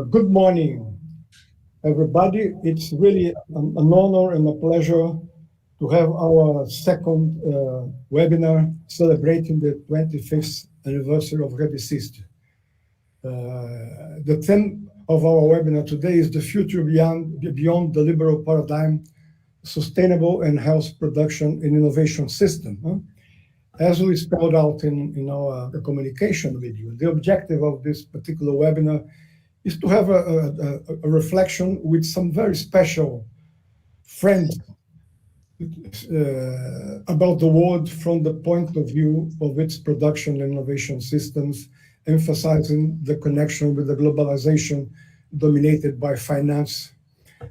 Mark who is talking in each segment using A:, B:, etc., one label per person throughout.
A: Good morning, everybody. It's really an honor and a pleasure to have our second webinar celebrating the 25th anniversary of RedeSist. The theme of our webinar today is the future beyond the liberal paradigm, sustainable and health production and innovation system. As we spelled out in our communication video, the objective of this particular webinar is to have a reflection with some very special friends about the world from the point of view of its production and innovation systems, emphasizing the connection with the globalization dominated by finance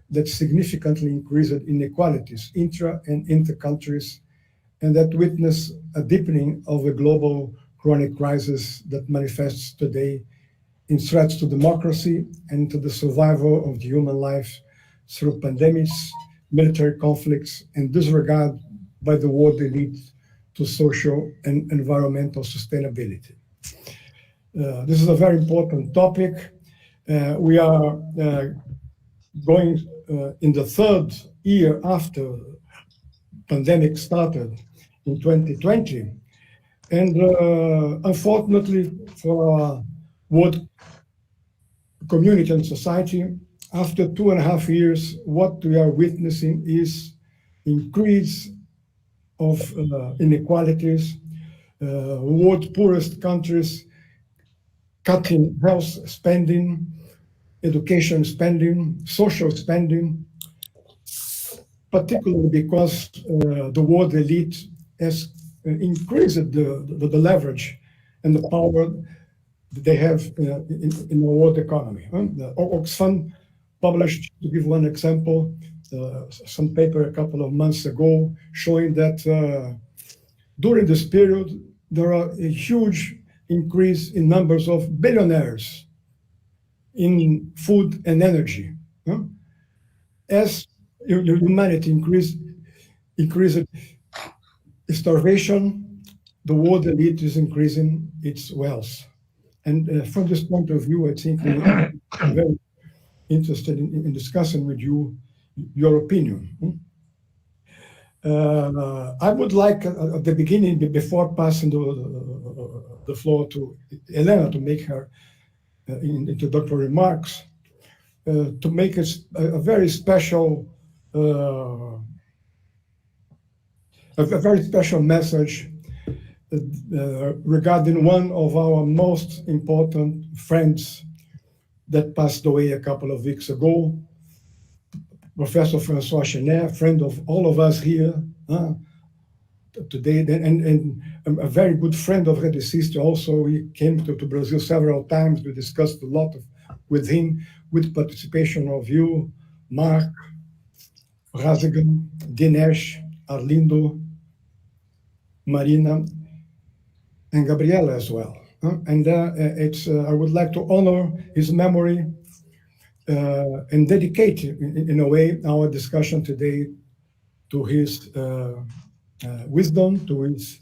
A: that significantly increased inequalities intra and inter-countries, and that witness a deepening of a global chronic crisis that manifests today in threats to democracy and to the survival of the human life through pandemics, military conflicts, and disregard by the world elite to social and environmental sustainability. This is a very important topic. We are going in the third year after pandemic started in 2020. And unfortunately for our world community and society, after 2.5 years, what we are witnessing is increase of inequalities, world poorest countries cutting health spending, education spending, social spending, particularly because the world elite has increased the leverage and the power they have in the world economy. Oxfam published, to give one example, some paper a couple of months ago showing that during this period, there are a huge increase in numbers of billionaires in food and energy. As humanity increased starvation, the world elite is increasing its wealth. And from this point of view, I think I'm very interested in discussing with you your opinion. I would like at the beginning, before passing the floor to Helena to make her introductory remarks, to make a very special message regarding one of our most important friends that passed away a couple of weeks ago, Professor François Chenet, friend of all of us here today, and a very good friend of RedeSist also. He came to Brazil several times. We discussed a lot with him, with participation of you, Marc, Rasigan, Dinesh, Arlindo, Marina, and Gabriela as well. And I would like to honor his memory and dedicate, in a way, our discussion today to his wisdom, to his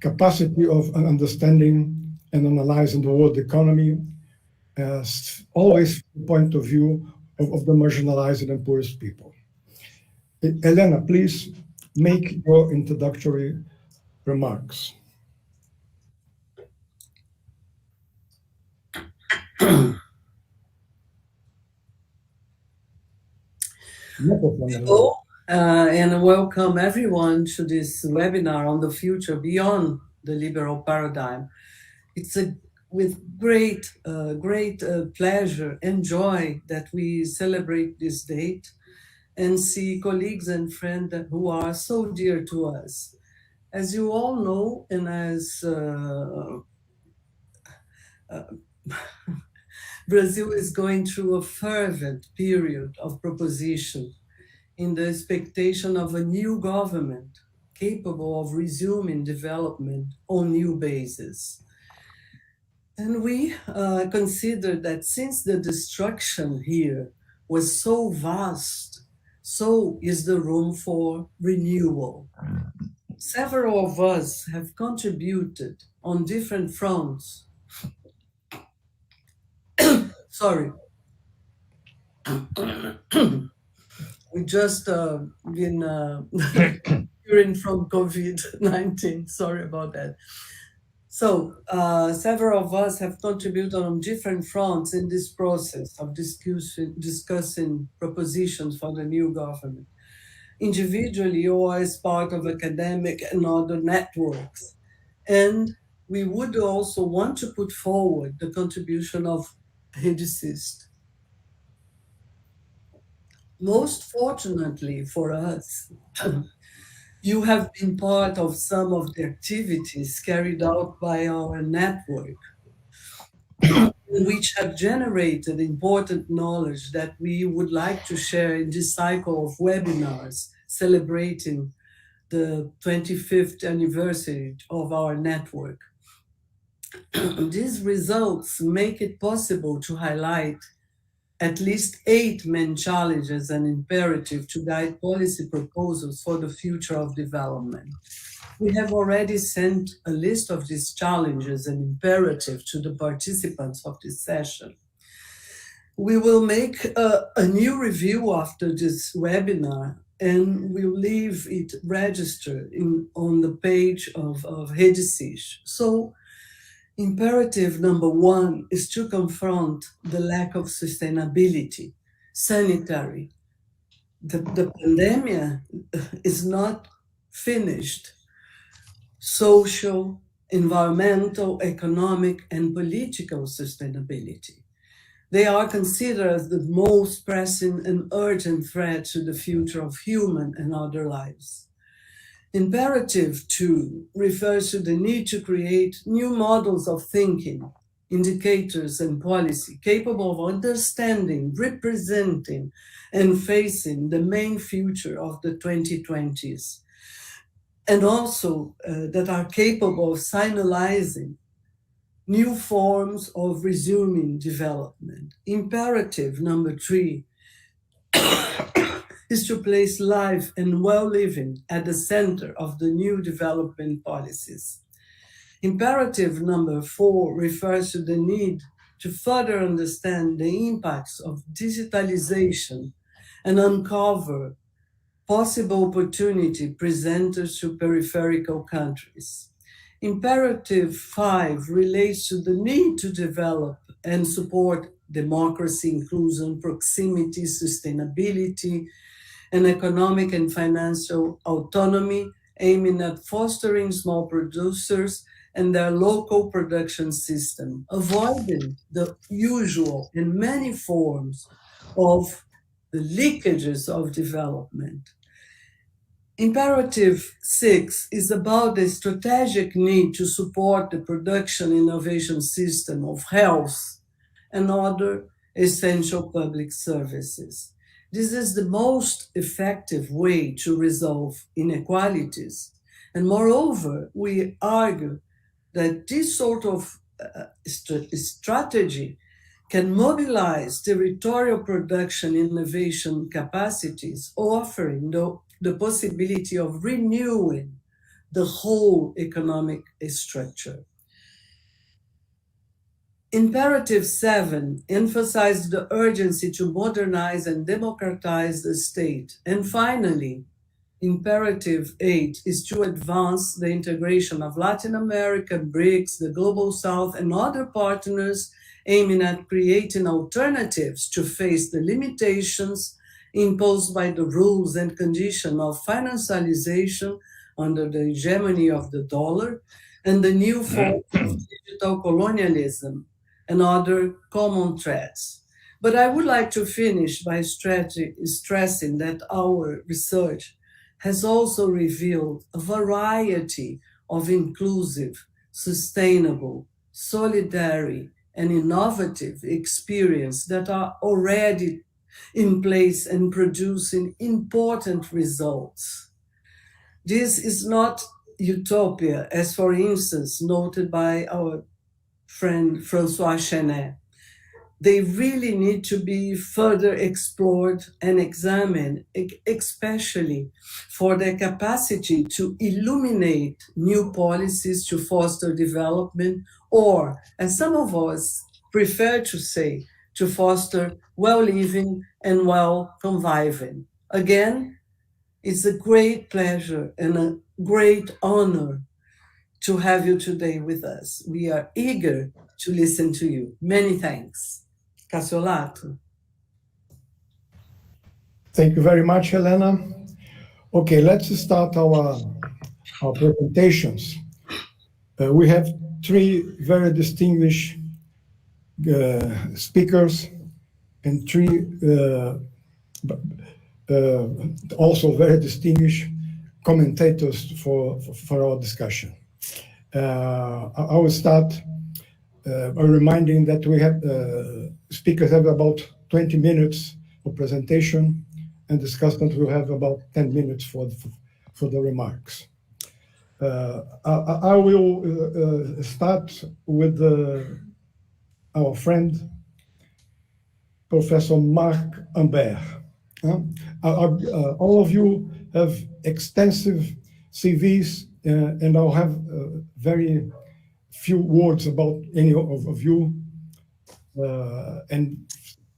A: capacity of understanding and analyzing the world economy, always from the point of view of the marginalized and poorest people. Helena, please make your introductory remarks.
B: Hello, and welcome everyone to this webinar on the future beyond the liberal paradigm. It's with great pleasure and joy that we celebrate this date and see colleagues and friends who are so dear to us. As you all know, and as Brazil is going through a fervent period of proposition in the expectation of a new government capable of resuming development on new bases. And we consider that since the destruction here was so vast, so is the room for renewal. Several of us have contributed on different fronts Sorry. We just been hearing from COVID-19. Sorry about that. So several of us have contributed on different fronts in this process of discussing propositions for the new government, individually or as part of academic and other networks. And we would also want to put forward the contribution of RedeSist. Most fortunately for us, you have been part of some of the activities carried out by our network, which have generated important knowledge that we would like to share in this cycle of webinars celebrating the 25th anniversary of our network. These results make it possible to highlight at least 8 main challenges and imperatives to guide policy proposals for the future of development. We have already sent a list of these challenges and imperatives to the participants of this session. We will make a new review after this webinar, and we'll leave it registered on the page of RedeSist. So, imperative number 1 is to confront the lack of sustainability, sanitary. The pandemic is not finished. Social, environmental, economic, and political sustainability. They are considered as the most pressing and urgent threat to the future of human and other lives. Imperative 2 refers to the need to create new models of thinking, indicators, and policy capable of understanding, representing, and facing the main future of the 2020s, and also that are capable of signalizing new forms of resuming development. Imperative number 3 is to place life and well-living at the center of the new development policies. Imperative number 4 refers to the need to further understand the impacts of digitalization and uncover possible opportunity presented to peripheral countries. Imperative 5 relates to the need to develop and support democracy, inclusion, proximity, sustainability, and economic and financial autonomy, aiming at fostering small producers and their local production system, avoiding the usual and many forms of the leakages of development. Imperative 6 is about the strategic need to support the production innovation system of health and other essential public services. This is the most effective way to resolve inequalities. And moreover, we argue that this sort of strategy can mobilize territorial production innovation capacities, offering the possibility of renewing the whole economic structure. Imperative 7 emphasizes the urgency to modernize and democratize the state. And finally, Imperative 8 is to advance the integration of Latin America, BRICS, the Global South, and other partners, aiming at creating alternatives to face the limitations imposed by the rules and conditions of financialization under the hegemony of the dollar and the new form of digital colonialism and other common threats. But I would like to finish by stressing that our research has also revealed a variety of inclusive, sustainable, solidary, and innovative experiences that are already in place and producing important results. This is not utopia, as for instance noted by our friend Francois Chenet. They really need to be further explored and examined, especially for their capacity to illuminate new policies to foster development, or, as some of us prefer to say, to foster well living and well conviving. Again, it's a great pleasure and a great honor to have you today with us. We are eager to listen to you. Many thanks. Cassiolato.
A: Thank you very much, Helena. Okay, let's start our presentations. We have three very distinguished speakers and three also very distinguished commentators for our discussion. I will start by reminding that we have speakers have about 20 minutes for presentation, and discussants will have about 10 minutes for the remarks. I will start with our friend, Professor Marc Humbert. All of you have extensive CVs, and I'll have very few words about any of you. And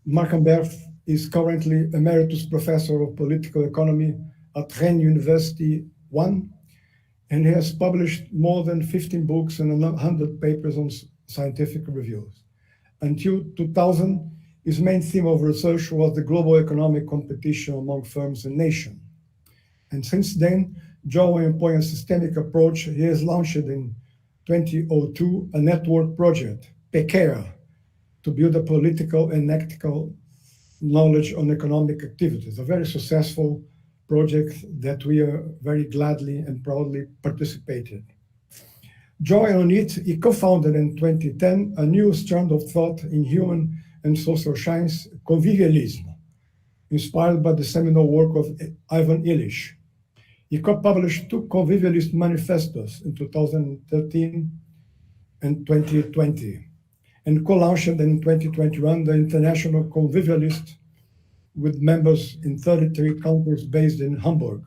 A: Marc Humbert is currently Emeritus Professor of Political Economy at Rennes University 1, and he has published more than 15 books and 100 papers on scientific reviews. Until 2000, his main theme of research was the global economic competition among firms and nations. And since then, drawing upon a systemic approach, he has launched in 2002 a network project, PECARE, to build a political and ethical knowledge on economic activities, a very successful project that we are very gladly and proudly participated. Drawing on it, he co-founded in 2010 a new strand of thought in human and social science, convivialism, inspired by the seminal work of Ivan Illich. He co-published two convivialist manifestos in 2013 and 2020, and co-launched in 2021 the International Convivialist with members in 33 countries based in Hamburg.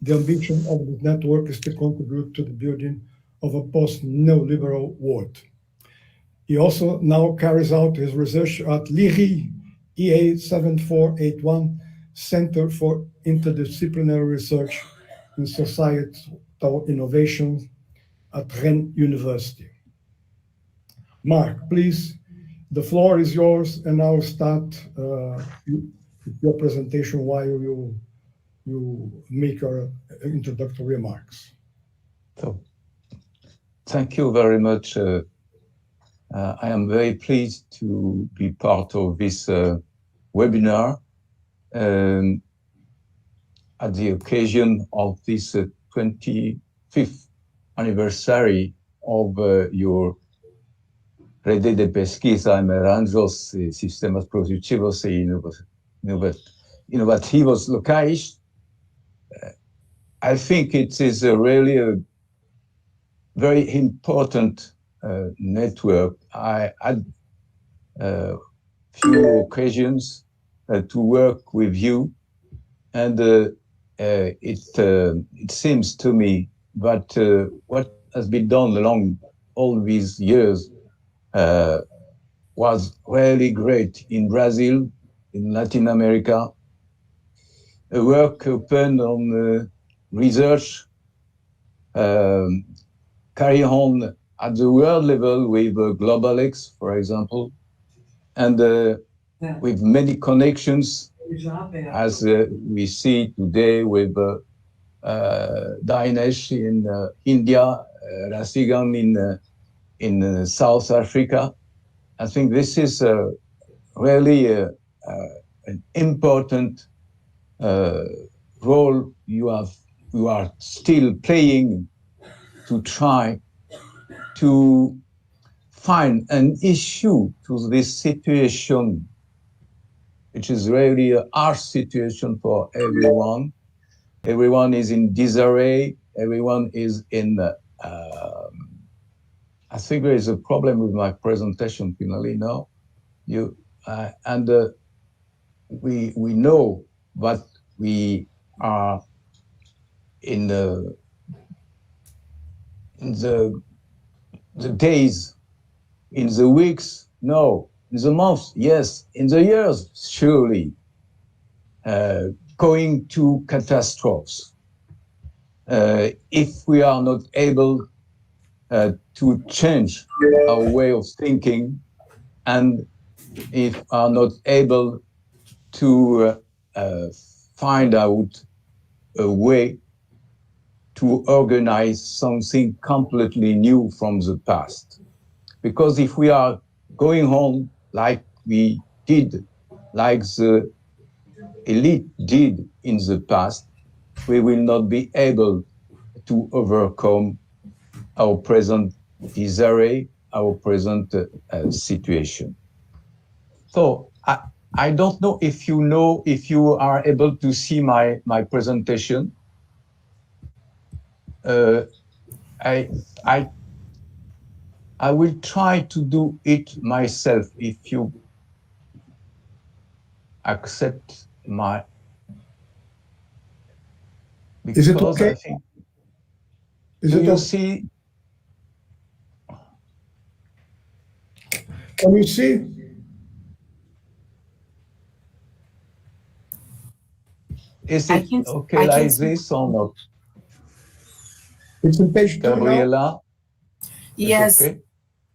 A: The ambition of this network is to contribute to the building of a post-neoliberal world. He also now carries out his research at l'IERI, EA 7481, Center for Interdisciplinary Research in Societal Innovation at Rennes University. Marc, please, the floor is yours, and I'll start your presentation while you make your introductory remarks.
C: So, thank you very much. I am very pleased to be part of this webinar at the occasion of this 25th anniversary of your Rede de Pesquisa Emergentes y Sistemas Productivos y Inovativos Locais. I think it is really a very important network. I had few occasions to work with you, and it seems to me that what has been done along all these years was really great in Brazil, in Latin America. A work opened on research carry on at the world level with Global X, for example, and with many connections, as we see today with Dinesh in India, Rasigan in South Africa. I think this is really an important role you are still playing to try to find an issue to this situation, which is really a harsh situation for everyone. Everyone is in disarray. Everyone is in. I think there is a problem with my presentation. Finally, no, we know that we are in the days, in the weeks, no, in the months, yes, in the years, surely, going to catastrophes. If we are not able to change our way of thinking, and if are not able to find out a way to organize something completely new from the past. Because if we are going on like we did, like the elite did in the past, we will not be able to overcome our present disarray, our present situation. So I don't know if you are able to see my presentation. I will try to do it myself if you accept my.
A: Is it okay?
C: I think,
A: Is
C: do
A: it
C: you
A: okay?
C: see?
A: Can you see?
C: Is it okay like this or not?
A: It's on page 2 now.
C: Gabriela?
D: Yes.
C: Okay?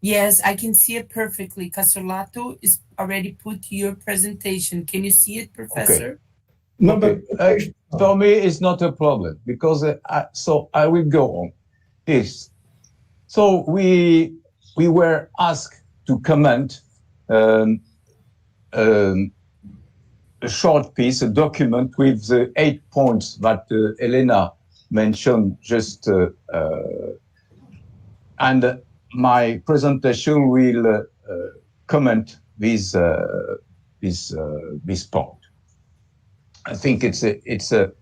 D: Yes, I can see it perfectly. Cassiolato is already put your presentation. Can you see it, Professor?
A: No,
C: Okay.
A: but
C: For me, it's not a problem because so I will go on. Yes. So we were asked to comment a short piece, a document with the 8 points that Helena mentioned just, and my presentation will comment this point. I think it's a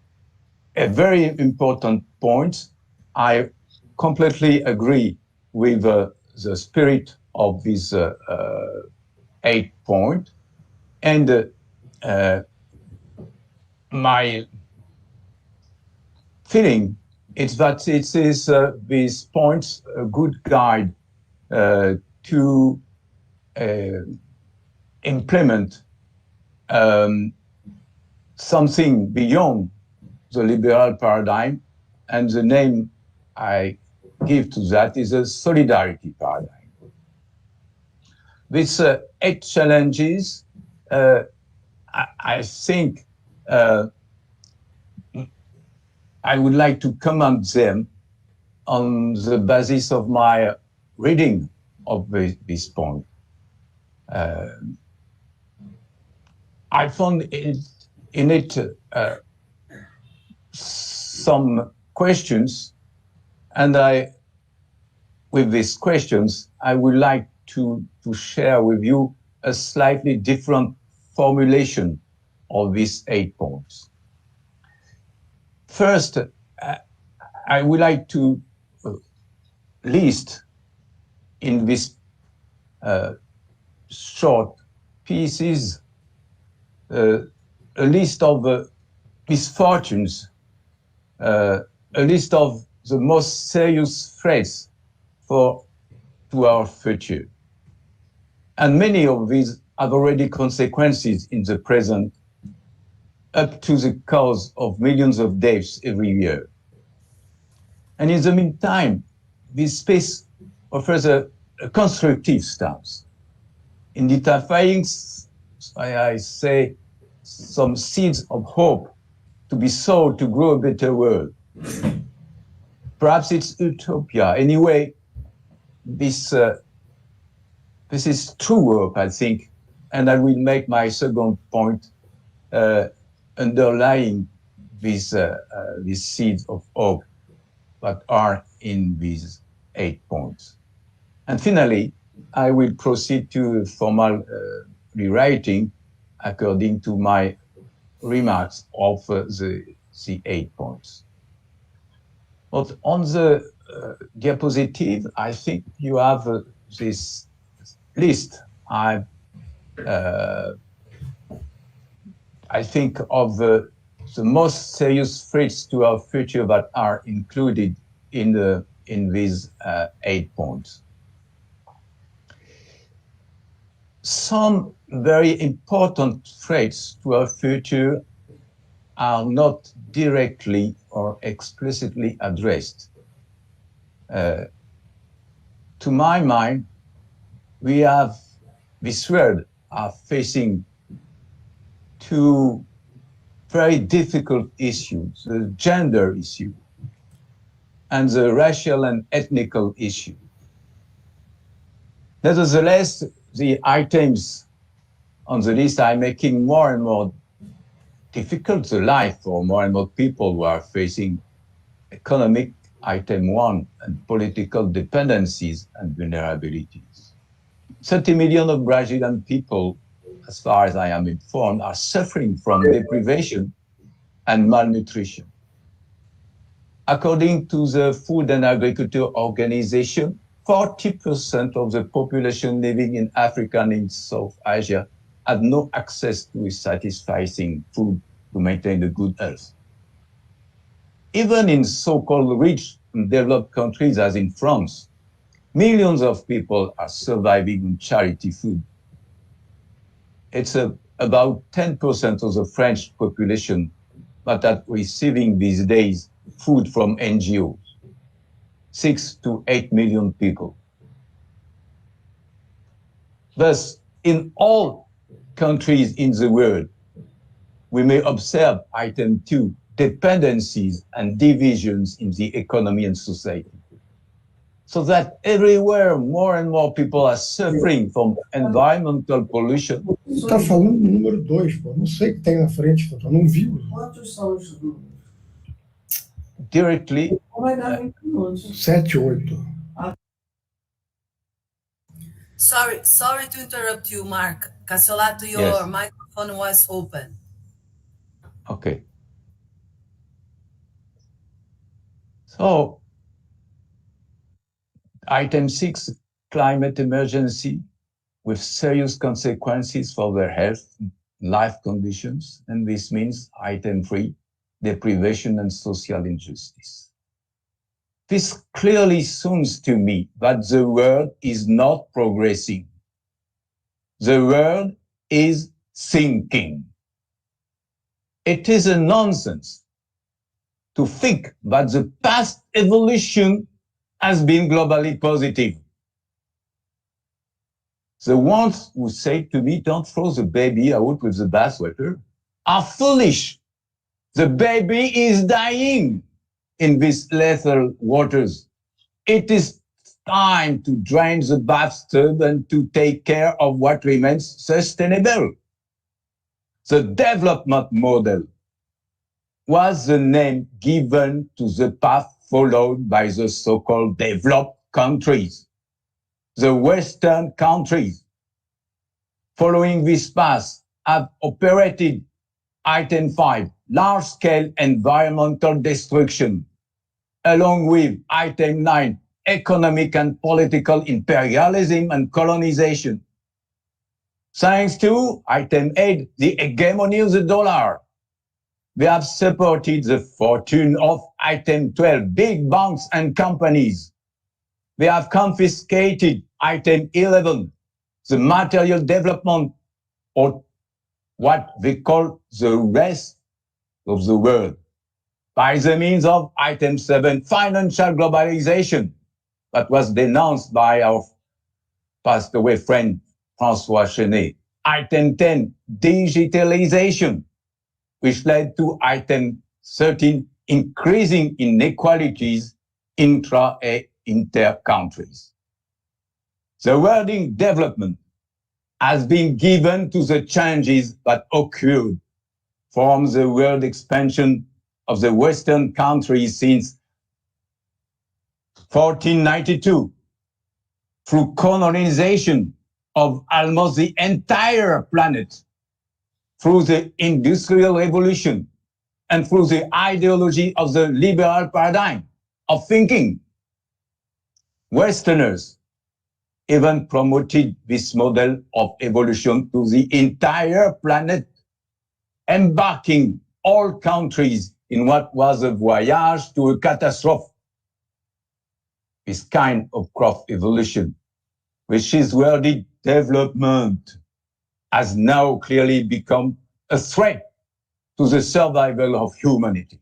C: very important point. I completely agree with the spirit of this 8 point, and my feeling is that it is these points a good guide to implement something beyond the liberal paradigm, and the name I give to that is a solidarity paradigm. These 8 challenges, I think I would like to comment them on the basis of my reading of this point. I found in it some questions, and with these questions, I would like to share with you a slightly different formulation of these 8 points. First, I would like to list in this short pieces a list of misfortunes, a list of the most serious threats to our future. And many of these have already consequences in the present, up to the cause of millions of deaths every year. And in the meantime, this space offers a constructive stance in identifying, I say, some seeds of hope to be sowed to grow a better world. Perhaps it's utopia. Anyway, this is true hope, I think, and I will make my second point underlying these seeds of hope that are in these 8 points. And finally, I will proceed to formal rewriting according to my remarks of the 8 points. But on the diapositive, I think you have this list. I think of the most serious threats to our future that are included in these 8 points. some very important threats to our future are not directly or explicitly addressed. To my mind, this world are facing two very difficult issues, the gender issue and the racial and ethnical issue. Nevertheless, the items on the list are making more and more difficult the life for more and more people who are facing economic, item 1, and political dependencies and vulnerabilities. 30 million of Brazilian people, as far as I am informed, are suffering from deprivation and malnutrition. According to the Food and Agriculture Organization, 40% of the population living in Africa and in South Asia have no access to satisfying food to maintain a good health. Even in so-called rich and developed countries as in France, millions of people are surviving on charity food. It's about 10% of the French population that are receiving these days food from NGOs, 6 to 8 million people. Thus, in all countries in the world, we may observe item 2, dependencies and divisions in the economy and society. So that everywhere more and more people are suffering from environmental pollution.
A: Está falando do número 2, pô. Não sei o que tem na frente, pô. Não viu.
B: Quantos são os números?
C: Directly,
B: Vai dar 20 minutos.
A: 7, 8.
E: Sorry to interrupt you, Marc. Cassiolato, your
C: Yes.
E: microphone was open.
C: okay. So, item 6, climate emergency with serious consequences for their health, life conditions, and this means item 3, deprivation and social injustice. This clearly sounds to me that the world is not progressing. The world is sinking. It is a nonsense to think that the past evolution has been globally positive. The ones who say to me, don't throw the baby out with the bathwater, are foolish. The baby is dying in these lethal waters. It is time to drain the bathtub and to take care of what remains sustainable. The development model was the name given to the path followed by the so-called developed countries, the Western countries. Following this path have operated item 5, large-scale environmental destruction, along with item 9, economic and political imperialism and colonization. Thanks to item 8, the hegemony of the dollar. They have supported the fortune of item 12, big banks and companies. They have confiscated item 11, the material development, or what they call the rest of the world, by the means of item 7, financial globalization, that was denounced by our passed away friend François Chenet. Item 10, digitalization, which led to item 13, increasing inequalities intra and inter countries. The wording development has been given to the changes that occurred from the world expansion of the Western countries since 1492, through colonization of almost the entire planet, through the Industrial Revolution, and through the ideology of the liberal paradigm of thinking. Westerners even promoted this model of evolution to the entire planet, embarking all countries in what was a voyage to a catastrophe. This kind of crop evolution, which is worded development has now clearly become a threat to the survival of humanity.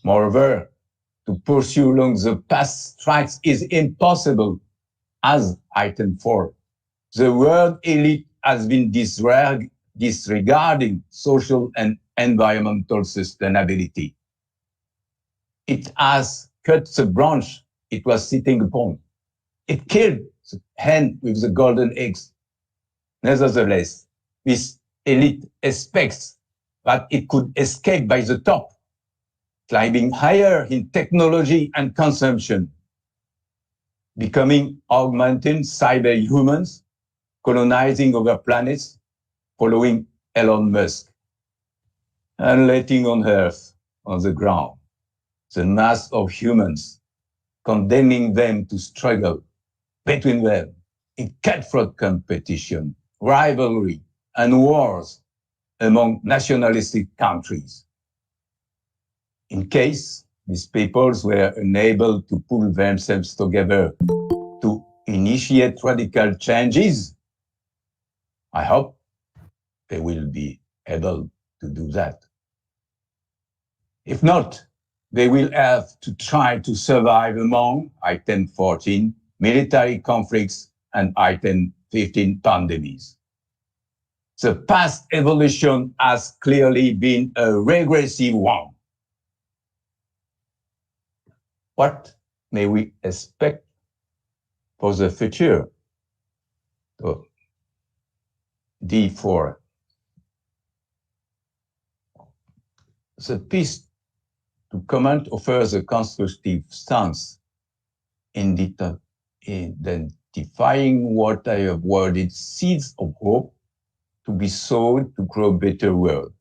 C: Moreover, to pursue along the past tracks is impossible, as item 4. The world elite has been disregarding social and environmental sustainability. It has cut the branch it was sitting upon. It killed the hen with the golden eggs. Nevertheless, this elite expects that it could escape by the top, climbing higher in technology and consumption, becoming augmented cyber-humans, colonizing other planets, following Elon Musk, and letting on Earth, on the ground, the mass of humans, condemning them to struggle between them in cutthroat competition, rivalry, and wars among nationalistic countries. In case these peoples were unable to pull themselves together to initiate radical changes, I hope they will be able to do that. If not, they will have to try to survive among item 14, military conflicts, and item 15, pandemics. The past evolution has clearly been a regressive one. What may we expect for the future? So, D4. The piece to comment offers a constructive stance in identifying what I have worded seeds of hope to be sowed to grow a better world.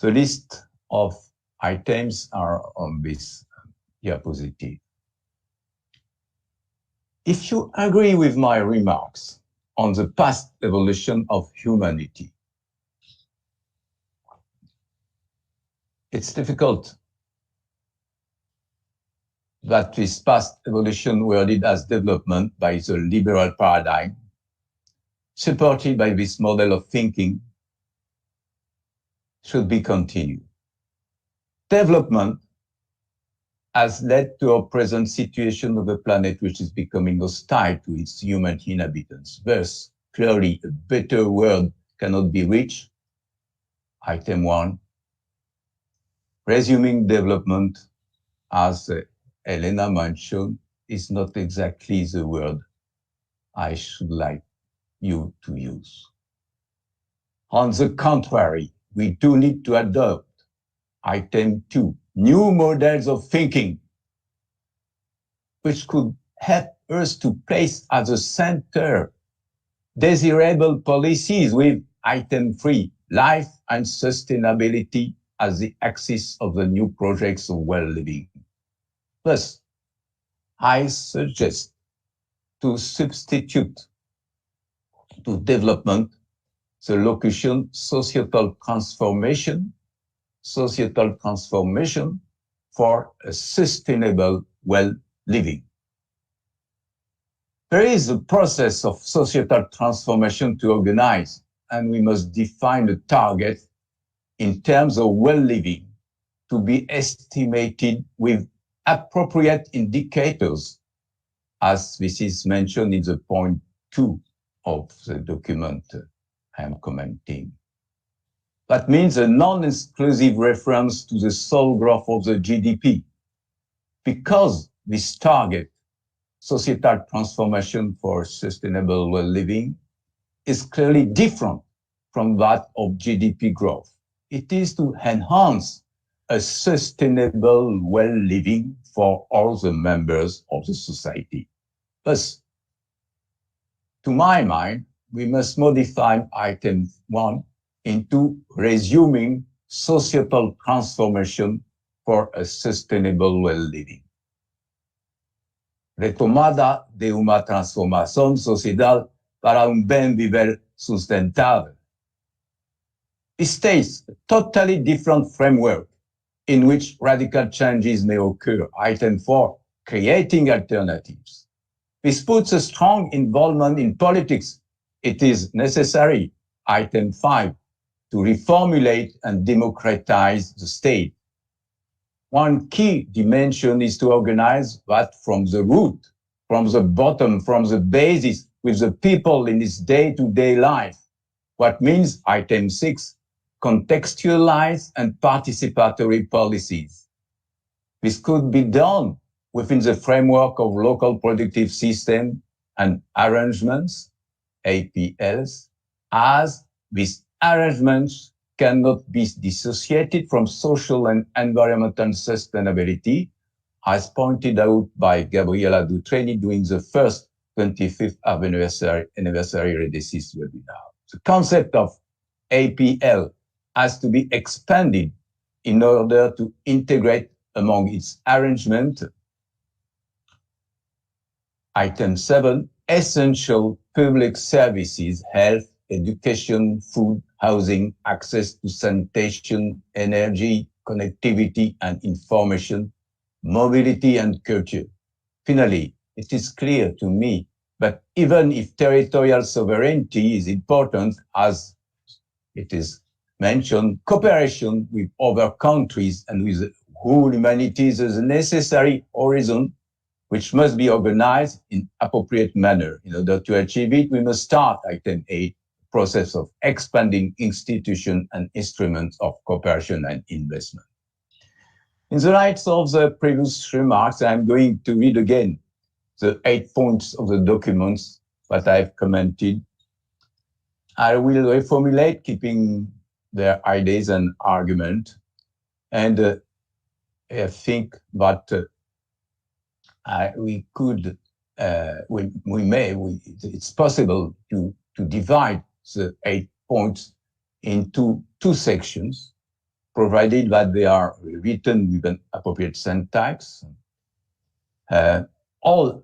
C: The list of items are on this diapositive. If you agree with my remarks on the past evolution of humanity, it's difficult that this past evolution worded as development by the liberal paradigm, supported by this model of thinking, should be continued. Development has led to our present situation of a planet which is becoming hostile to its human inhabitants. Thus, clearly, a better world cannot be reached. Item 1. Resuming development, as Helena mentioned, is not exactly the word I should like you to use. On the contrary, we do need to adopt item 2, new models of thinking, which could help us to place at the center desirable policies with item 3, life and sustainability as the axis of the new projects of well-living. Thus, I suggest to substitute to development the locution societal transformation for a sustainable well-living. There is a process of societal transformation to organize, and we must define a target in terms of well-living to be estimated with appropriate indicators, as this is mentioned in the point 2 of the document I am commenting. That means a non-exclusive reference to the sole growth of the GDP, because this target, societal transformation for sustainable well-living, is clearly different from that of GDP growth. It is to enhance a sustainable well-living for all the members of the society. Thus, to my mind, we must modify item 1 into resuming societal transformation for a sustainable well-living. Retomada de una transformación social para un bem viver sustentable. It states a totally different framework in which radical changes may occur. Item 4, creating alternatives. This puts a strong involvement in politics. It is necessary, item 5, to reformulate and democratize the state. One key dimension is to organize that from the root, from the bottom, from the basis, with the people in its day-to-day life. What means, item 6, contextualize and participatory policies. This could be done within the framework of local productive system and arrangements, APLs, as these arrangements cannot be dissociated from social and environmental sustainability, as pointed out by Gabriela during the first 25th anniversary RedeSist webinar. The concept of APL has to be expanded in order to integrate among its arrangement. Item 7, essential public services, health, education, food, housing, access to sanitation, energy, connectivity and information, mobility and culture. Finally, it is clear to me that even if territorial sovereignty is important, as it is mentioned, cooperation with other countries and with the whole humanities is a necessary horizon which must be organized in appropriate manner. In order to achieve it, we must start, item 8, process of expanding institutions and instruments of cooperation and investment. In the light of the previous remarks, I'm going to read again the 8 points of the documents that I've commented. I will reformulate, keeping their ideas and argument. And I think that it's possible to divide the 8 points into 2 sections, provided that they are written with an appropriate syntax. All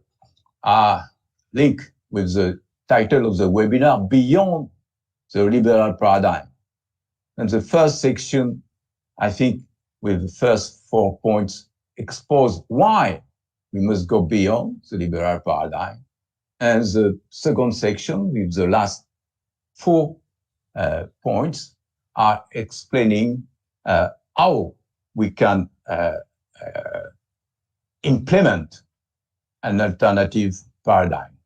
C: are linked with the title of the webinar, Beyond the Liberal Paradigm. And the first section, I think, with the first 4 points, expose why we must go beyond the liberal paradigm. And the second section, with the last 4 points, are explaining how we can implement an alternative paradigm.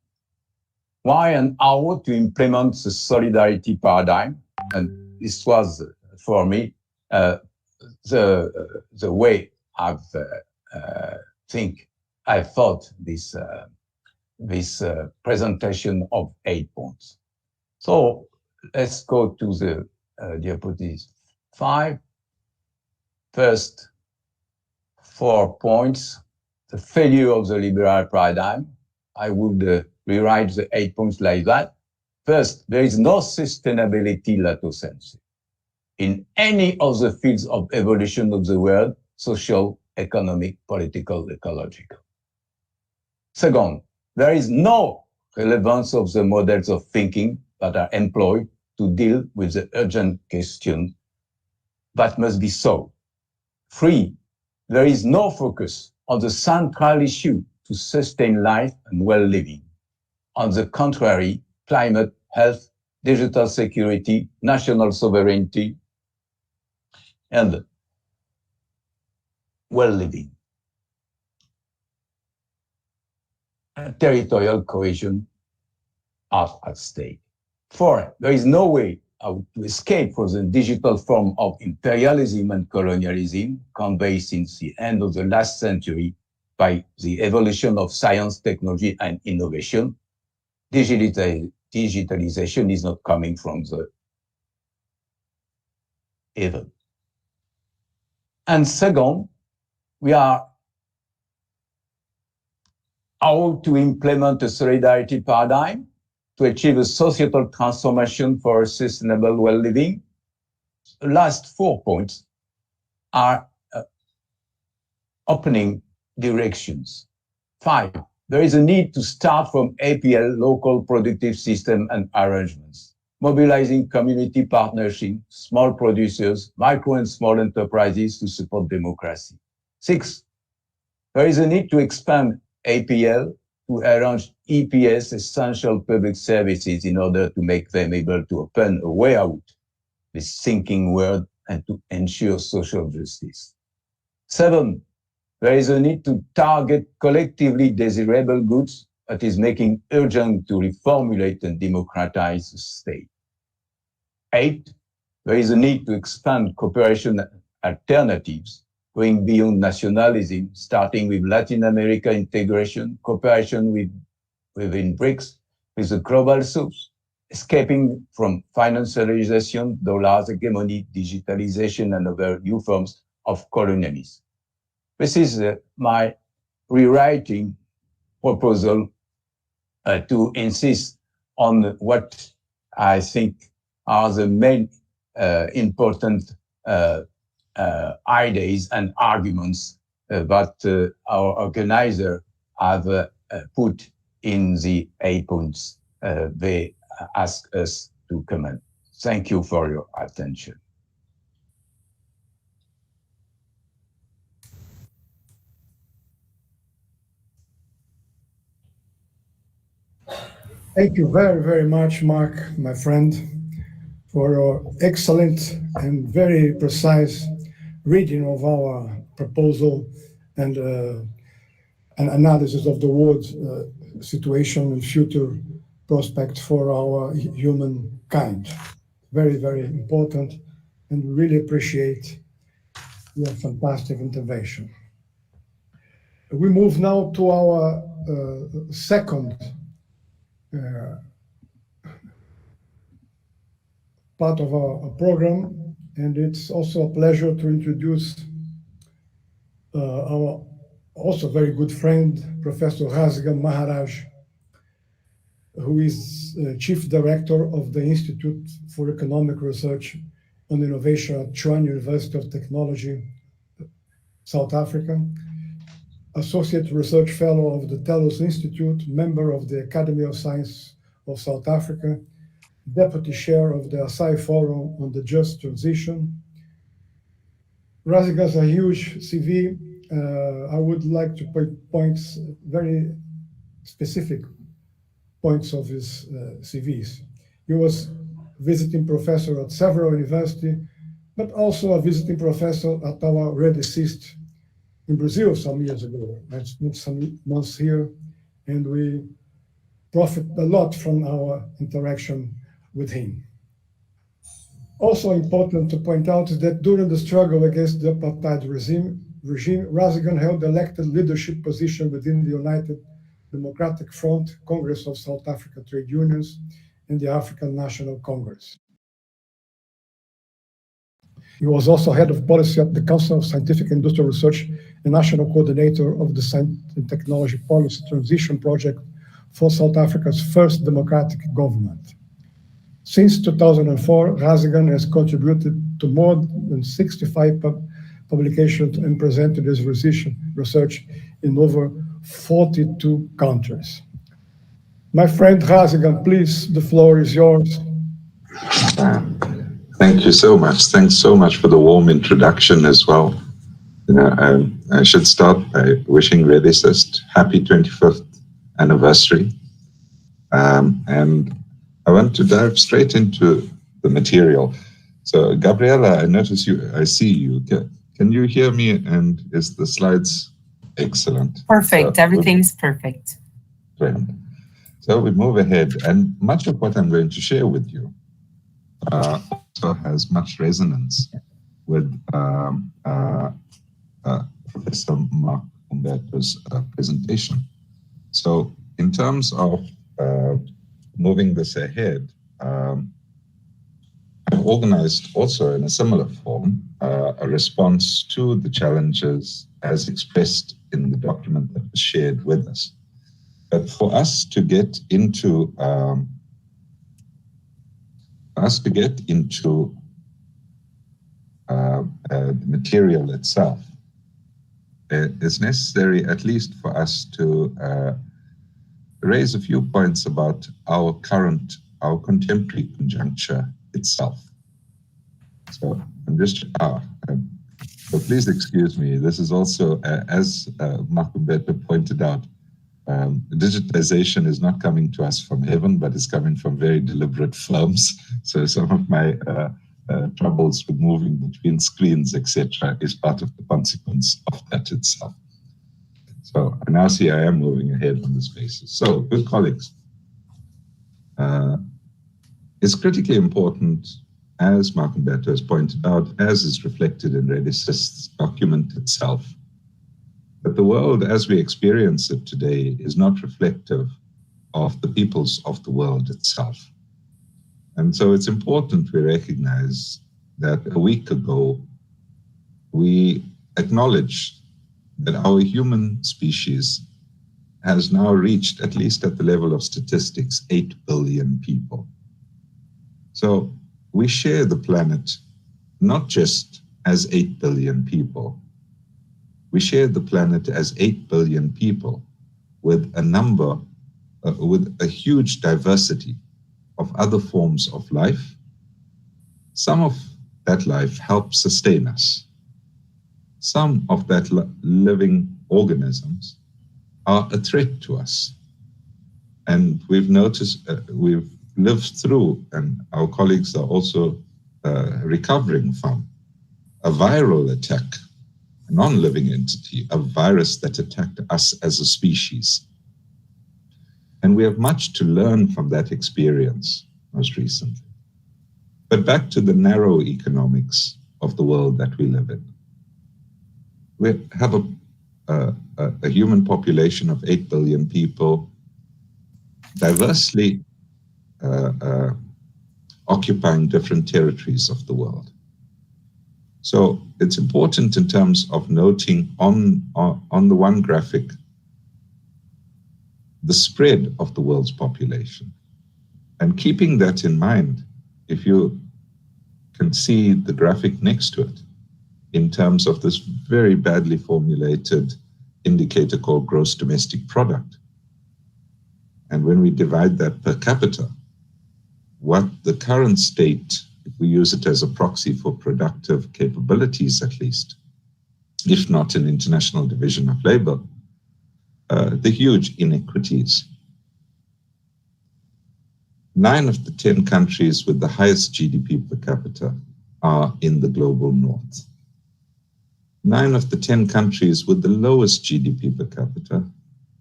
C: Why and how to implement the solidarity paradigm. And this was, for me, the way I thought this presentation of 8 points. So let's go to the diapositive 5. First 4 points, the failure of the liberal paradigm. I would rewrite the 8 points like that. First, there is no sustainability lato sensu in any of the fields of evolution of the world, social, economic, political, ecological. Second, there is no relevance of the models of thinking that are employed to deal with the urgent question that must be solved. 3, there is no focus on the central issue to sustain life and well-living. On the contrary, climate, health, digital security, national sovereignty, and well-living. Territorial cohesion are at stake. 4, there is no way to escape from the digital form of imperialism and colonialism conveyed since the end of the last century by the evolution of science, technology, and innovation. Digitalization is not coming from the evil. And second, we are how to implement a solidarity paradigm to achieve a societal transformation for sustainable well-living. The last 4 points are opening directions. 5, there is a need to start from APL, local productive system and arrangements, mobilizing community partnership, small producers, micro and small enterprises to support democracy. 6, there is a need to expand APL to arrange EPS, essential public services, in order to make them able to open a way out this sinking world and to ensure social justice. 7, there is a need to target collectively desirable goods that is making urgent to reformulate and democratize the state. 8, there is a need to expand cooperation alternatives, going beyond nationalism, starting with Latin America integration, cooperation within BRICS, with the global south, escaping from financialization, dollars hegemony, digitalization, and other new forms of colonialism. This is my rewriting proposal to insist on what I think are the main important ideas and arguments that our organizer have put in the 8 points they ask us to comment. Thank you for your attention.
A: Thank you very, very much, Marc, my friend, for your excellent and very precise reading of our proposal and an analysis of the world situation and future prospects for our humankind. Very, very important, and we really appreciate your fantastic intervention. We move now to our second part of our program, and it's also a pleasure to introduce our also very good friend, Professor Rasigan Maharajh, who is Chief Director of the Institute for Economic Research and Innovation at Tshwane University of Technology, South Africa, Associate Research Fellow of the Telos Institute, member of the Academy of Science of South Africa, Deputy Chair of the Assai Forum on the Just Transition. Rasigan has a huge CV. I would like to point very specific points of his CVs. He was visiting professor at several universities, but also a visiting professor at our RedeSist in Brazil some years ago. I spent some months here, and we profit a lot from our interaction with him. Also important to point out is that during the struggle against the apartheid regime, Rasigan held elected leadership position within the United Democratic Front, Congress of South Africa Trade Unions, and the African National Congress. He was also head of policy at the Council of Scientific and Industrial Research and national coordinator of the Science and Technology Policy Transition Project for South Africa's first democratic government. Since 2004, Rasigan has contributed to more than 65 publications and presented his research in over 42 countries. My friend Rasigan, please, the floor is yours.
F: Thank you so much. Thanks so much for the warm introduction as well. You know, I should start by wishing RedeSist happy 25th anniversary. And I want to dive straight into the material. So, Gabriela, I notice you, I see you. Can you hear me? And is the slides excellent?
D: Perfect. Everything's perfect.
F: Brilliant. So we move ahead, and much of what I'm going to share with you also has much resonance with Professor Marc Humbert's presentation. So in terms of moving this ahead, I've organized also in a similar form a response to the challenges as expressed in the document that was shared with us. But for us to get into the material itself, it's necessary at least for us to raise a few points about our contemporary conjuncture itself. So I'm just, so please excuse me. This is also, as Marc Humbert pointed out, digitization is not coming to us from heaven, but it's coming from very deliberate firms. So some of my troubles with moving between screens, etc., is part of the consequence of that itself. So I now see I am moving ahead on this basis. So, good colleagues, it's critically important, as Marc Humbert has pointed out, as is reflected in RedeSist's document itself, that the world as we experience it today is not reflective of the peoples of the world itself. And so it's important we recognize that a week ago, we acknowledged that our human species has now reached, at least at the level of statistics, 8 billion people. So we share the planet not just as 8 billion people, we share the planet as 8 billion people with a number, with a huge diversity of other forms of life. Some of that life helps sustain us. Some of that living organisms are a threat to us. And we've noticed, we've lived through, and our colleagues are also recovering from, a viral attack, a non-living entity, a virus that attacked us as a species. And we have much to learn from that experience most recently. But back to the narrow economics of the world that we live in. We have a human population of 8 billion people, diversely occupying different territories of the world. So it's important in terms of noting on the one graphic, the spread of the world's population. And keeping that in mind, if you can see the graphic next to it, in terms of this very badly formulated indicator called gross domestic product. And when we divide that per capita, what the current state, if we use it as a proxy for productive capabilities at least, if not an international division of labor, the huge inequities. 9 of the 10 countries with the highest GDP per capita are in the global north. 9 of the 10 countries with the lowest GDP per capita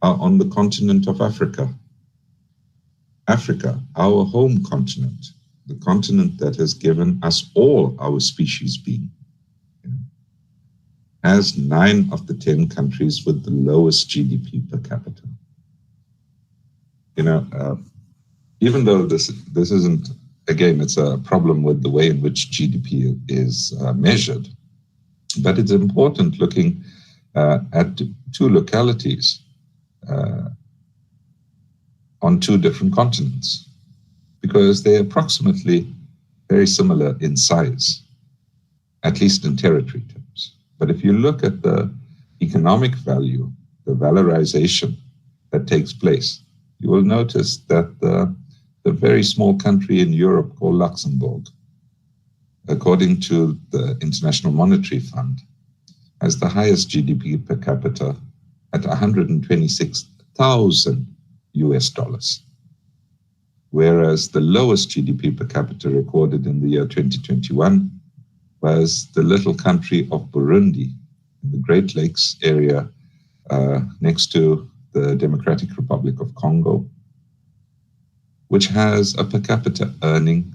F: are on the continent of Africa. Africa, our home continent, the continent that has given us all our species being, has 9 of the 10 countries with the lowest GDP per capita. Even though this isn't, again, it's a problem with the way in which GDP is measured, but it's important looking at 2 localities on 2 different continents, because they're approximately very similar in size, at least in territory terms. But if you look at the economic value, the valorization that takes place, you will notice that the very small country in Europe called Luxembourg, according to the International Monetary Fund, has the highest GDP per capita at $126,000 US, whereas the lowest GDP per capita recorded in the year 2021 was the little country of Burundi in the Great Lakes area next to the Democratic Republic of Congo, which has a per capita earning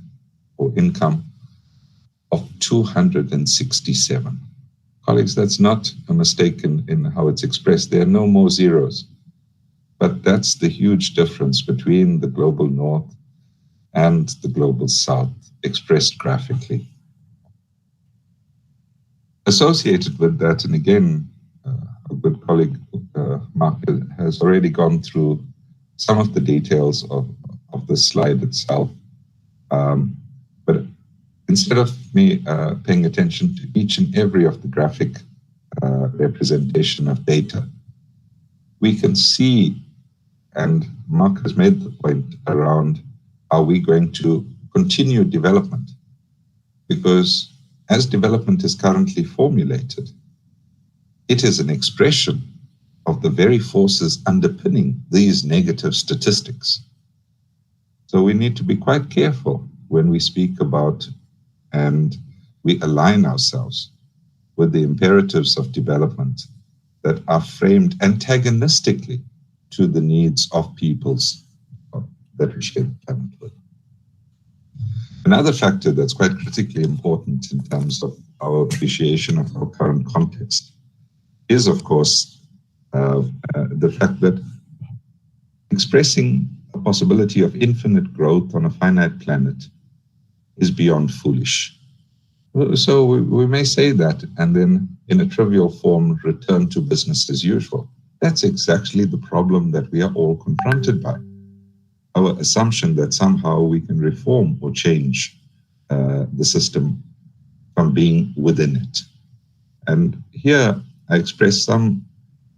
F: or income of 267. Colleagues, that's not a mistake in how it's expressed. There are no more zeros. But that's the huge difference between the global north and the global south, expressed graphically. Associated with that, and again, a good colleague, Marc, has already gone through some of the details of the slide itself. But instead of me paying attention to each and every of the graphic representation of data, we can see, and Marc has made the point around, are we going to continue development? Because as development is currently formulated, it is an expression of the very forces underpinning these negative statistics. So we need to be quite careful when we speak about and we align ourselves with the imperatives of development that are framed antagonistically to the needs of peoples that we share the planet with. Another factor that's quite critically important in terms of our appreciation of our current context is, of course, the fact that expressing a possibility of infinite growth on a finite planet is beyond foolish. So we may say that and then in a trivial form return to business as usual. That's exactly the problem that we are all confronted by. Our assumption that somehow we can reform or change the system from being within it. And here I express some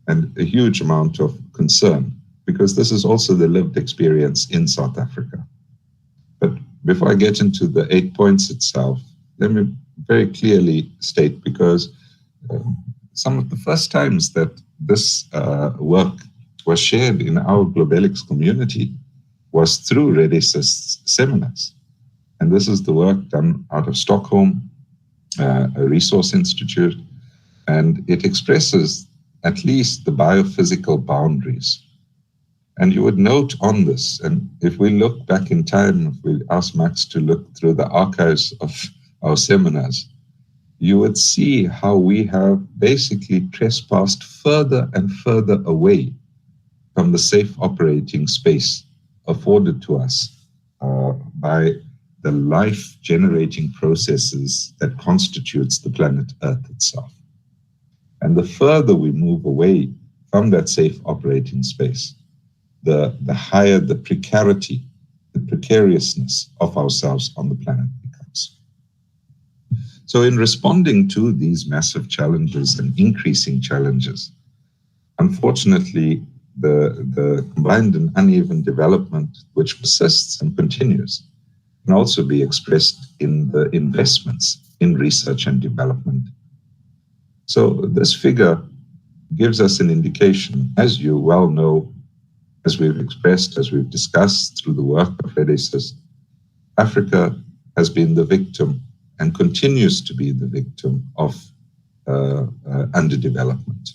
F: and a huge amount of concern, because this is also the lived experience in South Africa. But before I get into the 8 points itself, let me very clearly state, because some of the first times that this work was shared in our Globelix community was through RedeSist seminars. And this is the work done out of Stockholm, a resource institute, and it expresses at least the biophysical boundaries. And you would note on this, and if we look back in time, if we ask Max to look through the archives of our seminars, you would see how we have basically trespassed further and further away from the safe operating space afforded to us by the life-generating processes that constitutes the planet Earth itself. And the further we move away from that safe operating space, the higher the precarity, the precariousness of ourselves on the planet becomes. So in responding to these massive challenges and increasing challenges, unfortunately, the combined and uneven development which persists and continues can also be expressed in the investments in research and development. So this figure gives us an indication, as you well know, as we've expressed, as we've discussed through the work of RedeSist, Africa has been the victim and continues to be the victim of underdevelopment.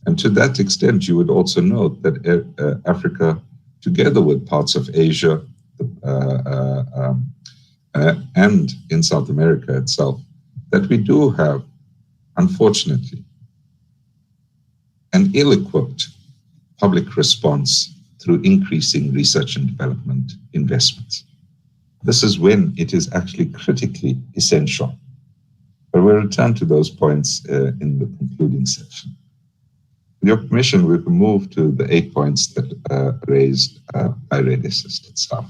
F: And to that extent, you would also note that Africa, together with parts of Asia and in South America itself, that we do have, unfortunately, an ill-equipped public response through increasing research and development investments. This is when it is actually critically essential. But we'll return to those points in the concluding section. With your permission, we will move to the 8 points that are raised by RedeSist itself.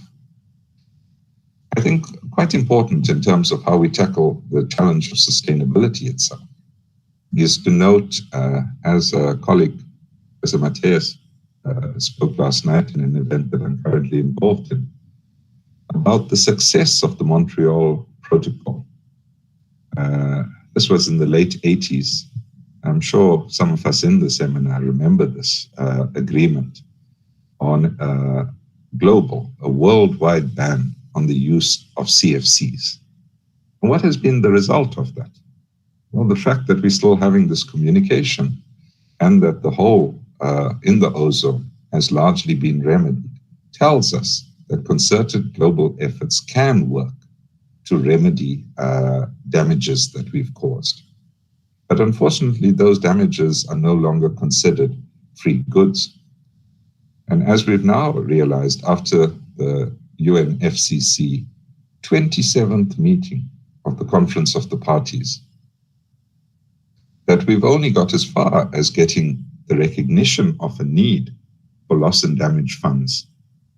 F: I think quite important in terms of how we tackle the challenge of sustainability itself is to note, as a colleague, Professor Matthias, spoke last night in an event that I'm currently involved in, about the success of the Montreal Protocol. This was in the late 80s. I'm sure some of us in the seminar remember this agreement on a worldwide ban on the use of CFCs. And what has been the result of that? Well, the fact that we're still having this communication and that the hole in the ozone has largely been remedied tells us that concerted global efforts can work to remedy damages that we've caused. But unfortunately, those damages are no longer considered free goods. And as we've now realized after the UNFCCC 27th meeting of the Conference of the Parties, that we've only got as far as getting the recognition of a need for loss and damage funds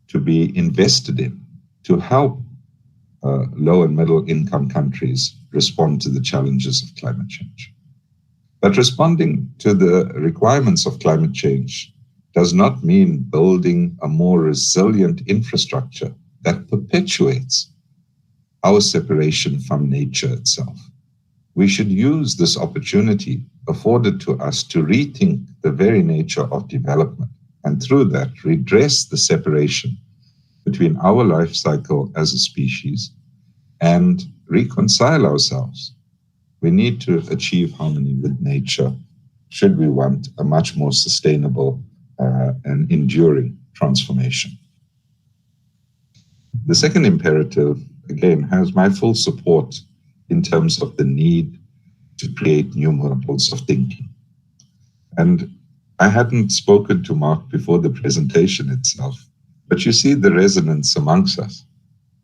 F: to be invested in to help low and middle income countries respond to the challenges of climate change. But responding to the requirements of climate change does not mean building a more resilient infrastructure that perpetuates our separation from nature itself. We should use this opportunity afforded to us to rethink the very nature of development, and through that redress the separation between our life cycle as a species and reconcile ourselves. We need to achieve harmony with nature should we want a much more sustainable and enduring transformation. The second imperative, again, has my full support in terms of the need to create new models of thinking. And I hadn't spoken to Marc before the presentation itself, but you see the resonance amongst us.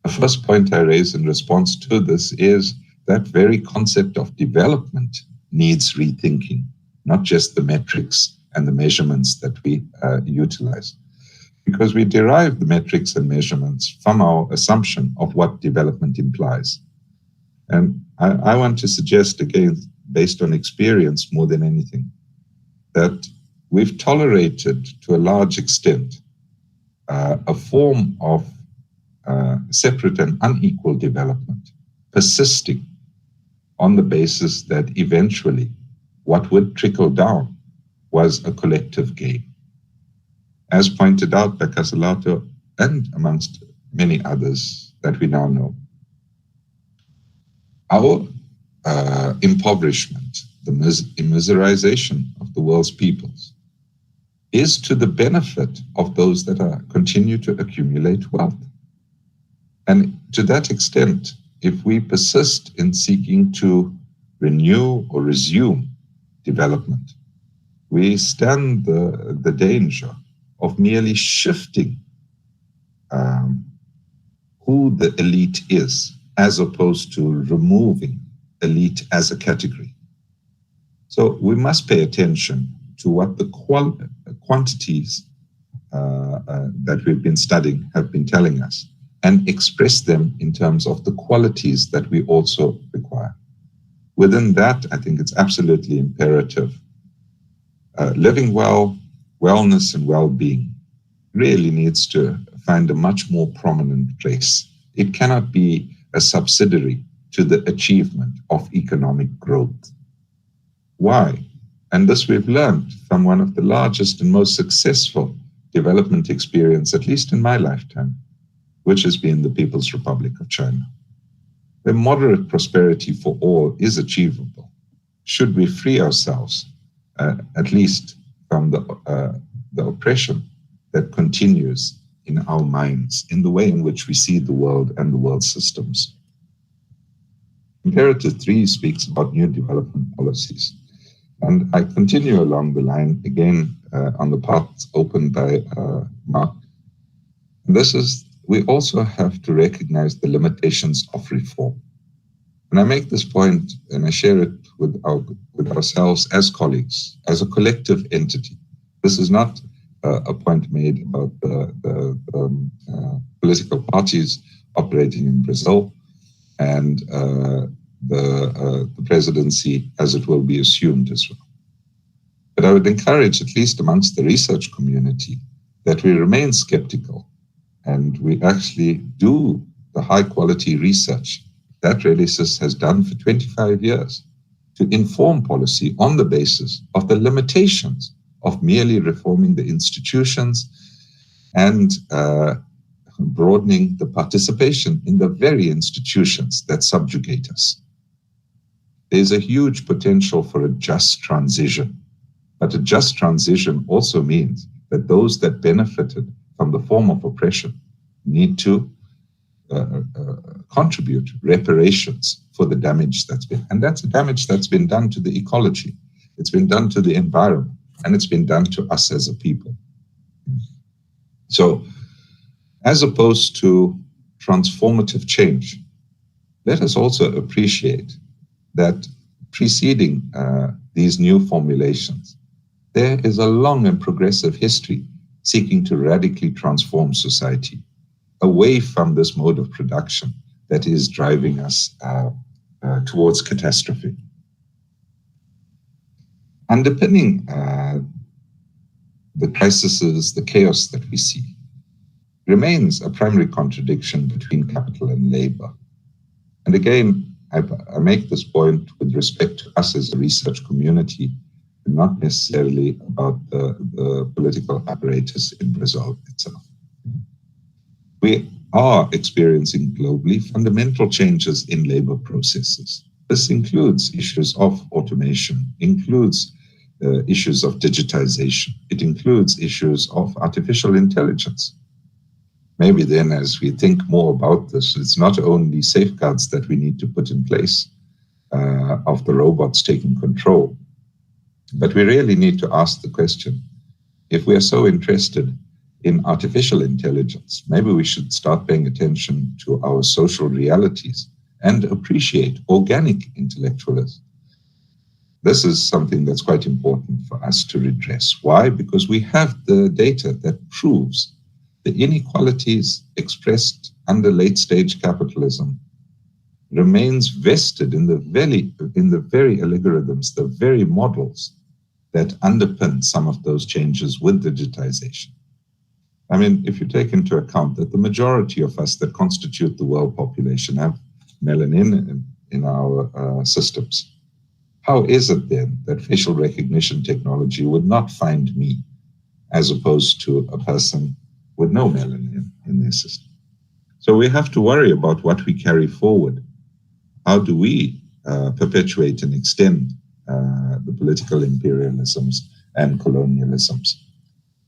F: The first point I raise in response to this is that very concept of development needs rethinking, not just the metrics and the measurements that we utilize. Because we derive the metrics and measurements from our assumption of what development implies. And I want to suggest, again, based on experience more than anything, that we've tolerated to a large extent a form of separate and unequal development, persisting on the basis that eventually what would trickle down was a collective gain. As pointed out by Cassiolato and amongst many others that we now know. Our impoverishment, the immiserization of the world's peoples, is to the benefit of those that continue to accumulate wealth. And to that extent, if we persist in seeking to renew or resume development, we stand the danger of merely shifting who the elite is, as opposed to removing elite as a category. So we must pay attention to what the quantities that we've been studying have been telling us, and express them in terms of the qualities that we also require. Within that, I think it's absolutely imperative. Living well, wellness and well-being really needs to find a much more prominent place. It cannot be a subsidiary to the achievement of economic growth. Why? And this we've learned from one of the largest and most successful development experience, at least in my lifetime, which has been the People's Republic of China. Where moderate prosperity for all is achievable, should we free ourselves, at least from the oppression that continues in our minds, in the way in which we see the world and the world systems. Imperative 3 speaks about new development policies. And I continue along the line, again, on the path opened by Marc. And this is, we also have to recognize the limitations of reform. And I make this point, and I share it with ourselves as colleagues, as a collective entity. This is not a point made about the political parties operating in Brazil and the presidency as it will be assumed as well. But I would encourage, at least amongst the research community, that we remain skeptical and we actually do the high quality research that RedeSist has done for 25 years to inform policy on the basis of the limitations of merely reforming the institutions and broadening the participation in the very institutions that subjugate us. There's a huge potential for a just transition, but a just transition also means that those that benefited from the form of oppression need to contribute reparations for the damage that's been, and that's a damage that's been done to the ecology, it's been done to the environment, and it's been done to us as a people. So, as opposed to transformative change, let us also appreciate that preceding these new formulations, there is a long and progressive history seeking to radically transform society away from this mode of production that is driving us towards catastrophe. Underpinning the crises, the chaos that we see, remains a primary contradiction between capital and labor. And again, I make this point with respect to us as a research community, and not necessarily about the political apparatus in Brazil itself. We are experiencing globally fundamental changes in labor processes. This includes issues of automation, includes issues of digitization. It includes issues of artificial intelligence. Maybe then, as we think more about this, it's not only safeguards that we need to put in place of the robots taking control, but we really need to ask the question, if we are so interested in artificial intelligence, maybe we should start paying attention to our social realities and appreciate organic intellectualism. This is something that's quite important for us to redress. Why? Because we have the data that proves the inequalities expressed under late-stage capitalism remains vested in the very algorithms, the very models that underpin some of those changes with digitization. I mean, if you take into account that the majority of us that constitute the world population have melanin in our systems, how is it then that facial recognition technology would not find me as opposed to a person with no melanin in their system? So we have to worry about what we carry forward. How do we perpetuate and extend the political imperialisms and colonialisms?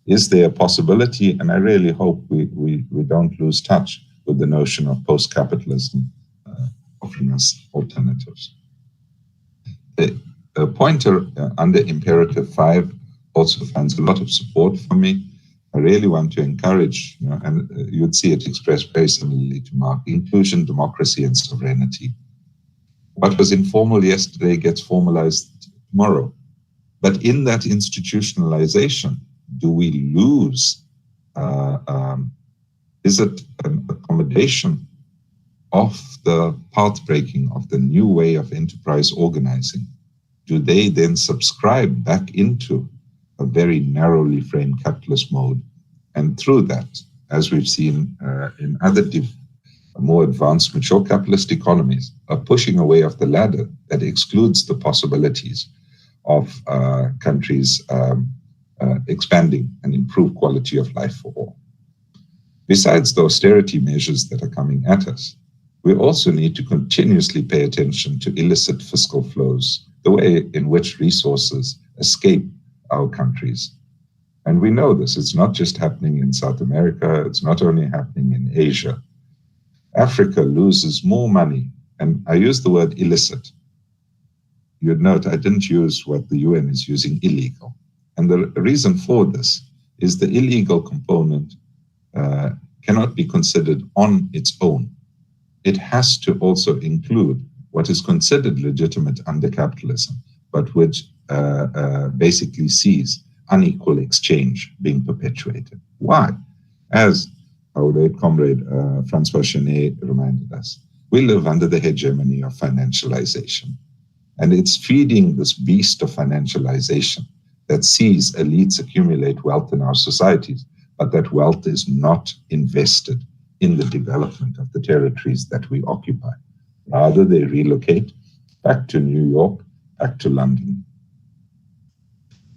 F: Is there a possibility, and I really hope we don't lose touch with the notion of post-capitalism offering us alternatives. The pointer under Imperative 5 also finds a lot of support from me. I really want to encourage, and you'd see it expressed very similarly to Marc, inclusion, democracy, and sovereignty. What was informal yesterday gets formalized tomorrow. But in that institutionalization, do we lose? Is it an accommodation of the path breaking of the new way of enterprise organizing? Do they then subscribe back into a very narrowly framed capitalist mode? And through that, as we've seen in other more advanced, mature capitalist economies, are pushing away off the ladder that excludes the possibilities of countries expanding and improve quality of life for all. Besides the austerity measures that are coming at us, we also need to continuously pay attention to illicit fiscal flows, the way in which resources escape our countries. And we know this, it's not just happening in South America, it's not only happening in Asia. Africa loses more money, and I use the word illicit. You'd note I didn't use what the UN is using, illegal. And the reason for this is the illegal component cannot be considered on its own. It has to also include what is considered legitimate under capitalism, but which basically sees unequal exchange being perpetuated. Why? As our late comrade Francois Chenet reminded us, we live under the hegemony of financialization. And it's feeding this beast of financialization that sees elites accumulate wealth in our societies, but that wealth is not invested in the development of the territories that we occupy. Rather, they relocate back to New York, back to London.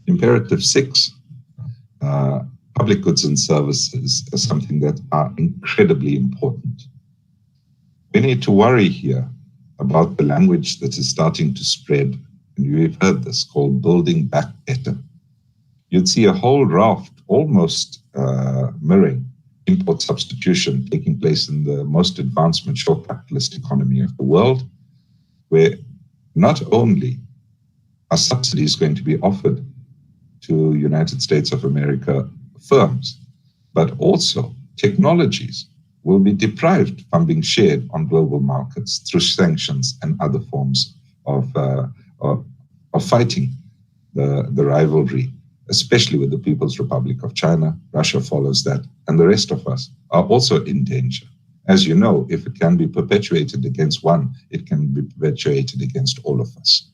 F: Imperative 6, public goods and services, is something that are incredibly important. We need to worry here about the language that is starting to spread, and we've heard this, called building back better. You'd see a whole raft almost mirroring import substitution taking place in the most advanced mature capitalist economy of the world, where not only are subsidies going to be offered to United States of America firms, but also technologies will be deprived from being shared on global markets through sanctions and other forms of fighting the rivalry, especially with the People's Republic of China. Russia follows that, and the rest of us are also in danger. As you know, if it can be perpetuated against one, it can be perpetuated against all of us.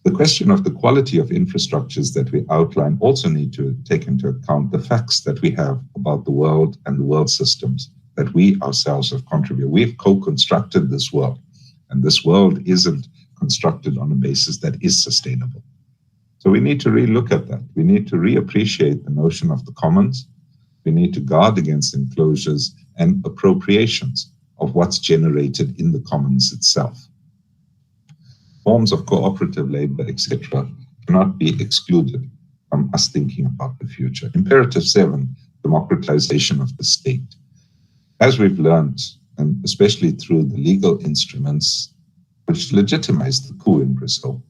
F: The question of the quality of infrastructures that we outline also need to take into account the facts that we have about the world and the world systems that we ourselves have contributed. We've co-constructed this world. And this world isn't constructed on a basis that is sustainable. So we need to relook at that. We need to reappreciate the notion of the commons. We need to guard against enclosures and appropriations of what's generated in the commons itself. Forms of cooperative labor, etc., cannot be excluded from us thinking about the future. Imperative 7, democratization of the state. As we've learned, and especially through the legal instruments which legitimized the coup in Brazil,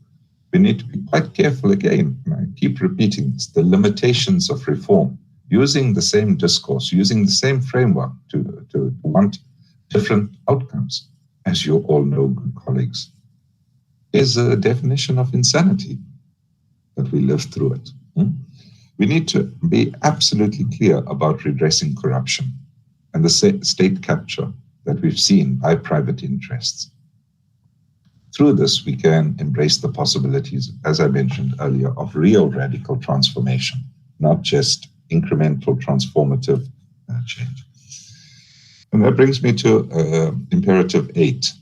F: we need to be quite careful again, and I keep repeating this, the limitations of reform, using the same discourse, using the same framework to want different outcomes, as you all know, good colleagues, is a definition of insanity that we live through it. We need to be absolutely clear about redressing corruption and the state capture that we've seen by private interests. Through this, we can embrace the possibilities, as I mentioned earlier, of real radical transformation, not just incremental transformative change. And that brings me to imperative 8.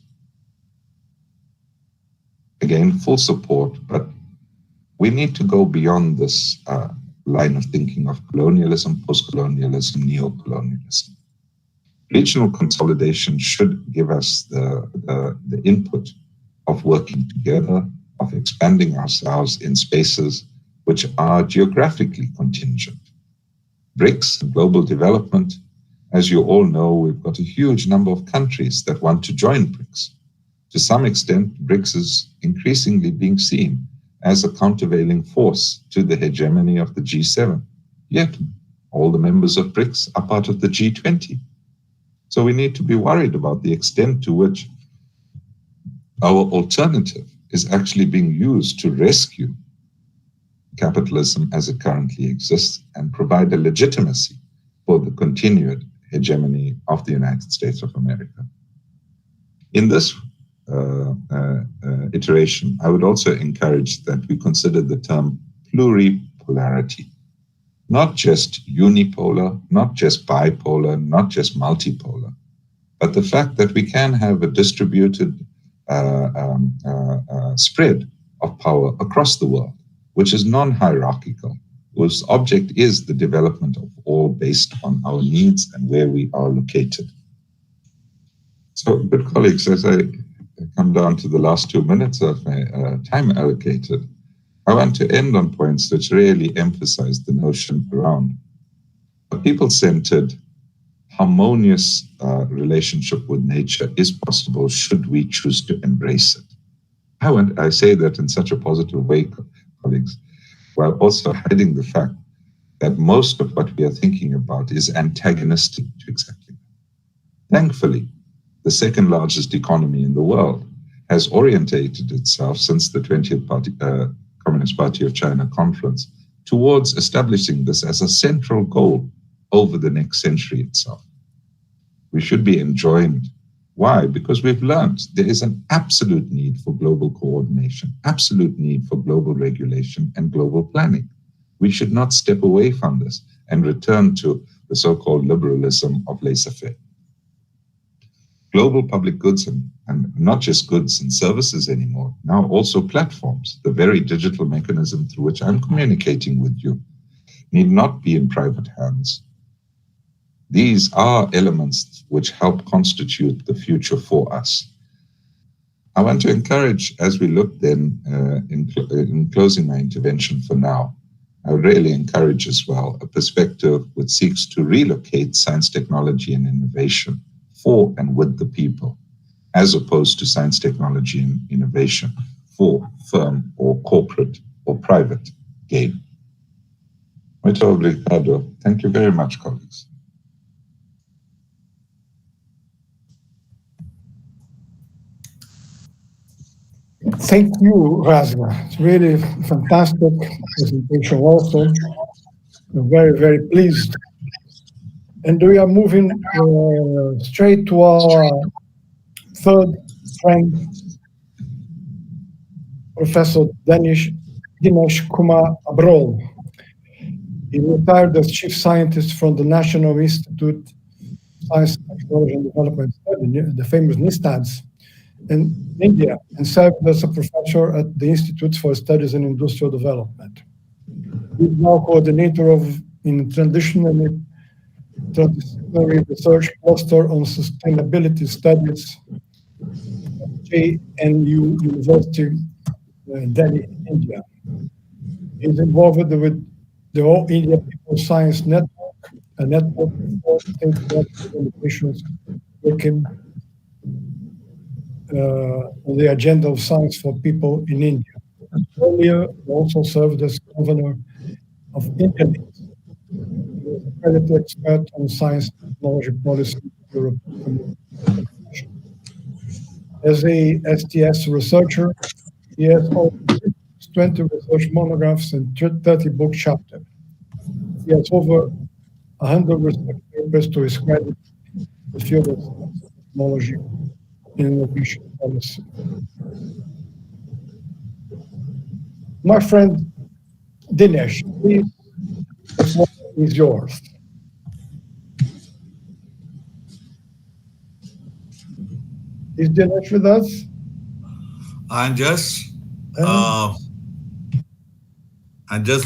F: Again, full support, but we need to go beyond this line of thinking of colonialism, post-colonialism, neo-colonialism. Regional consolidation should give us the input of working together, of expanding ourselves in spaces which are geographically contingent. BRICS and global development, as you all know, we've got a huge number of countries that want to join BRICS. To some extent, BRICS is increasingly being seen as a countervailing force to the hegemony of the G7. Yet, all the members of BRICS are part of the G20. So we need to be worried about the extent to which our alternative is actually being used to rescue capitalism as it currently exists and provide a legitimacy for the continued hegemony of the United States of America. In this iteration, I would also encourage that we consider the term pluripolarity, not just unipolar, not just bipolar, not just multipolar, but the fact that we can have a distributed spread of power across the world, which is non-hierarchical, whose object is the development of all based on our needs and where we are located. So, good colleagues, as I come down to the last 2 minutes of my time allocated, I want to end on points which really emphasize the notion around a people-centered, harmonious relationship with nature is possible should we choose to embrace it. I say that in such a positive way, colleagues, while also hiding the fact that most of what we are thinking about is antagonistic to exactly that. Thankfully, the second largest economy in the world has orientated itself since the 20th Communist Party of China conference towards establishing this as a central goal over the next century itself. We should be enjoined. Why? Because we've learned there is an absolute need for global coordination, absolute need for global regulation and global planning. We should not step away from this and return to the so-called liberalism of laissez-faire. Global public goods and not just goods and services anymore, now also platforms, the very digital mechanism through which I'm communicating with you, need not be in private hands. These are elements which help constitute the future for us. I want to encourage, as we look then, in closing my intervention for now, I would really encourage as well a perspective which seeks to relocate science, technology, and innovation for and with the people, as opposed to science, technology, and innovation for firm or corporate or private gain. Muito obrigado. Thank you very much, colleagues.
A: Thank you, Rasigan. It's really fantastic presentation also. I'm very, very pleased. And we are moving straight to our third friend, Professor Dinesh Kumar Abrol. He retired as chief scientist from the National Institute of Science, Technology and Development Study, the famous NISTADS, in India and served as a professor at the Institute for Studies in Industrial Development. He's now coordinator in transdisciplinary research cluster on sustainability studies at JNU University in Delhi, India. He's involved with the All India People Science Network, a network of state organizations working on the agenda of science for people in India. Earlier, he also served as governor of India. He was a accredited expert on science and technology policy in the European Commission. As a STS researcher, he has over 20 research monographs and 30 book chapters. He has over 100 research papers to his credit in the field of science and technology and innovation policy. My friend Dinesh, please, the floor is yours. Is Dinesh with us?
G: I'm just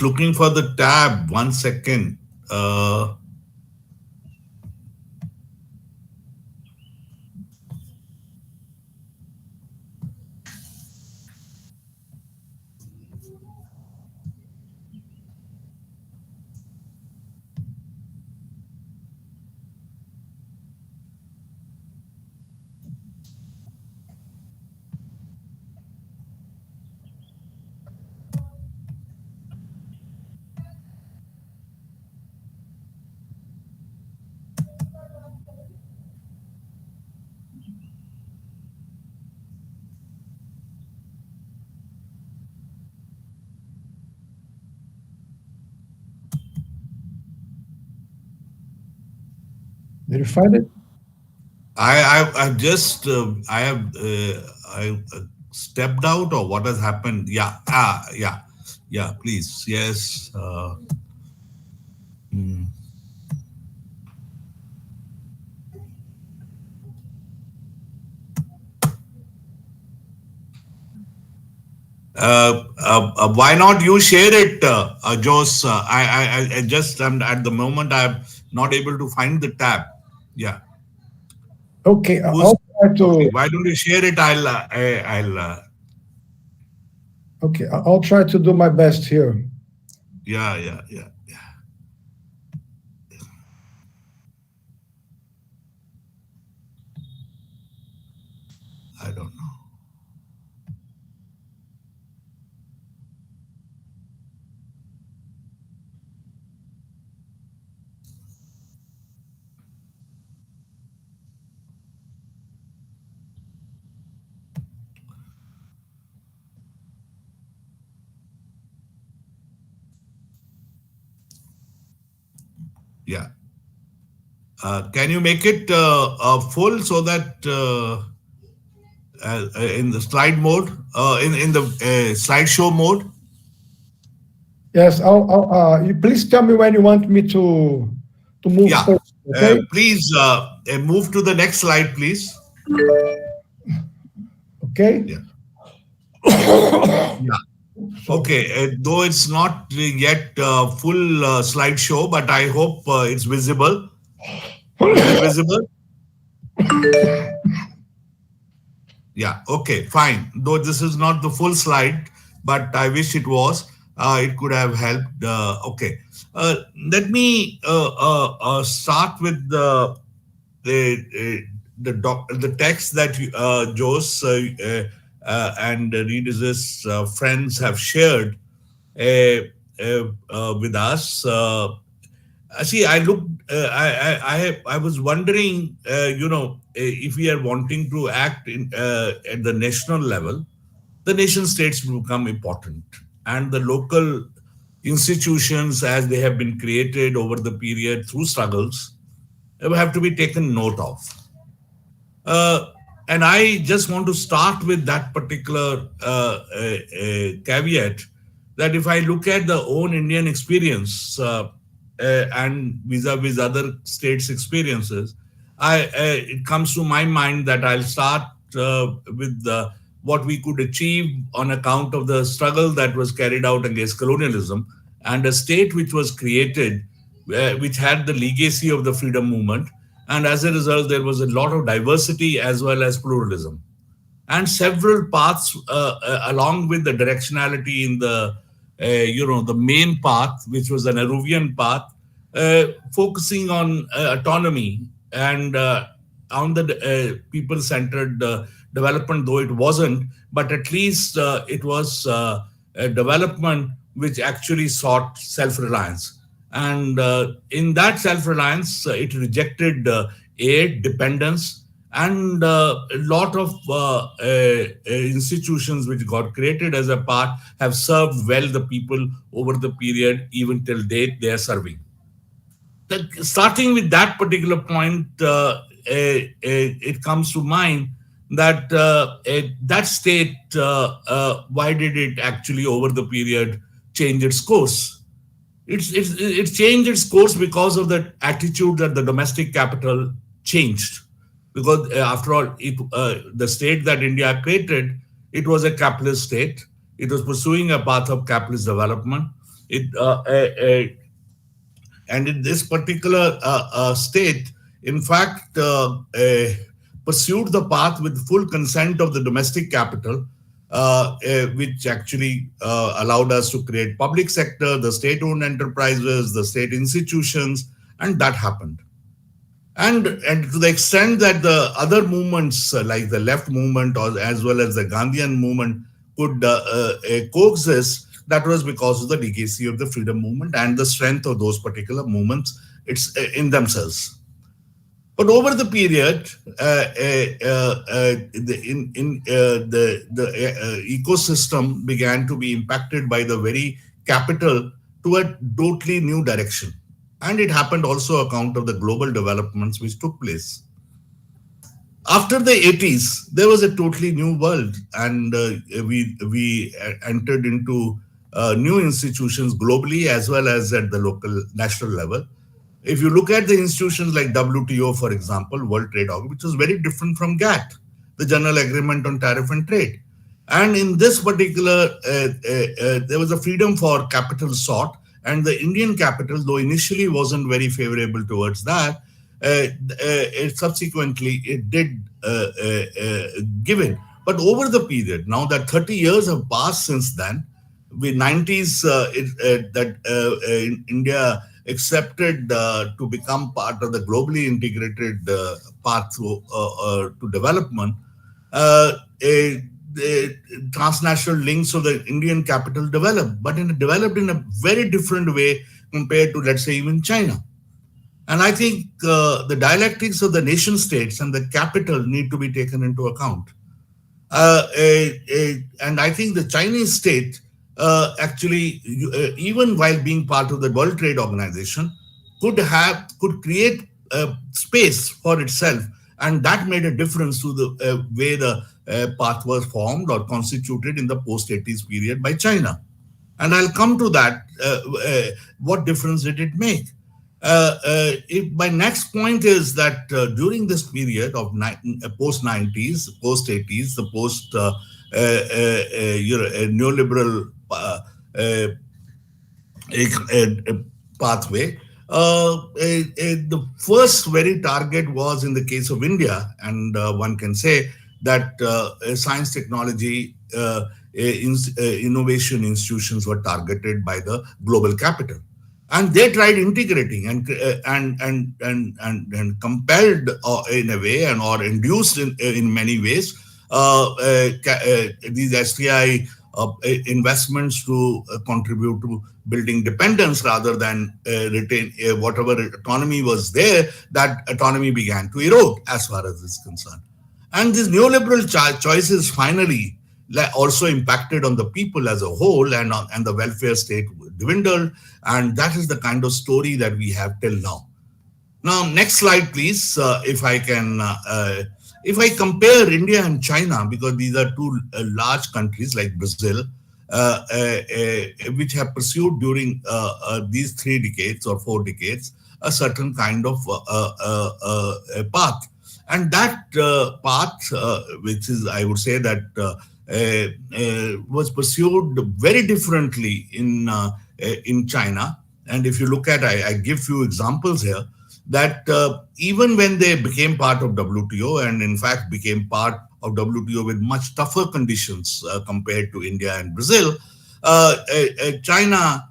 G: looking for the tab. 1 second.
A: Did you find it?
G: I stepped out, or what has happened? Yeah. Yeah. Please. Yes. Why not you share it, Jose? I just am at the moment I'm not able to find the tab. Yeah.
A: Okay, I'll try to.
G: Okay, why don't you share it?
A: Okay, I'll try to do my best here.
G: Yeah. I don't know. Yeah. Can you make it full so that in the slide mode, in the slideshow mode?
A: Yes, you please tell me when you want me to move.
G: Yeah.
A: Forward, okay?
G: Please move to the next slide, please.
A: Okay.
G: Yeah. Yeah. Okay. Though it's not yet full slideshow, but I hope it's visible. Is it visible? Yeah. Okay. Fine. Though this is not the full slide, but I wish it was. It could have helped. Okay. Let me start with the text that Jose and RedeSist friends have shared with us. See, I looked. I was wondering, if we are wanting to act at the national level, the nation states will become important, and the local institutions, as they have been created over the period through struggles, have to be taken note of. And I just want to start with that particular caveat, that if I look at the own Indian experience and vis-a-vis other states' experiences, it comes to my mind that I'll start with what we could achieve on account of the struggle that was carried out against colonialism, and a state which was created, which had the legacy of the freedom movement. And as a result, there was a lot of diversity as well as pluralism. And several paths along with the directionality in the the main path, which was the Nehruvian path, focusing on autonomy and on the people-centered development, though it wasn't, but at least it was a development which actually sought self-reliance. And in that self-reliance, it rejected aid, dependence, and a lot of institutions which got created as a part have served well the people over the period, even till date they are serving. Starting with that particular point, it comes to mind that that state, why did it actually over the period change its course? It changed its course because of the attitude that the domestic capital changed. Because after all, the state that India created, it was a capitalist state. It was pursuing a path of capitalist development. And in this particular state, in fact, pursued the path with full consent of the domestic capital, which actually allowed us to create public sector, the state-owned enterprises, the state institutions, and that happened. And to the extent that the other movements, like the left movement or as well as the Gandhian movement, could coexist, that was because of the legacy of the freedom movement and the strength of those particular movements in themselves. But over the period, the ecosystem began to be impacted by the very capital to a totally new direction. And it happened also on account of the global developments which took place. After the 80s, there was a totally new world, and we entered into new institutions globally as well as at the local national level. If you look at the institutions like WTO, for example, World Trade Organization, which was very different from GATT, the General Agreement on Tariff and Trade. And in this particular, there was a freedom for capital sought, and the Indian capital, though initially wasn't very favorable towards that, subsequently it did give in. But over the period, now that 30 years have passed since then, with 90s, India accepted to become part of the globally integrated path to development. The transnational links of the Indian capital developed, but developed in a very different way compared to, let's say, even China. And I think the dialectics of the nation states and the capital need to be taken into account. And I think the Chinese state actually, even while being part of the World Trade Organization, could create space for itself, and that made a difference to the way the path was formed or constituted in the post-80s period by China. And I'll come to that. What difference did it make? My next point is that during this period of post-90s, post-80s, the neoliberal pathway, the first very target was in the case of India, and one can say that science, technology, innovation institutions were targeted by the global capital, and they tried integrating and compelled in a way or induced in many ways these STI investments to contribute to building dependence rather than retain whatever autonomy was there. That autonomy began to erode as far as this is concerned. And these neoliberal choices finally also impacted on the people as a whole, and the welfare state dwindled. And that is the kind of story that we have till now. Now, next slide, please, if I can. If I compare India and China, because these are two large countries like Brazil, which have pursued during these 3 decades or 4 decades a certain kind of path. And that path, which is, I would say that was pursued very differently in China. And if you look at, I give few examples here, that even when they became part of WTO, and in fact became part of WTO with much tougher conditions compared to India and Brazil, China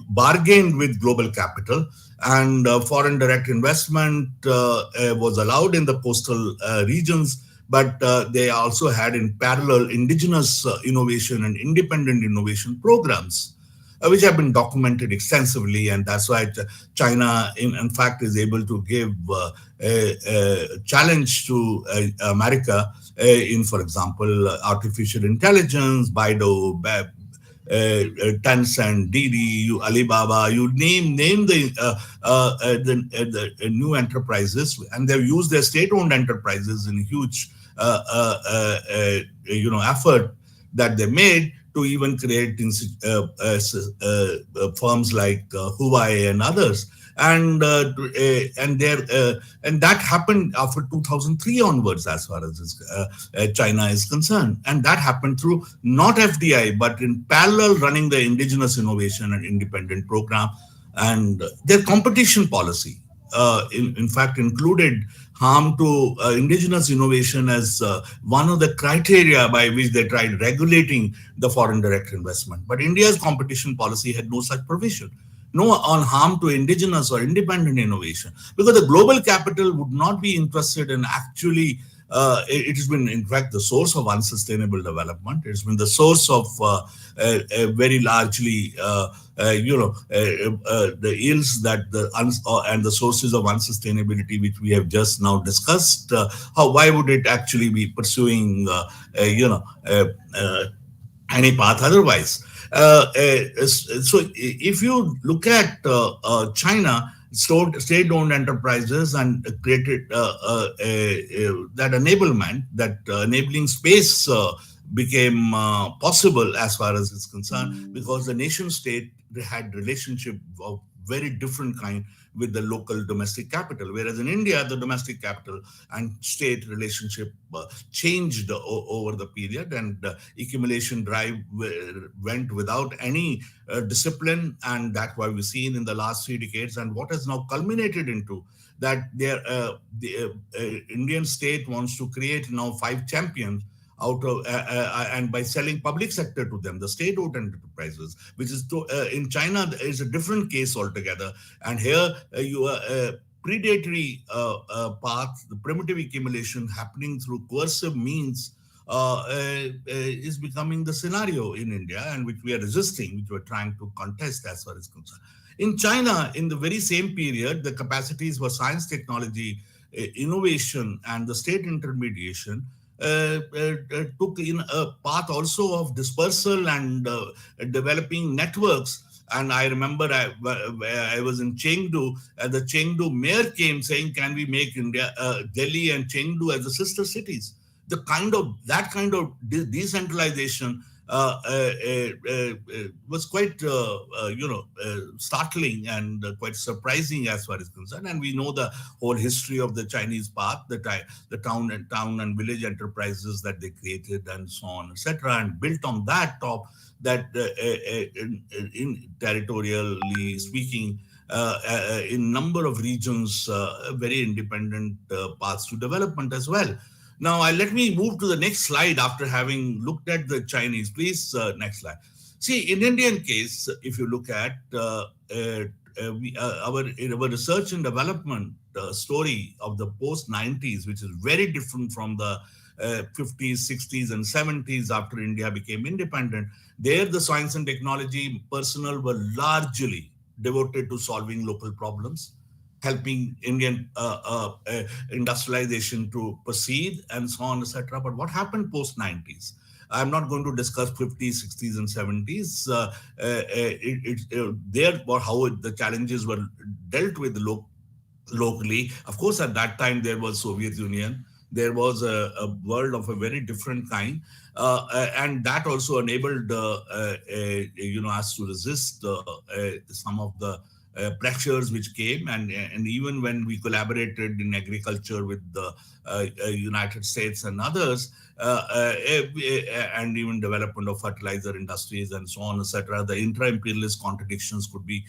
G: bargained with global capital, and foreign direct investment was allowed in the coastal regions, but they also had in parallel indigenous innovation and independent innovation programs, which have been documented extensively, and that's why China, in fact, is able to give a challenge to America in, for example, artificial intelligence, Baidu, Tencent, Didi, Alibaba, you name the new enterprises, and they've used their state-owned enterprises in huge effort that they made to even create firms like Huawei and others, and that happened after 2003 onwards, as far as China is concerned, and that happened through not FDI but in parallel running the indigenous innovation and independent program, and their competition policy in fact included harm to indigenous innovation as one of the criteria by which they tried regulating the foreign direct investment. But India's competition policy had no such provision, no on harm to indigenous or independent innovation, because the global capital would not be interested in actually it has been, in fact, the source of unsustainable development. It's been the source of very largely, the ills that and the sources of unsustainability, which we have just now discussed. Why would it actually be pursuing, any path otherwise? So if you look at China, state-owned enterprises and created that enablement, that enabling space became possible as far as it's concerned, because the nation state had relationship of very different kind with the local domestic capital, whereas in India, the domestic capital and state relationship changed over the period, and accumulation drive went without any discipline, and that's why we've seen in the last 3 decades, and what has now culminated into that the Indian state wants to create now 5 champions out of and by selling public sector to them, the state-owned enterprises, which is in China is a different case altogether. And here you are predatory path, the primitive accumulation happening through coercive means is becoming the scenario in India, and which we are resisting, which we're trying to contest as far as concerned. In China, in the very same period, the capacities for science, technology, innovation, and the state intermediation took in a path also of dispersal and developing networks. And I remember I was in Chengdu, and the Chengdu mayor came saying, can we make Delhi and Chengdu as the sister cities? That kind of decentralization was quite startling and quite surprising as far as concerned. And we know the whole history of the Chinese path, the town and village enterprises that they created, and so on, etc., and built on that top, that in territorially speaking, in number of regions, very independent paths to development as well. Now, let me move to the next slide after having looked at the Chinese. Please, next slide. See, in Indian case, if you look at our research and development story of the post-90s, which is very different from the 50s, 60s, and 70s after India became independent, there the science and technology personnel were largely devoted to solving local problems, helping Indian industrialization to proceed, and so on, etc. But what happened post-90s? I'm not going to discuss 50s, 60s, and 70s. How the challenges were dealt with locally. Of course, at that time, there was Soviet Union. There was a world of a very different kind. And that also enabled us to resist some of the pressures which came, and even when we collaborated in agriculture with the United States and others, and even development of fertilizer industries and so on, etc., the intra-imperialist contradictions could be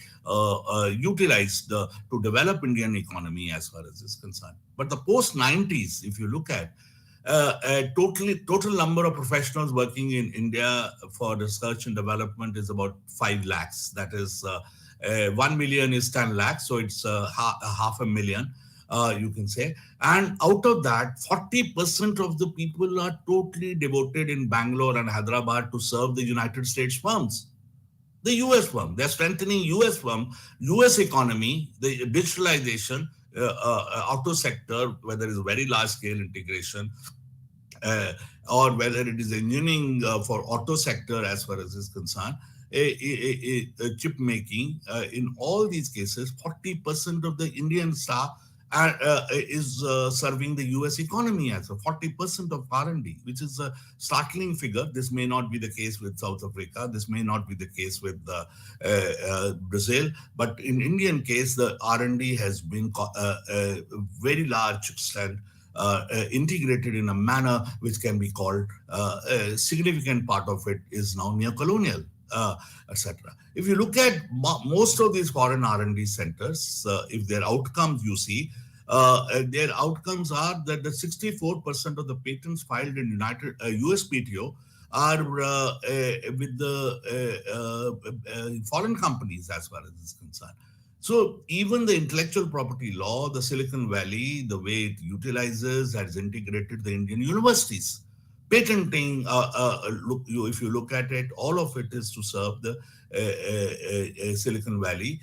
G: utilized to develop Indian economy as far as is concerned. But the post-90s, if you look at total number of professionals working in India for research and development is about 5 lakhs. That is 1 million is 10 lakhs, so it's half a million, you can say. And out of that, 40% of the people are totally devoted in Bangalore and Hyderabad to serve the United States firms. The US firm, they're strengthening US firm, US economy, the digitalization, auto sector, whether it's very large scale integration, or whether it is engineering for auto sector as far as is concerned, chip making, in all these cases, 40% of the Indian staff is serving the US economy as a 40% of R&D, which is a startling figure. This may not be the case with South Africa. This may not be the case with Brazil. But in Indian case, the R&D has been a very large extent integrated in a manner which can be called a significant part of it is now neo-colonial, etc. If you look at most of these foreign R&D centers, if their outcomes you see, their outcomes are that the 64% of the patents filed in USPTO are with the foreign companies as far as is concerned. So even the intellectual property law, the Silicon Valley, the way it utilizes, has integrated the Indian universities. Patenting, if you look at it, all of it is to serve the Silicon Valley,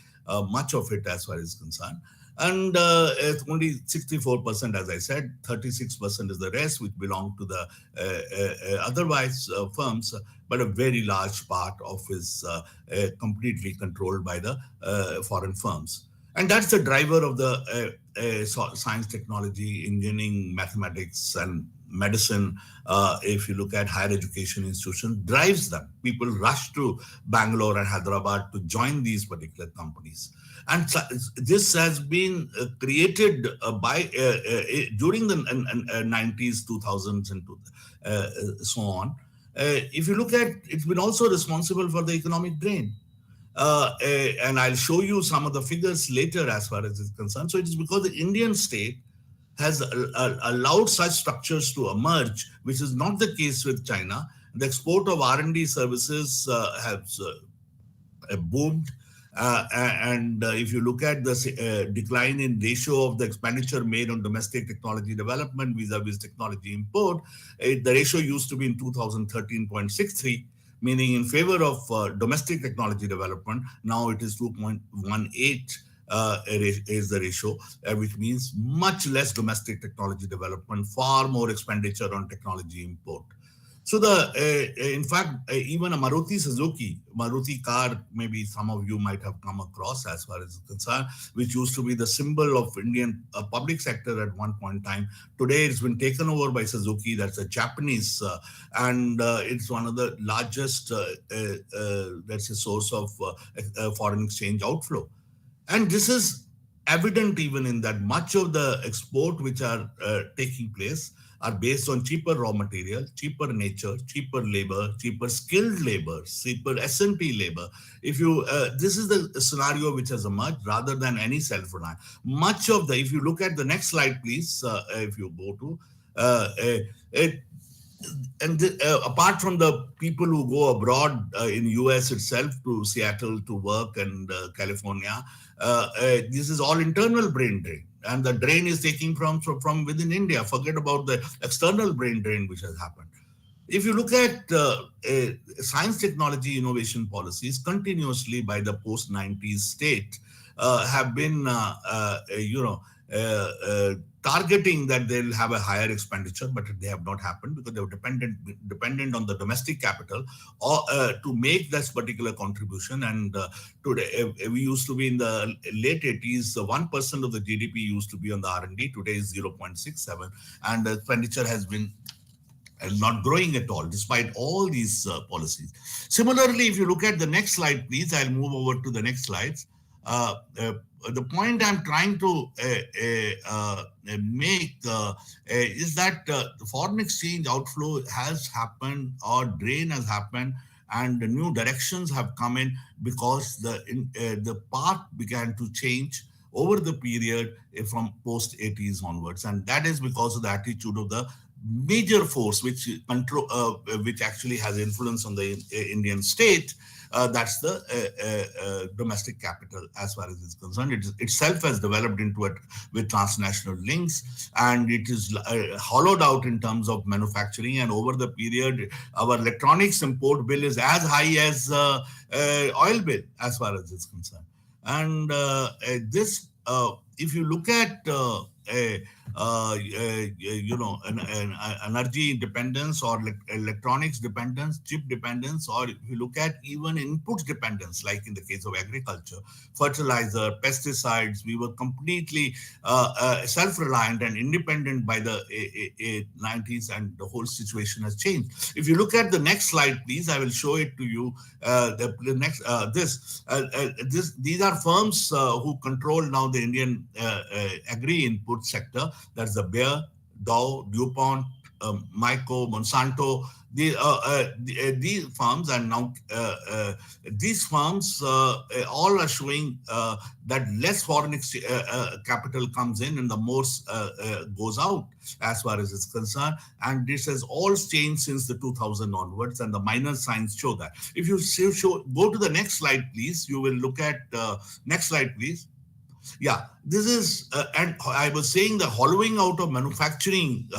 G: much of it as far as concerned. And it's only 64%, as I said, 36% is the rest, which belong to the otherwise firms, but a very large part of is completely controlled by the foreign firms. And that's the driver of the science, technology, engineering, mathematics, and medicine. If you look at higher education institutions, drives them. People rush to Bangalore and Hyderabad to join these particular companies. And this has been created by during the 90s, 2000s, and so on. If you look at, it's been also responsible for the economic drain. And I'll show you some of the figures later as far as it's concerned. So it is because the Indian state has allowed such structures to emerge, which is not the case with China. The export of R&D services has boomed. And if you look at the decline in ratio of the expenditure made on domestic technology development vis-a-vis technology import, the ratio used to be in 2013 0.63, meaning in favor of domestic technology development. Now it is 2.18 is the ratio, which means much less domestic technology development, far more expenditure on technology import. So in fact, even a Maruti Suzuki, Maruti car, maybe some of you might have come across as far as it's concerned, which used to be the symbol of Indian public sector at one point in time. Today, it's been taken over by Suzuki. That's a Japanese, and it's one of the largest, that's a source of foreign exchange outflow. And this is evident even in that much of the export which are taking place are based on cheaper raw material, cheaper nature, cheaper labor, cheaper skilled labor, cheaper S&T labor. If you, this is the scenario which has emerged rather than any self-reliance. Much of the, if you look at the next slide, please, if you go to, apart from the people who go abroad in US itself to Seattle to work and California, this is all internal brain drain. And the drain is taking from within India. Forget about the external brain drain which has happened. If you look at science, technology, innovation policies continuously by the post-90s state have been, targeting that they'll have a higher expenditure, but they have not happened because they were dependent on the domestic capital or to make this particular contribution. And today, we used to be in the late 80s, 1% of the GDP used to be on the R&D. Today is 0.67, and the expenditure has been not growing at all, despite all these policies. Similarly, if you look at the next slide, please, I'll move over to the next slides. the point I'm trying to make is that the foreign exchange outflow has happened, or drain has happened, and the new directions have come in because the path began to change over the period from post 80s onwards, and that is because of the attitude of the major force which actually has influence on the Indian state. That's the domestic capital as far as it's concerned. It itself has developed into it with transnational links, and it is hollowed out in terms of manufacturing. And over the period, our electronics import bill is as high as oil bill as far as it's concerned. And this, if you look at energy dependence or electronics dependence, chip dependence, or if you look at even inputs dependence, like in the case of agriculture, fertilizer, pesticides, we were completely self-reliant and independent by the 90s, and the whole situation has changed. If you look at the next slide, please, I will show it to you. These are firms who control now the Indian agri-input sector. That's the Bayer, Dow, DuPont, Myco, Monsanto. These firms, and now these firms all are showing that less foreign capital comes in and the more goes out as far as it's concerned. And this has all changed since the 2000 onwards, and the minor signs show that. If you go to the next slide, please, you will look at next slide, please. Yeah, this is, and I was saying the hollowing out of manufacturing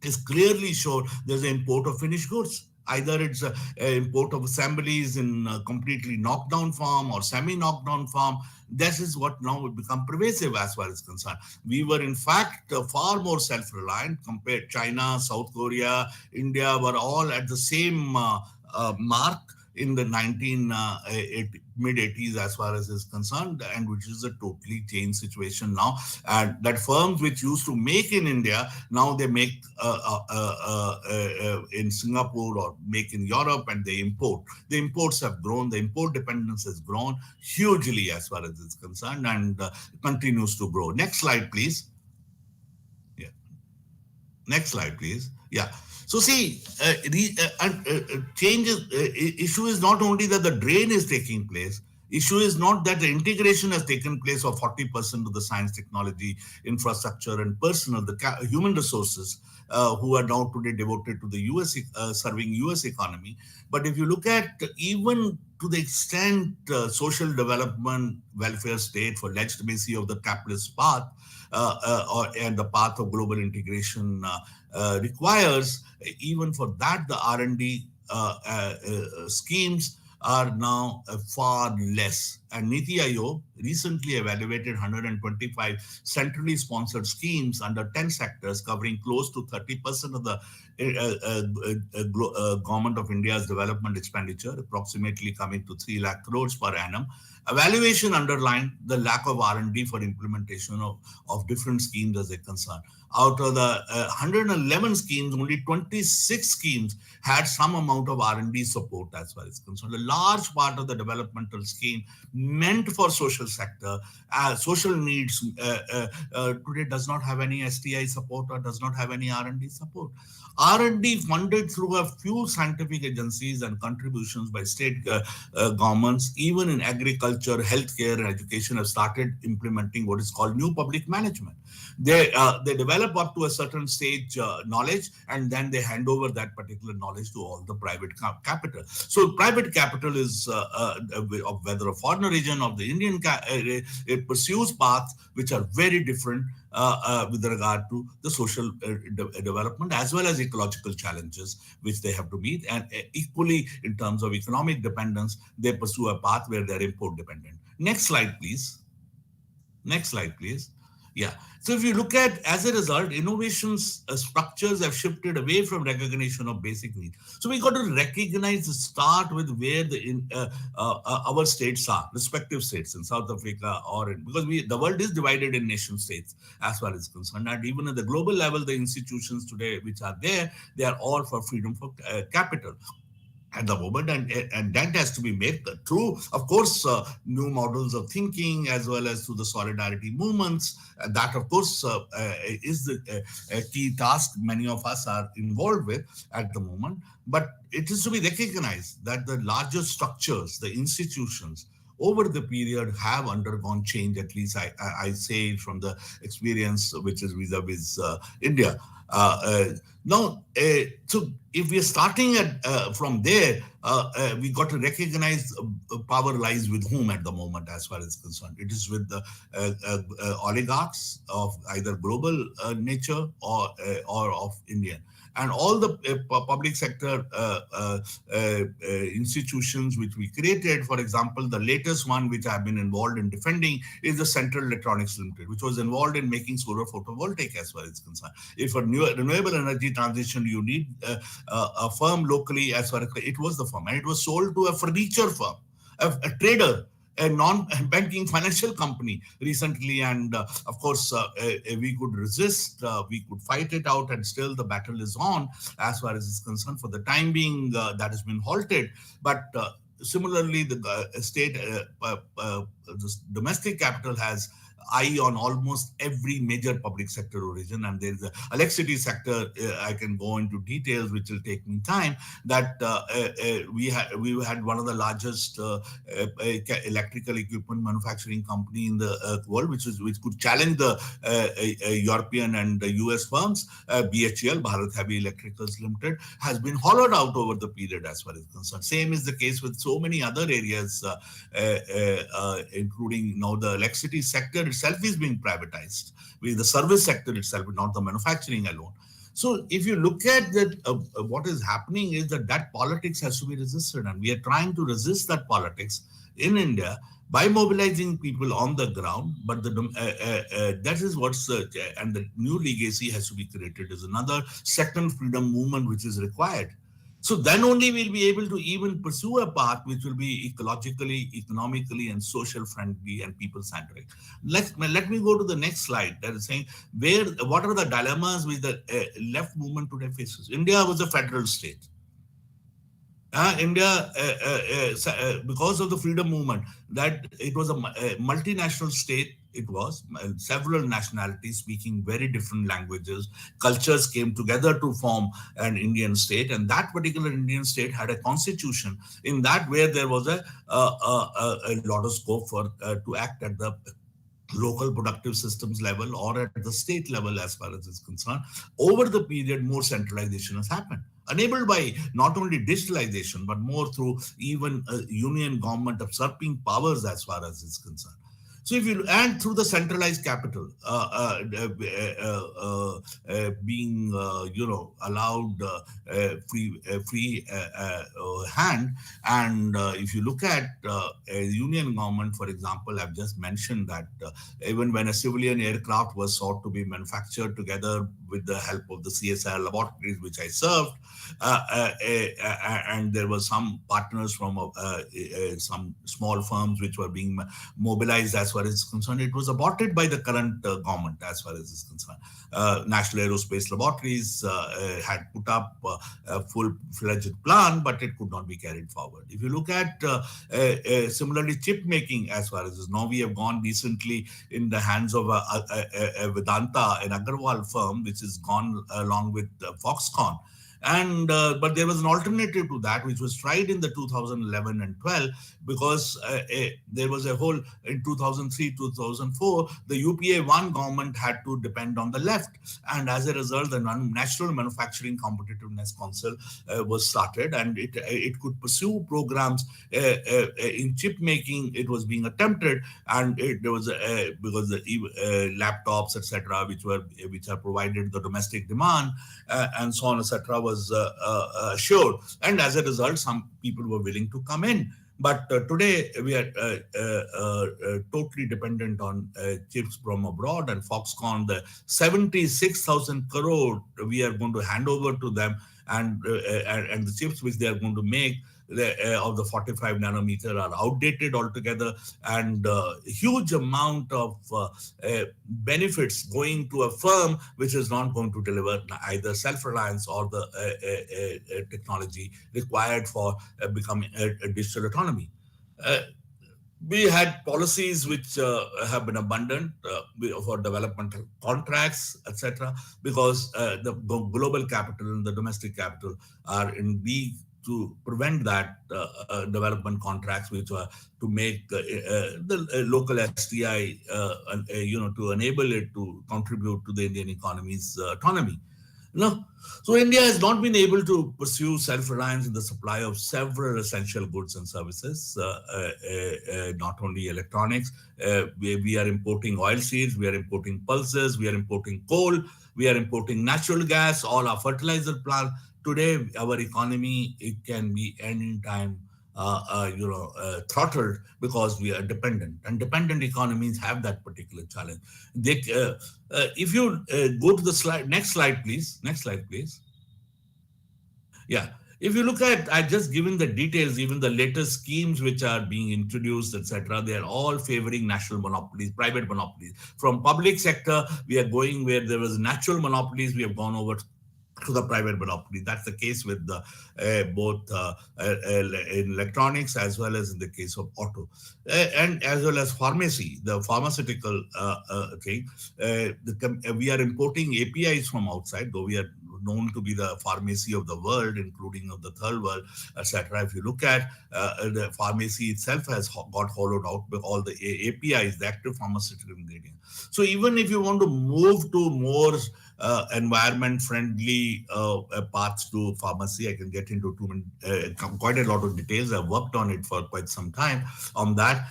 G: is clearly shown. There's an import of finished goods. Either it's an import of assemblies in a completely knocked down form or semi-knocked down form. This is what now will become pervasive as far as concerned. We were in fact far more self-reliant compared. China, South Korea, India were all at the same mark in the mid-80s as far as is concerned, and which is a totally changed situation now. And that firms which used to make in India, now they make in Singapore or make in Europe, and they import. The imports have grown. The import dependence has grown hugely as far as it's concerned, and continues to grow. Next slide, please. Yeah. Next slide, please. Yeah. So see, issue is not only that the drain is taking place. Issue is not that the integration has taken place of 40% of the science, technology, infrastructure, and personnel, the human resources who are now today devoted to the serving US economy. But if you look at even to the extent social development, welfare state for legitimacy of the capitalist path, and the path of global integration requires, even for that, the R&D schemes are now far less. And NITI Aayog recently evaluated 125 centrally sponsored schemes under 10 sectors, covering close to 30% of the government of India's development expenditure, approximately coming to 3 lakh crores per annum. Evaluation underlined the lack of R&D for implementation of different schemes as they're concerned. Out of the 111 schemes, only 26 schemes had some amount of R&D support as far as concerned. A large part of the developmental scheme meant for social sector, social needs, today does not have any STI support or does not have any R&D support. R&D funded through a few scientific agencies and contributions by state governments, even in agriculture, healthcare, and education, have started implementing what is called new public management. They develop up to a certain stage knowledge, and then they hand over that particular knowledge to all the private capital. So private capital is of whether a foreign origin of the Indian, it pursues paths which are very different with regard to the social development as well as ecological challenges which they have to meet, and equally in terms of economic dependence, they pursue a path where they're import dependent. Next slide, please. Next slide, please. Yeah. So if you look at, as a result, innovations structures have shifted away from recognition of basic needs. So we got to recognize, start with where our states are, respective states in South Africa, or because the world is divided in nation states as far as concerned. And even at the global level, the institutions today which are there, they are all for freedom for capital. at the moment, and that has to be made through, of course, new models of thinking as well as through the solidarity movements. That, of course, is the key task many of us are involved with at the moment. But it is to be recognized that the larger structures, the institutions, over the period have undergone change. At least I say from the experience which is vis-a-vis India. Now, so if we are starting at from there, we got to recognize power lies with whom at the moment, as far as concerned. It is with the oligarchs of either global nature or of Indian. And all the public sector institutions which we created, for example, the latest one which I've been involved in defending is the Central Electronics Limited, which was involved in making solar photovoltaic, as far as concerned. If for renewable energy transition, you need a firm locally, as far as it was the firm, and it was sold to a furniture firm, a trader, a non-banking financial company recently. And of course, we could resist, we could fight it out, and still the battle is on as far as is concerned. For the time being, that has been halted. But similarly, the state, the domestic capital has eye on almost every major public sector origin, and there is the electricity sector. I can go into details, which will take me time. That we had one of the largest electrical equipment manufacturing company in the world, which could challenge the European and the US firms. BHEL, Bharat Heavy Electricals Limited, has been hollowed out over the period, as far as concerned. Same is the case with so many other areas, including now the electricity sector itself is being privatized, with the service sector itself, not the manufacturing alone. So if you look at that, what is happening is that politics has to be resisted, and we are trying to resist that politics in India by mobilizing people on the ground. But that is what's and the new legacy has to be created. Is another second freedom movement which is required. So then only we'll be able to even pursue a path which will be ecologically, economically, and social friendly and people centric. Let me go to the next slide. That is saying what are the dilemmas which the left movement today faces. India was a federal state. India, because of the freedom movement, that it was a multinational state. It was several nationalities speaking very different languages. Cultures came together to form an Indian state, and that particular Indian state had a constitution. In that, where there was a lot of scope for to act at the local productive systems level or at the state level, as far as is concerned. Over the period, more centralization has happened, enabled by not only digitalization, but more through even union government usurping powers, as far as is concerned. So if you, and through the centralized capital being allowed free hand, and if you look at a union government, for example, I've just mentioned that even when a civilian aircraft was sought to be manufactured together with the help of the CSIR laboratories, which I served, and there were some partners from some small firms which were being mobilized as far as is concerned. It was aborted by the current government as far as is concerned. National Aerospace Laboratories had put up a full-fledged plan, but it could not be carried forward. If you look at similarly chip making, as far as is now, we have gone recently in the hands of a Vedanta, an Agarwal firm, which has gone along with Foxconn. And but there was an alternative to that, which was tried in the 2011 and 12, because there was a whole, in 2003, 2004, the UPA 1 government had to depend on the left. And as a result, the National Manufacturing Competitiveness Council was started, and it could pursue programs in chip making. It was being attempted, and there was because the laptops, etc., which are provided the domestic demand, and so on, etc., was assured, and as a result, some people were willing to come in. But today we are totally dependent on chips from abroad, and Foxconn, the 76,000 crore we are going to hand over to them, and the chips which they are going to make of the 45 nanometer are outdated altogether, and huge amount of benefits going to a firm which is not going to deliver either self-reliance or the technology required for becoming a digital autonomy. We had policies which have been abundant for developmental contracts, etc., because the global capital and the domestic capital are in league to prevent that development contracts, which are to make the local STI, to enable it to contribute to the Indian economy's autonomy. No. So India has not been able to pursue self-reliance in the supply of several essential goods and services, not only electronics. We are importing oilseeds, we are importing pulses, we are importing coal, we are importing natural gas, all our fertilizer plant. Today, our economy, it can be anytime throttled because we are dependent, and dependent economies have that particular challenge. If you go to the slide, next slide, please. Yeah. If you look at, I just given the details, even the latest schemes which are being introduced, etc., they are all favoring national monopolies, private monopolies. From public sector, we are going where there was natural monopolies, we have gone over to the private monopoly. That's the case with the, both in electronics as well as in the case of auto, and as well as pharmacy, the pharmaceutical thing. We are importing APIs from outside, though we are known to be the pharmacy of the world, including of the third world, etc. If you look at the pharmacy itself has got hollowed out with all the APIs, the active pharmaceutical ingredients. So even if you want to move to more environment-friendly paths to pharmacy, I can get into quite a lot of details. I've worked on it for quite some time on that.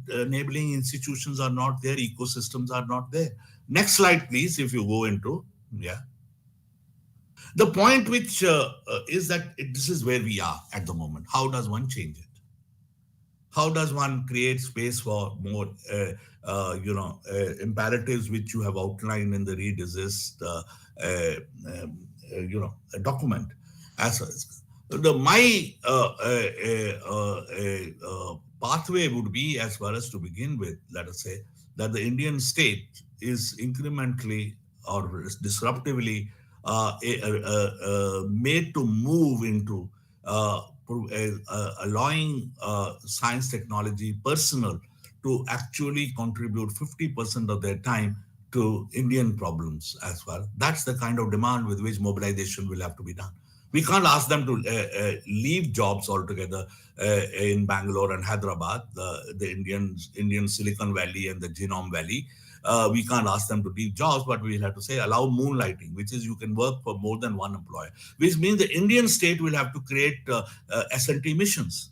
G: Enabling institutions are not there, ecosystems are not there. Next slide, please, if you go into, yeah. The point which is that this is where we are at the moment. How does one change it? How does one create space for more, imperatives which you have outlined in the RedeSist, document? As my pathway would be, as far as to begin with, let us say, that the Indian state is incrementally or disruptively made to move into allowing science, technology, personnel to actually contribute 50% of their time to Indian problems as well. That's the kind of demand with which mobilization will have to be done. We can't ask them to leave jobs altogether in Bangalore and Hyderabad, the Indian Silicon Valley and the Genome Valley. We can't ask them to leave jobs, but we'll have to say allow moonlighting, which is you can work for more than one employer, which means the Indian state will have to create S&T missions.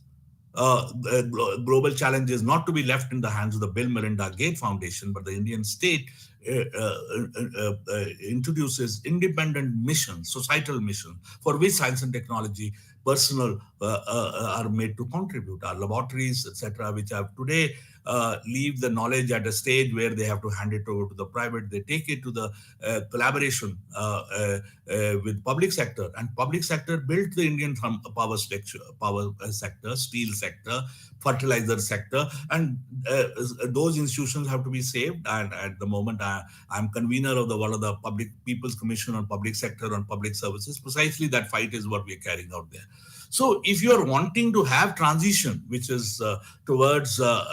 G: Global challenges not to be left in the hands of the Bill Melinda Gates Foundation, but the Indian state introduces independent missions, societal missions, for which science and technology personnel are made to contribute. Our laboratories, etc., which have today leave the knowledge at a stage where they have to hand it over to the private. They take it to the collaboration with public sector, and public sector built the Indian power sector, steel sector, fertilizer sector, and those institutions have to be saved. And at the moment, I'm convener of one of the Public People's Commission on Public Sector and Public Services. Precisely that fight is what we're carrying out there. So if you are wanting to have transition, which is towards more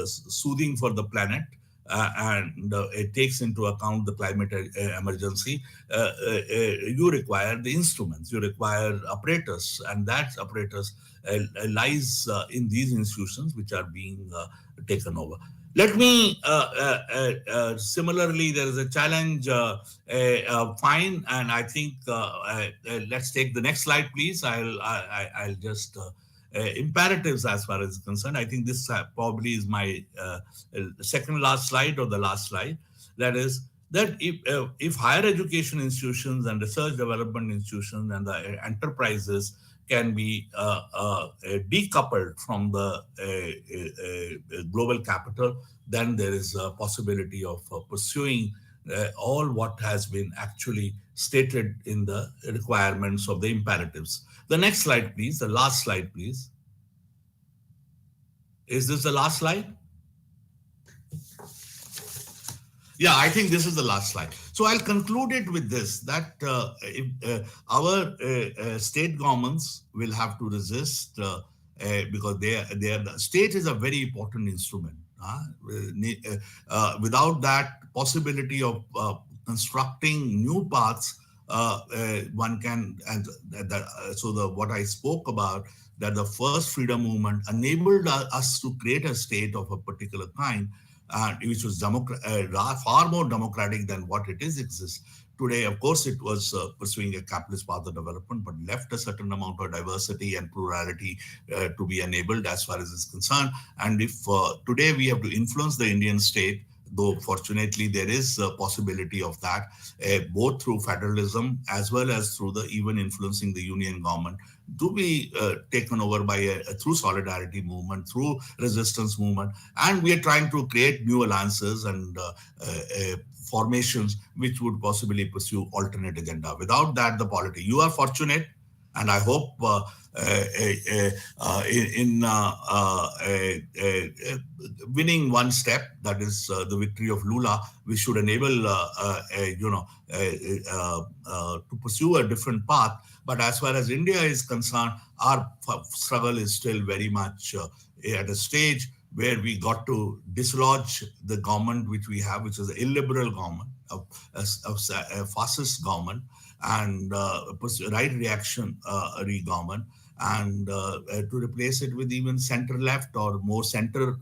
G: soothing for the planet, and it takes into account the climate emergency, you require the instruments, you require apparatus, and that apparatus lies in these institutions which are being taken over. Let me, similarly, there is a challenge, fine, and I think, let's take the next slide, please. I'll just, imperatives as far as concerned. I think this probably is my second last slide or the last slide. That is, that if higher education institutions and research development institutions and the enterprises can be decoupled from the global capital, then there is a possibility of pursuing all what has been actually stated in the requirements of the imperatives. The next slide, please. The last slide, please. Is this the last slide? Yeah, I think this is the last slide. So I'll conclude it with this, that our state governments will have to resist because the state is a very important instrument. Without that possibility of constructing new paths, one can, and what I spoke about, that the first freedom movement enabled us to create a state of a particular kind, which was far more democratic than what it exists today. Of course, it was pursuing a capitalist path of development, but left a certain amount of diversity and plurality to be enabled as far as is concerned. And if today we have to influence the Indian state, though fortunately there is a possibility of that, both through federalism as well as through even influencing the union government, to be taken over by through solidarity movement, through resistance movement. And we are trying to create new alliances and formations which would possibly pursue alternate agenda. Without that, the polity. You are fortunate, and I hope winning one step, that is the victory of Lula, we should enable to pursue a different path. But as far as India is concerned, our struggle is still very much at a stage where we got to dislodge the government which we have, which is an illiberal government, a fascist government, and right reaction government, and to replace it with even center-left or more center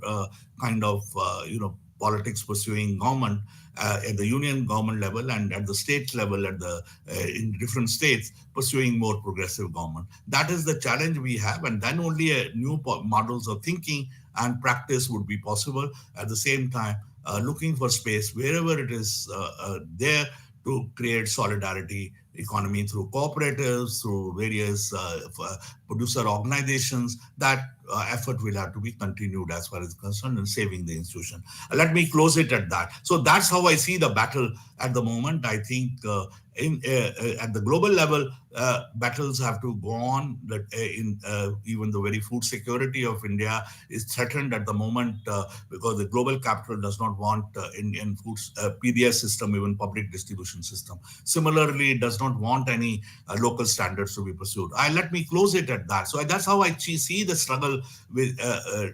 G: kind of politics pursuing government at the union government level and at the state level, at the in different states, pursuing more progressive government. That is the challenge we have, and then only new models of thinking and practice would be possible. At the same time, looking for space wherever it is there to create solidarity economy through cooperatives, through various producer organizations. That effort will have to be continued as far as concerned in saving the institution. Let me close it at that. So that's how I see the battle at the moment. I think at the global level, battles have to go on. That even the very food security of India is threatened at the moment because the global capital does not want Indian foods PDS system, even public distribution system. Similarly, it does not want any local standards to be pursued. Let me close it at that. So that's how I see the struggle with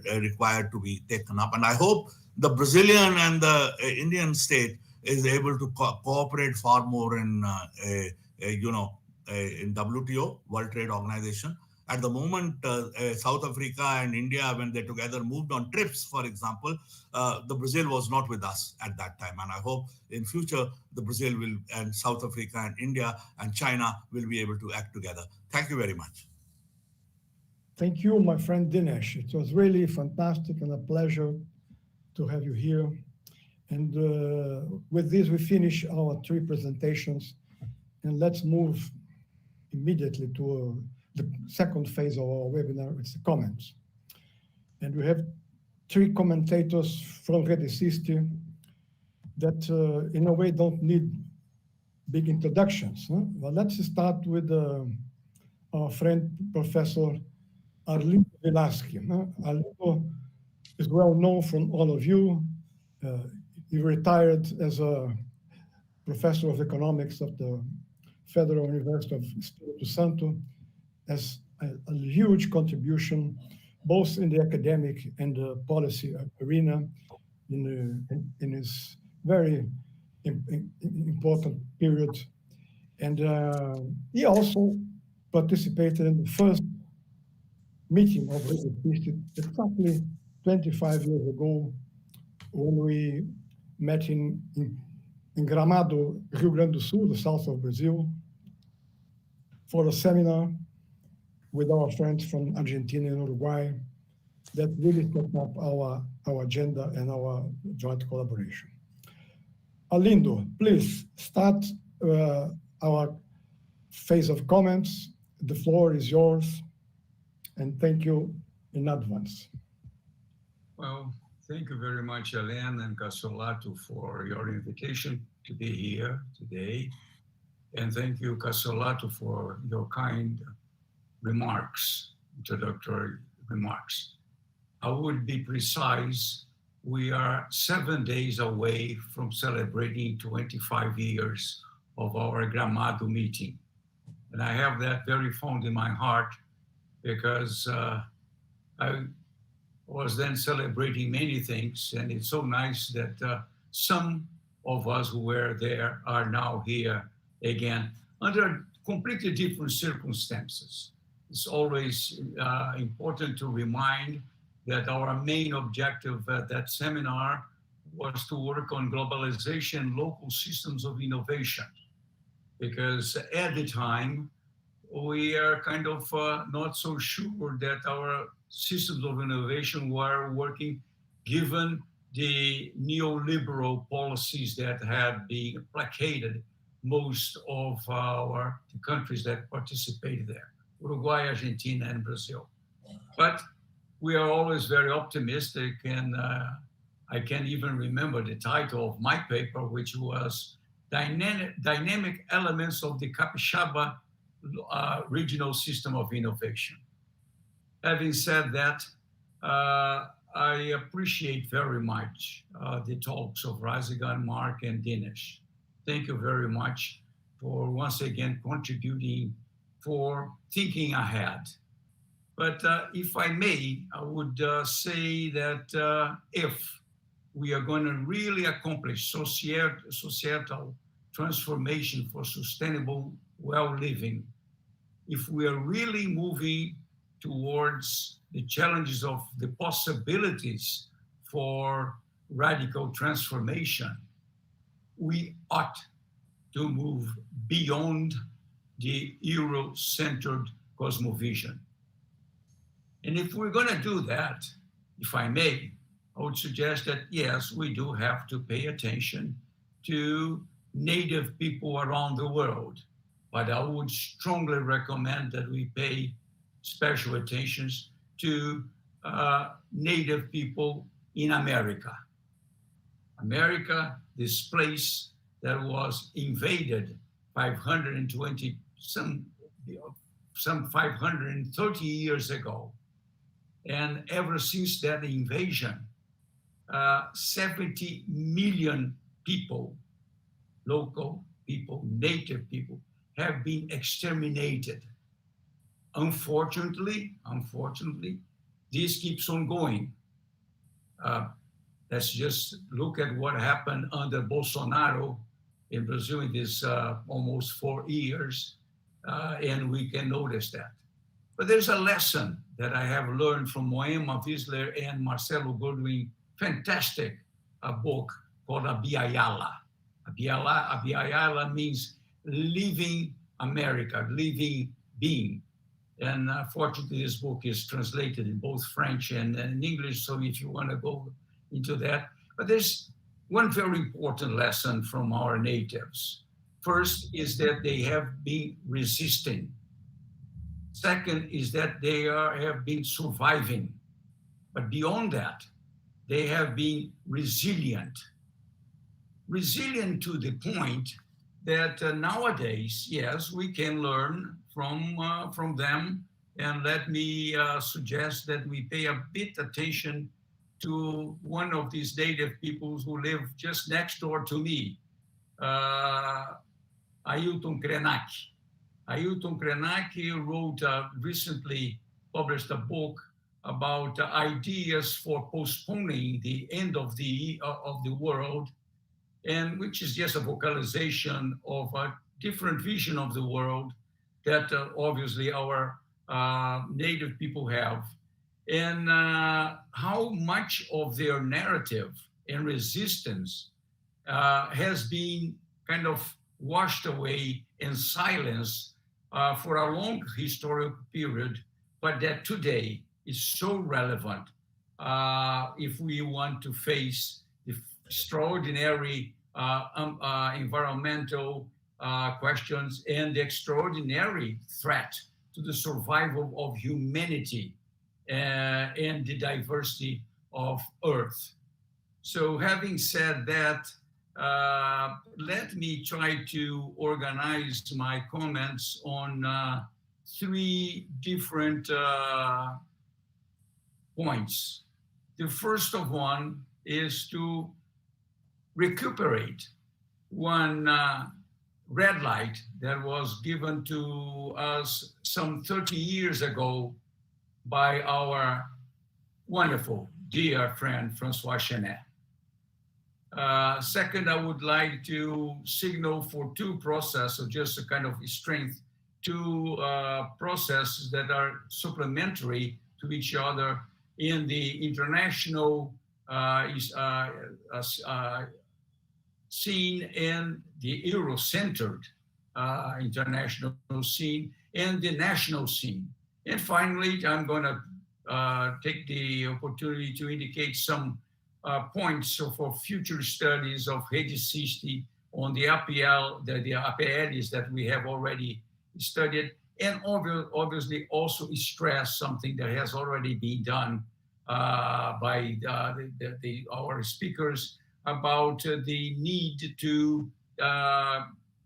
G: required to be taken up, and I hope the Brazilian and the Indian state is able to cooperate far more in in WTO, World Trade Organization. At the moment, South Africa and India, when they together moved on trips, for example, the Brazil was not with us at that time. And I hope in future, the Brazil will, and South Africa and India and China will be able to act together. Thank you very much.
A: Thank you, my friend Dinesh. It was really fantastic and a pleasure to have you here. And with this, we finish our 3 presentations. And let's move immediately to the second phase of our webinar, it's the comments. And we have 3 commentators from RedeSist that in a way don't need big introductions. Huh? But let's start with our friend, Professor Arlindo Villaschi. Arlindo is well known from all of you. He retired as a professor of economics at the Federal University of Espírito Santo, as a huge contribution, both in the academic and the policy arena, in his very important period. And he also participated in the first meeting of RedeSist exactly 25 years ago, when we met in Gramado, Rio Grande do Sul, the south of Brazil, for a seminar with our friends from Argentina and Uruguay that really set up our agenda and our joint collaboration. Arlindo, please start our phase of comments. The floor is yours, and thank you in advance.
H: Well, thank you very much, Helena and Cassiolato, for your invitation. to be here today. And thank you, Cassiolato, for your kind remarks, introductory remarks. I would be precise, we are 7 days away from celebrating 25 years of our Gramado meeting. And I have that very fond in my heart because I was then celebrating many things, and it's so nice that some of us who were there are now here again under completely different circumstances. It's always important to remind that our main objective at that seminar was to work on globalization, local systems of innovation, because at the time we are kind of not so sure that our systems of innovation were working given the neoliberal policies that had been placated most of the countries that participated there, Uruguay, Argentina, and Brazil. But we are always very optimistic, and I can even remember the title of my paper, which was Dynamic Elements of the Capixaba Regional System of Innovation. Having said that, I appreciate very much the talks of Rasigan, Marc, and Dinesh. Thank you very much for once again contributing, for thinking ahead. But if I may, I would say that if we are going to really accomplish societal transformation for sustainable well-living, if we are really moving towards the challenges of the possibilities for radical transformation, we ought to move beyond the Euro-centered cosmovision. And if we're going to do that, if I may, I would suggest that, yes, we do have to pay attention to native people around the world. But I would strongly recommend that we pay special attention to native people in America. America, this place that was invaded 530 years ago. And ever since that invasion, 70 million people, local people, native people, have been exterminated. Unfortunately, this keeps on going. Let's just look at what happened under Bolsonaro in Brazil in this almost 4 years, and we can notice that. But there's a lesson that I have learned from Moema Wiesler and Marcelo Goodwin, fantastic book called Abiyala. Abiyala means living America, living being. And fortunately, this book is translated in both French and in English, so if you want to go into that. But there's one very important lesson from our natives. First is that they have been resisting. Second is that they have been surviving. But beyond that, they have been resilient. Resilient to the point that nowadays, yes, we can learn from them. And let me suggest that we pay a bit attention to one of these native peoples who live just next door to me, Ailton Krenak. Ailton Krenak wrote recently published a book about ideas for postponing the end of the world, and which is just a vocalization of a different vision of the world that obviously our native people have, and how much of their narrative and resistance has been kind of washed away and silenced for a long historical period, but that today is so relevant if we want to face the extraordinary environmental questions and the extraordinary threat to the survival of humanity and the diversity of Earth. So having said that, let me try to organize my comments on three different points. The first of one is to recuperate one red light that was given to us some 30 years ago by our wonderful, dear friend, François Tshwane. Second, I would like to signal for two processes, just a kind of strength, two processes that are supplementary to each other in the international scene and the Euro-centered international scene and the national scene. And finally, I'm going to take the opportunity to indicate some points for future studies of RedeSist on the APL, the APLs that we have already studied, and obviously also stress something that has already been done by our speakers about the need to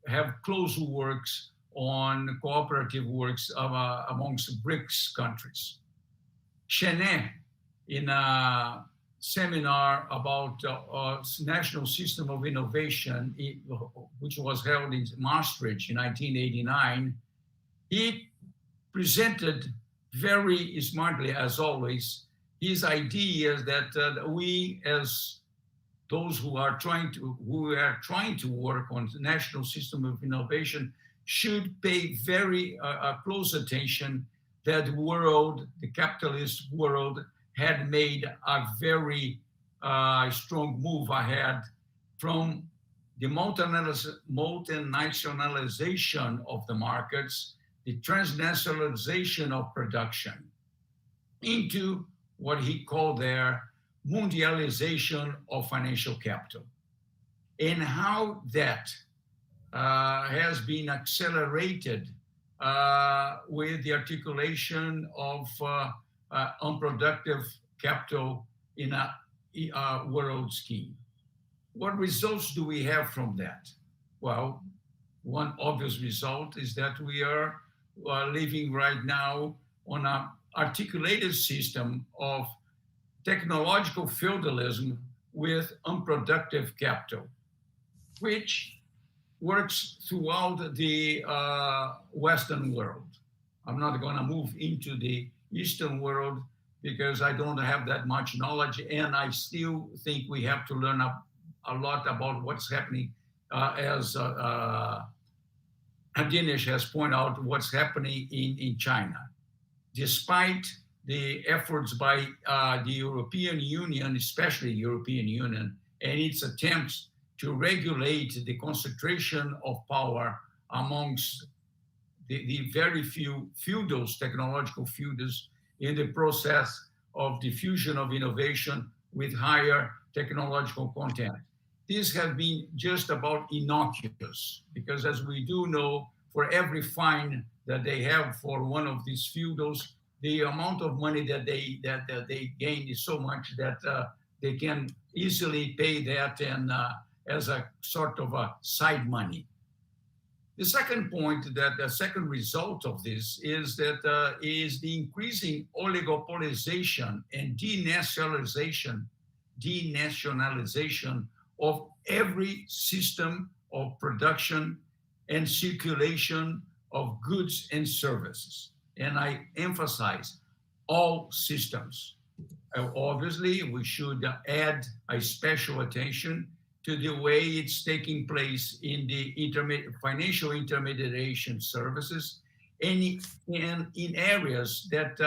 H: have close works on cooperative works amongst BRICS countries. Tshwane, in a seminar about national system of innovation, which was held in Maastricht in 1989, he presented very smartly, as always, his ideas that we, as those who are trying to work on the national system of innovation, should pay very close attention that the world, the capitalist world, had made a very strong move ahead from the multinationalization of the markets, the transnationalization of production, into what he called there mundialization of financial capital, and how that has been accelerated with the articulation of unproductive capital in a world scheme. What results do we have from that? Well, one obvious result is that we are living right now on an articulated system of technological feudalism with unproductive capital, which works throughout the Western world. I'm not going to move into the Eastern world because I don't have that much knowledge, and I still think we have to learn a lot about what's happening, as Dinesh has pointed out, what's happening in China. Despite the efforts by the European Union, especially European Union, and its attempts to regulate the concentration of power amongst the very few feudals, technological feudals, in the process of diffusion of innovation with higher technological content. This has been just about innocuous, because as we do know, for every fine that they have for one of these feudals, the amount of money that they gain is so much that they can easily pay that and as a sort of a side money. The second point, that the second result of this is that is the increasing oligopolization and denationalization of every system of production and circulation of goods and services. And I emphasize all systems. Obviously, we should add a special attention to the way it's taking place in the financial intermediation services, and in areas that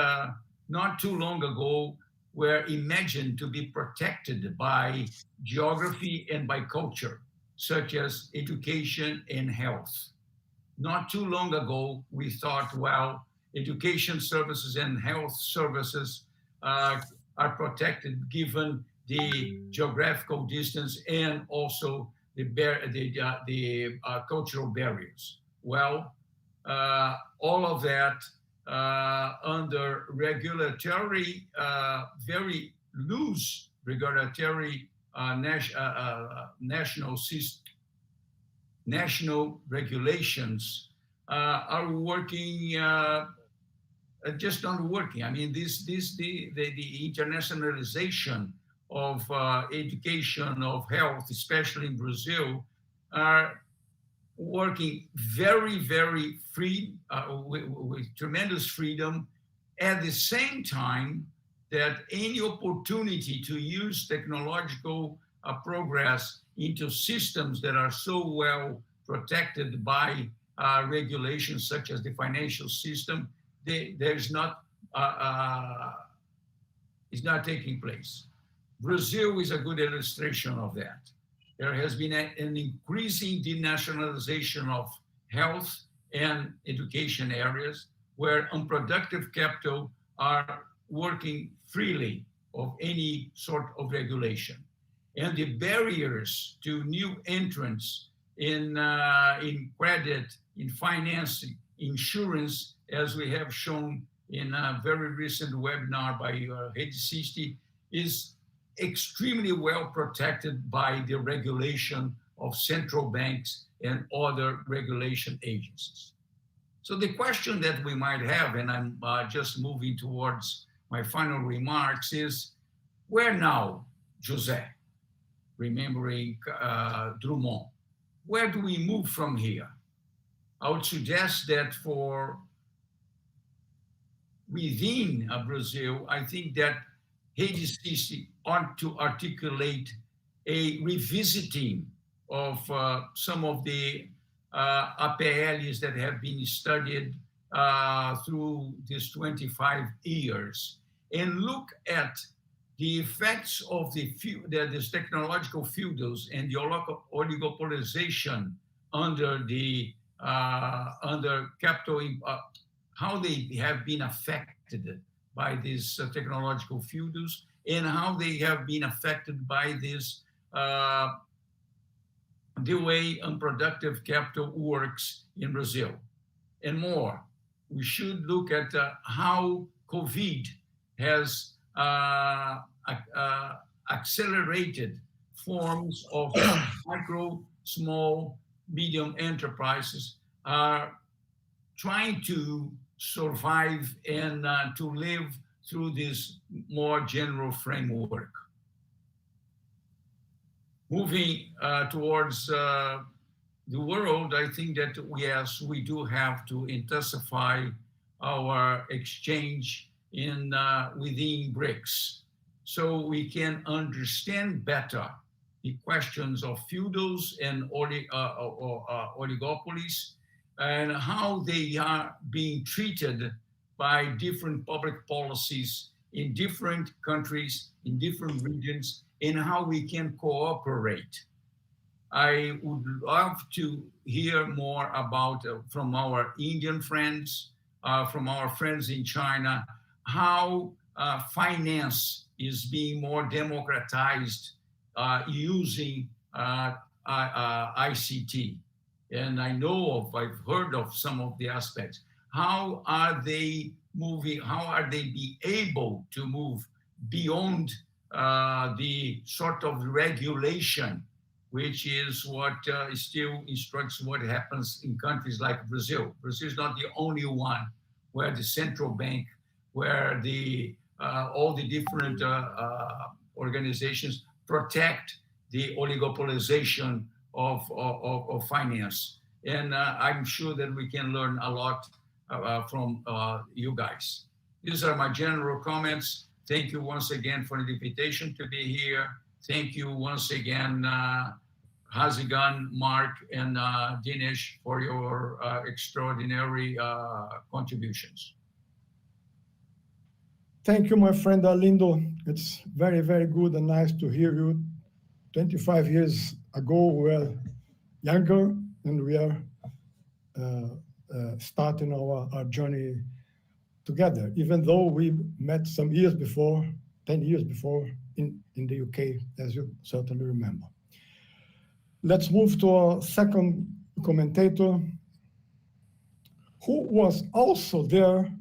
H: not too long ago were imagined to be protected by geography and by culture, such as education and health. Not too long ago, we thought, well, education services and health services are protected given the geographical distance and also the cultural barriers. Well, all of that under regulatory, very loose regulatory national regulations are working, just not working. I mean, the internationalization of education, of health, especially in Brazil, are working very, very free, with tremendous freedom, at the same time that any opportunity to use technological progress into systems that are so well protected by regulations such as the financial system, is not taking place. Brazil is a good illustration of that. There has been an increasing denationalization of health and education areas where unproductive capital are working freely of any sort of regulation. And the barriers to new entrants in credit, in financing, insurance, as we have shown in a very recent webinar by RedeSist, is extremely well protected by the regulation of central banks and other regulation agencies. So the question that we might have, and I'm just moving towards my final remarks, is where now, José? Remembering Drummond, where do we move from here? I would suggest that for within Brazil, I think that RedeSist ought to articulate a revisiting of some of the APLs that have been studied through these 25 years and look at the effects of this technological feudals and the oligopolization under capital, how they have been affected by these technological feudals and how they have been affected by this, the way unproductive capital works in Brazil. And more, we should look at how COVID has accelerated forms of micro, small, medium enterprises are trying to survive and to live through this more general framework. Moving towards the world, I think that yes, we do have to intensify our exchange within BRICS, so we can understand better the questions of feudals and oligopolies and how they are being treated by different public policies in different countries, in different regions, and how we can cooperate. I would love to hear more about from our Indian friends, from our friends in China, how finance is being more democratized using ICT. And I've heard of some of the aspects. How are they moving? How are they be able to move beyond the sort of regulation, which is what still instructs what happens in countries like Brazil. Brazil is not the only one where the central bank, where all the different organizations protect the oligopolization of finance. And I'm sure that we can learn a lot from you guys. These are my general comments. Thank you once again for the invitation to be here. Thank you once again, Rasigan, Marc, and Dinesh for your extraordinary contributions.
A: Thank you, my friend Arlindo. It's very, very good and nice to hear you. 25 years ago, we were younger and we are starting our journey together, even though we met some years before, 10 years before in the UK, as you certainly remember. Let's move to our second commentator, who was also there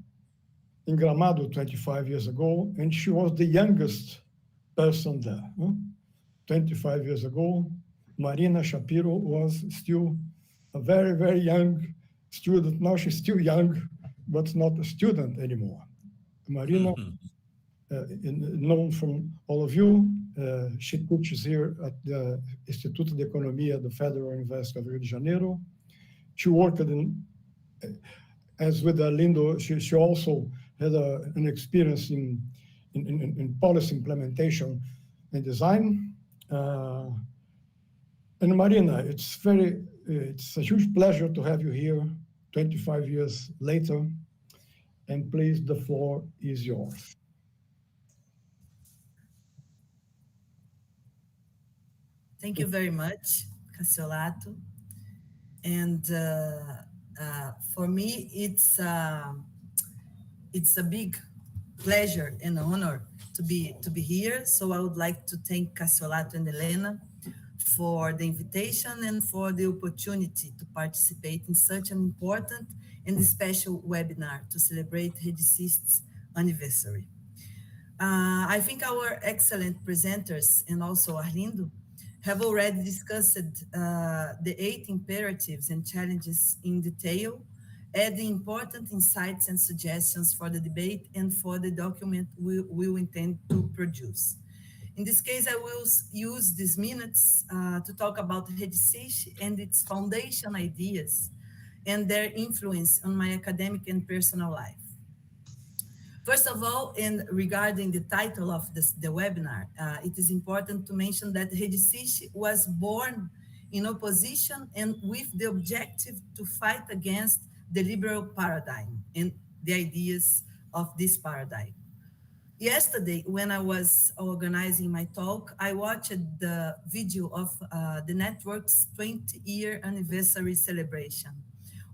A: in Gramado 25 years ago, and she was the youngest person there. 25 years ago, Marina Szapiro was still a very, very young student. Now she's still young, but not a student anymore. Marina, known from all of you, she teaches here at the Instituto de Economia at the Federal University of Rio de Janeiro. She worked as with Arlindo, she also had an experience in policy implementation and design. And Marina, it's a huge pleasure to have you here 25 years later. And please, the floor is yours.
E: Thank you very much, Cassiolato. And for me, it's a big pleasure and honor to be here. So I would like to thank Cassiolato and Helena for the invitation and for the opportunity to participate in such an important and special webinar to celebrate RedeSist's anniversary. I think our excellent presenters and also Arlindo have already discussed the 8 imperatives and challenges in detail, adding important insights and suggestions for the debate and for the document we will intend to produce. In this case, I will use these minutes to talk about RedeSist and its foundation ideas and their influence on my academic and personal life. First of all, and regarding the title of the webinar, it is important to mention that RedeSist was born in opposition and with the objective to fight against the liberal paradigm and the ideas of this paradigm. Yesterday, when I was organizing my talk, I watched the video of the network's 20-year anniversary celebration,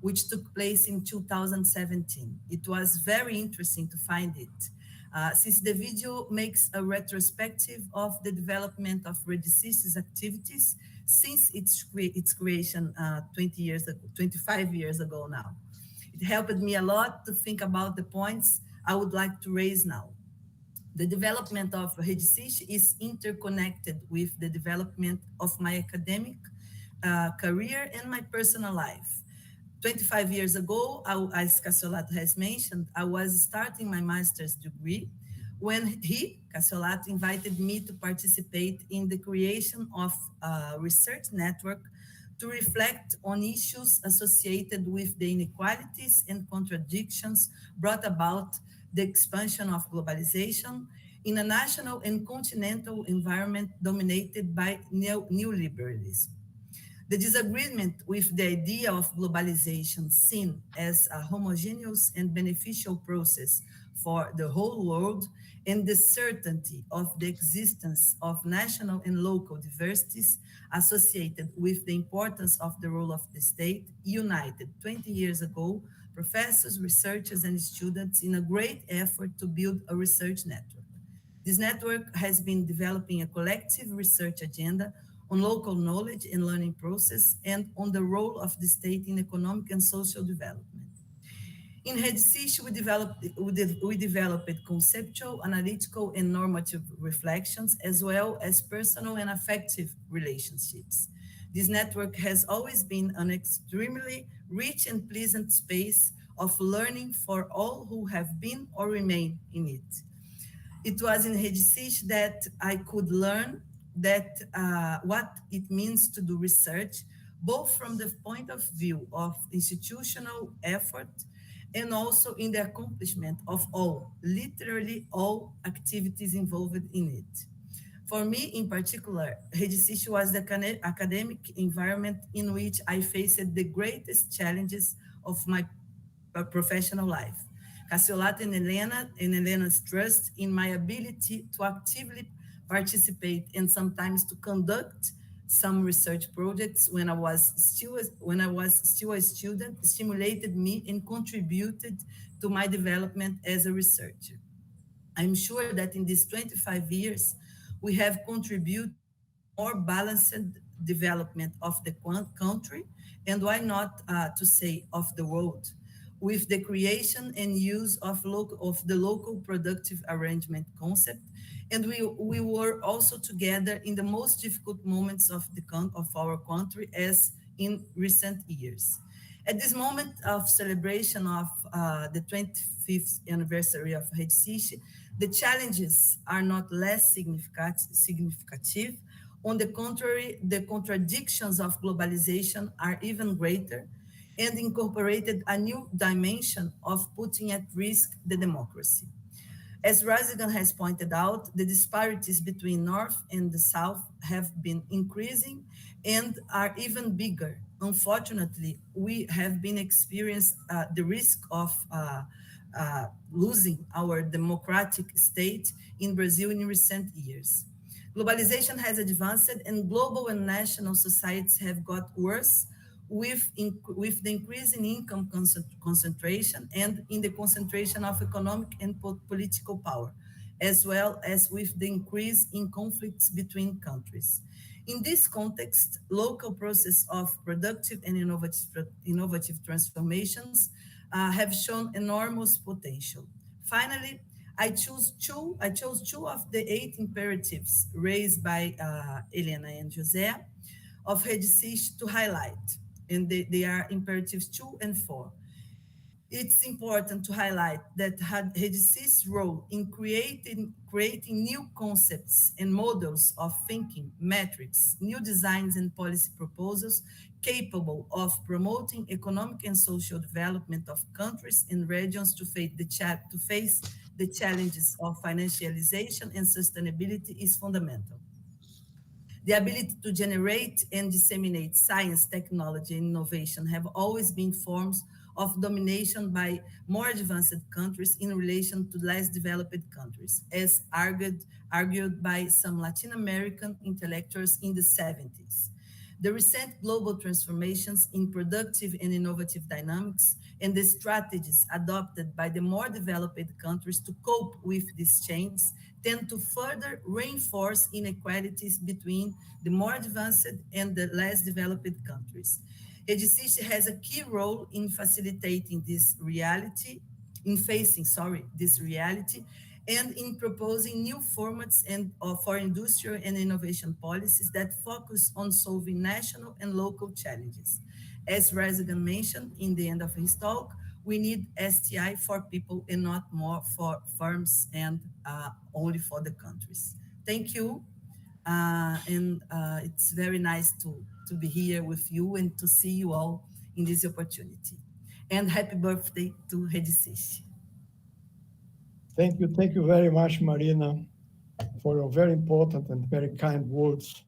E: which took place in 2017. It was very interesting to find it, since the video makes a retrospective of the development of RedeSist's activities since its creation 25 years ago now. It helped me a lot to think about the points I would like to raise now. The development of RedeSist is interconnected with the development of my academic career and my personal life. 25 years ago, as Cassiolato has mentioned, I was starting my master's degree when Cassiolato, invited me to participate in the creation of a research network to reflect on issues associated with the inequalities and contradictions brought about the expansion of globalization in a national and continental environment dominated by neoliberalism. The disagreement with the idea of globalization seen as a homogeneous and beneficial process for the whole world and the certainty of the existence of national and local diversities associated with the importance of the role of the state united 20 years ago professors, researchers, and students in a great effort to build a research network. This network has been developing a collective research agenda on local knowledge and learning process and on the role of the state in economic and social development. In RedeSist, we developed conceptual, analytical, and normative reflections, as well as personal and affective relationships. This network has always been an extremely rich and pleasant space of learning for all who have been or remain in it. It was in RedeSist that I could learn that what it means to do research, both from the point of view of institutional effort and also in the accomplishment of all, literally all activities involved in it. For me, in particular, RedeSist was the academic environment in which I faced the greatest challenges of my professional life. Cassiolato and Helena's trust in my ability to actively participate and sometimes to conduct some research projects when I was still a student stimulated me and contributed to my development as a researcher. I'm sure that in these 25 years, we have contributed more balanced development of the country, and why not to say of the world, with the creation and use of the local productive arrangement concept And we were also together in the most difficult moments of our country, as in recent years. At this moment of celebration of the 25th anniversary of RedeSist, the challenges are not less significant. On the contrary, the contradictions of globalization are even greater and incorporated a new dimension of putting at risk the democracy. As Rasigan has pointed out, the disparities between North and the South have been increasing and are even bigger. Unfortunately, we have been experiencing the risk of losing our democratic state in Brazil in recent years. Globalization has advanced and global and national societies have got worse with the increase in income concentration and in the concentration of economic and political power, as well as with the increase in conflicts between countries. In this context, local process of productive and innovative transformations have shown enormous potential. Finally, I chose two of the 8 imperatives raised by Helena and José of RedeSist to highlight, and they are imperatives 2 and 4. It's important to highlight that RedeSist's role in creating new concepts and models of thinking, metrics, new designs and policy proposals capable of promoting economic and social development of countries and regions to face the challenges of financialization and sustainability is fundamental. The ability to generate and disseminate science, technology, and innovation have always been forms of domination by more advanced countries in relation to less developed countries, as argued by some Latin American intellectuals in the 70s. The recent global transformations in productive and innovative dynamics and the strategies adopted by the more developed countries to cope with these changes tend to further reinforce inequalities between the more advanced and the less developed countries. RedeSist has a key role in facilitating this reality, and in proposing new formats for industrial and innovation policies that focus on solving national and local challenges. As Rasigan mentioned in the end of his talk, we need STI for people and not more for firms and only for the countries. Thank you. It's very nice to be here with you and to see you all in this opportunity. And happy birthday to RedeSist.
A: Thank you very much, Marina, for your very important and very kind words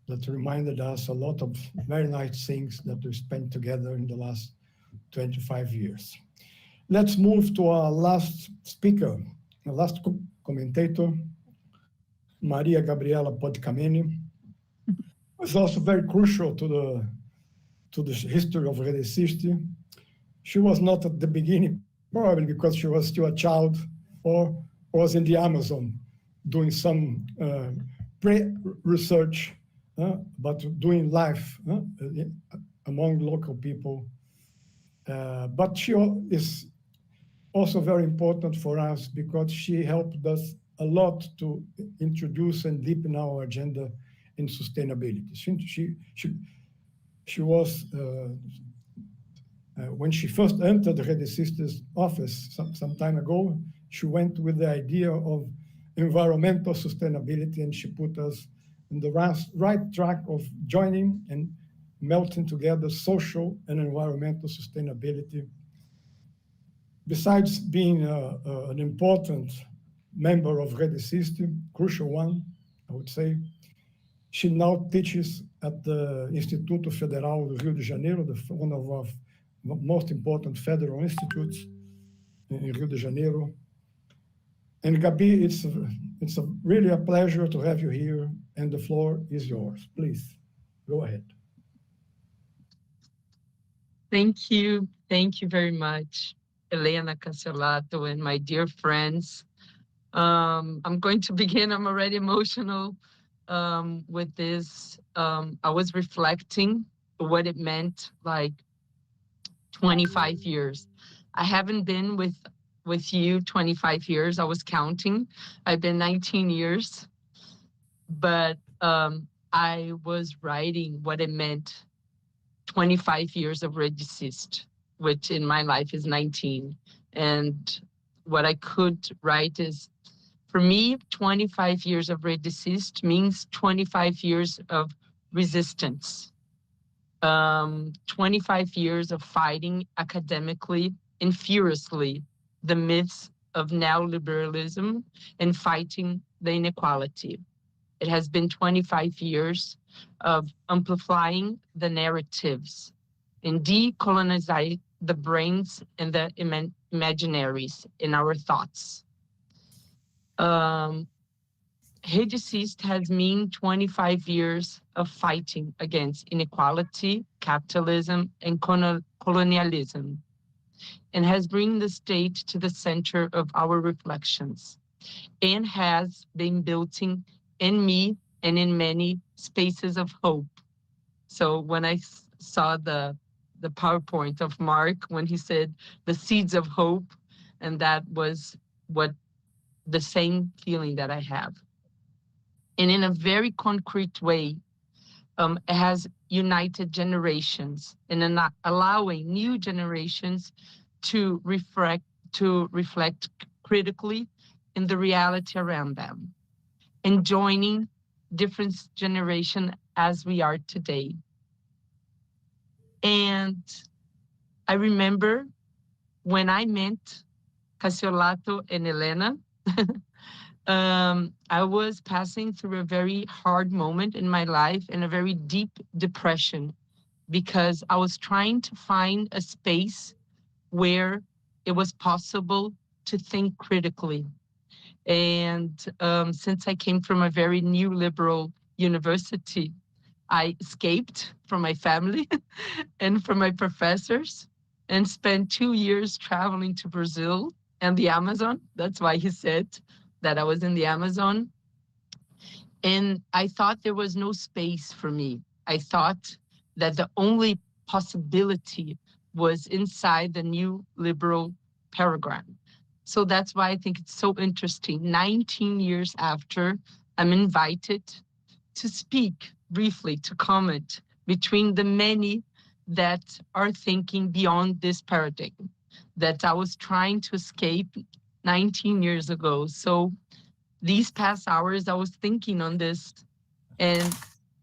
A: that reminded us a lot of very nice things that we spent together in the last 25 years. Let's move to our last speaker, our last commentator, Maria Gabriela Podcameni. It's also very crucial to the history of RedeSist. She was not at the beginning, probably because she was still a child or was in the Amazon doing some pre-research, but doing life among local people. But she is also very important for us because she helped us a lot to introduce and deepen our agenda in sustainability. She was, when she first entered RedeSist's office some time ago, she went with the idea of environmental sustainability, and she put us in the right track of joining and melting together social and environmental sustainability. Besides being an important member of RedeSist, crucial one, I would say, she now teaches at the Instituto Federal do Rio de Janeiro, one of our most important federal institutes in Rio de Janeiro. And Gabi, it's really a pleasure to have you here, and the floor is yours. Please, go ahead.
I: Thank you very much, Helena, Cassiolato, and my dear friends. I'm going to begin, I'm already emotional with this. I was reflecting what it meant like 25 years. I haven't been with with you 25 years. I was counting. I've been 19 years. But I was writing what it meant 25 years of RedeSist, which in my life is 19. And what I could write is, for me, 25 years of RedeSist means 25 years of resistance. 25 years of fighting academically and furiously the myths of neoliberalism and fighting the inequality. It has been 25 years of amplifying the narratives and decolonizing the brains and the imaginaries in our thoughts. RedeSist has mean 25 years of fighting against inequality, capitalism, and colonialism, and has bring the state to the center of our reflections, and has been building in me and in many spaces of hope. So when I saw the PowerPoint of Marc, when he said the seeds of hope, and that was what the same feeling that I have. And in a very concrete way, it has united generations and allowing new generations to reflect critically in the reality around them, and joining different generation as we are today. And I remember when I met Cassiolato and Helena, I was passing through a very hard moment in my life and a very deep depression, because I was trying to find a space where it was possible to think critically. And since I came from a very neoliberal university, I escaped from my family and from my professors and spent 2 years traveling to Brazil and the Amazon. That's why he said that I was in the Amazon. And I thought there was no space for me. I thought that the only possibility was inside the new liberal paradigm. So that's why I think it's so interesting. 19 years after, I'm invited to speak briefly, to comment between the many that are thinking beyond this paradigm that I was trying to escape 19 years ago. So these past hours, I was thinking on this, and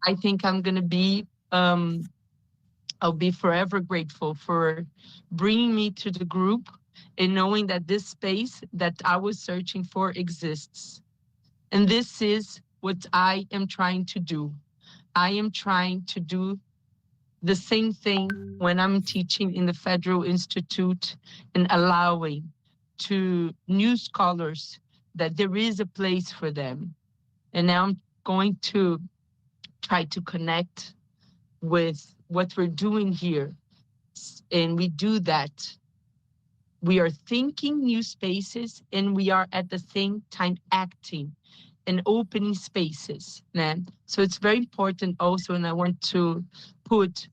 I: I think I'm going to be, I'll be forever grateful for bringing me to the group and knowing that this space that I was searching for exists. And this is what I am trying to do. I am trying to do the same thing when I'm teaching in the Federal Institute and allowing to new scholars that there is a place for them. And now I'm going to try to connect with what we're doing here. And we do that. We are thinking new spaces, and we are at the same time acting and opening spaces. So it's very important also, and I want to put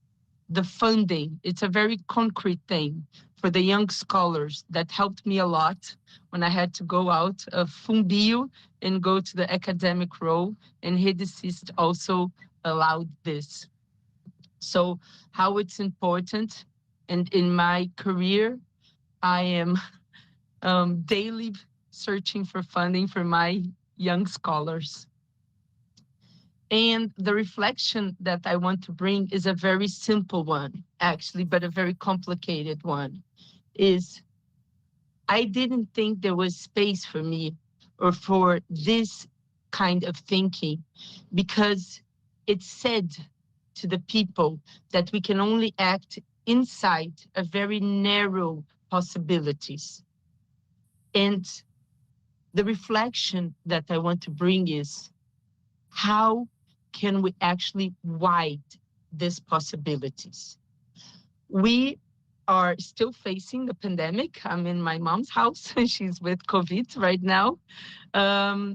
I: the funding. It's a very concrete thing for the young scholars that helped me a lot when I had to go out of Fumbio and go to the academic role, and RedeSist also allowed this. So how it's important, and in my career, I am daily searching for funding for my young scholars. And the reflection that I want to bring is a very simple one, actually, but a very complicated one, is I didn't think there was space for me or for this kind of thinking, because it said to the people that we can only act inside a very narrow possibilities. And the reflection that I want to bring is, how can we actually widen these possibilities? We are still facing the pandemic. I'm in my mom's house. She's with COVID right now. I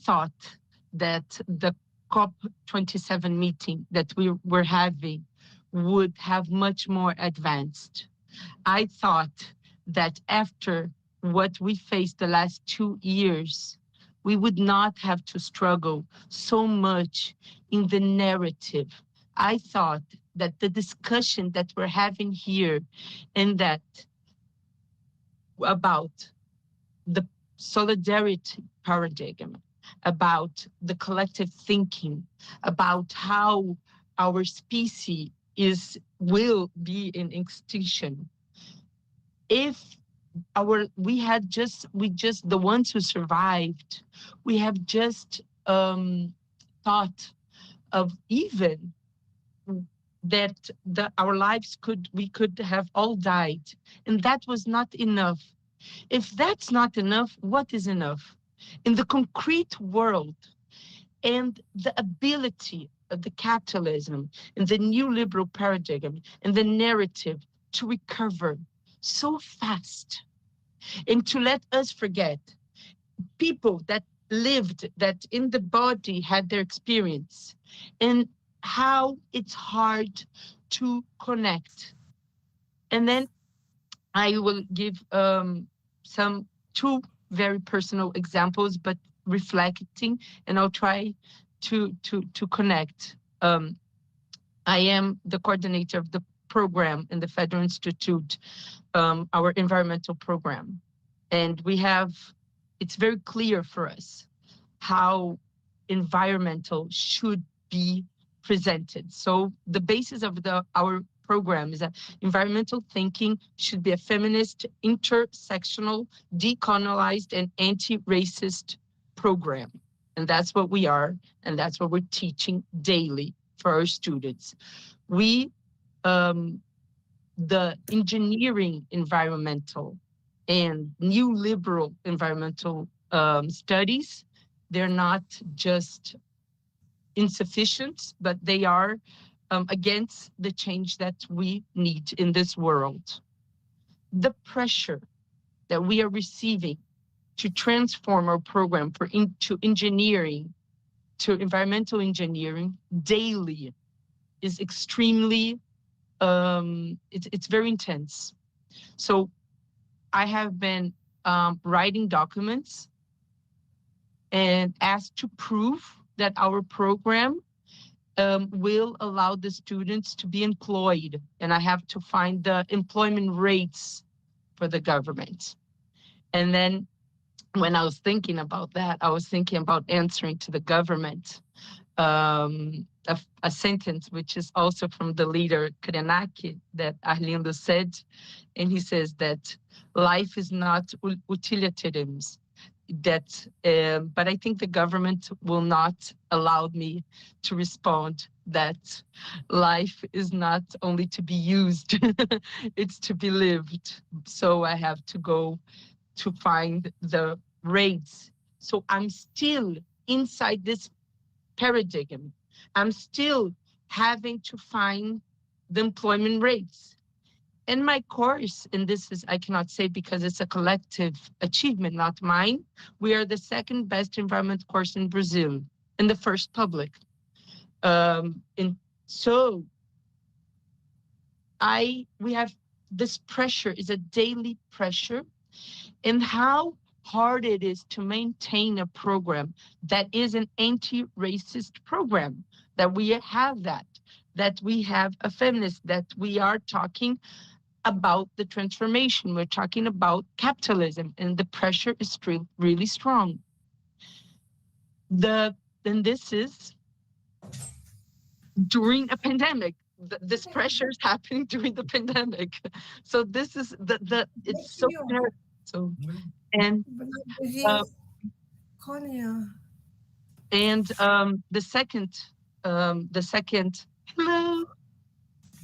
I: thought that the COP27 meeting that we were having would have much more advanced. I thought that after what we faced the last 2 years, we would not have to struggle so much in the narrative. I thought that the discussion that we're having here and that about the solidarity paradigm, about the collective thinking, about how our species will be in extinction. If the ones who survived, we have just thought of even that our lives we could have all died, and that was not enough. If that's not enough, what is enough? In the concrete world, and the ability of the capitalism and the new liberal paradigm and the narrative to recover so fast and to let us forget people that lived, that in the body had their experience, and how it's hard to connect. And then I will give two very personal examples, but reflecting, and I'll try to connect. I am the coordinator of the program in the Federal Institute, our environmental program. And it's very clear for us how environmental should be presented. So the basis of our program is that environmental thinking should be a feminist, intersectional, decolonialized, and anti-racist program. And that's what we are, and that's what we're teaching daily for our students. The engineering environmental and new liberal environmental studies, they're not just insufficient, but they are against the change that we need in this world. The pressure that we are receiving to transform our program to engineering, to environmental engineering daily is extremely, it's very intense. So I have been writing documents and asked to prove that our program will allow the students to be employed, and I have to find the employment rates for the government. And then when I was thinking about that, I was thinking about answering to the government a sentence which is also from the leader Krenak that Arlindo said, and he says that life is not utilitarian. But I think the government will not allow me to respond that life is not only to be used, it's to be lived. So I have to go to find the rates. So I'm still inside this paradigm. I'm still having to find the employment rates. In my course, and this is, I cannot say because it's a collective achievement, not mine, we are the second best environment course in Brazil, and the first public. And so we have this pressure, is a daily pressure, and how hard it is to maintain a program that is an anti-racist program, that we have that we have a feminist, that we are talking about the transformation. We're talking about capitalism, and the pressure is still really strong. And this is during a pandemic. This pressure is happening during the pandemic. So this is it's so hard. So and the second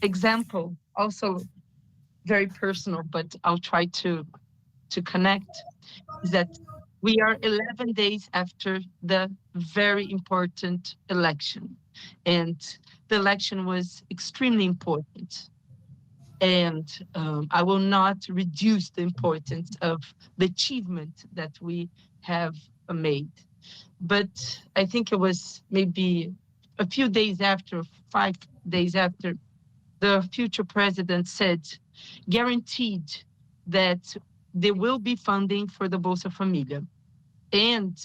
I: example, also very personal, but I'll try to connect, is that we are 11 days after the very important election. And the election was extremely important. And I will not reduce the importance of the achievement that we have made. But I think it was maybe a few days after, 5 days after, the future president said guaranteed that there will be funding for the Bolsa Familia. And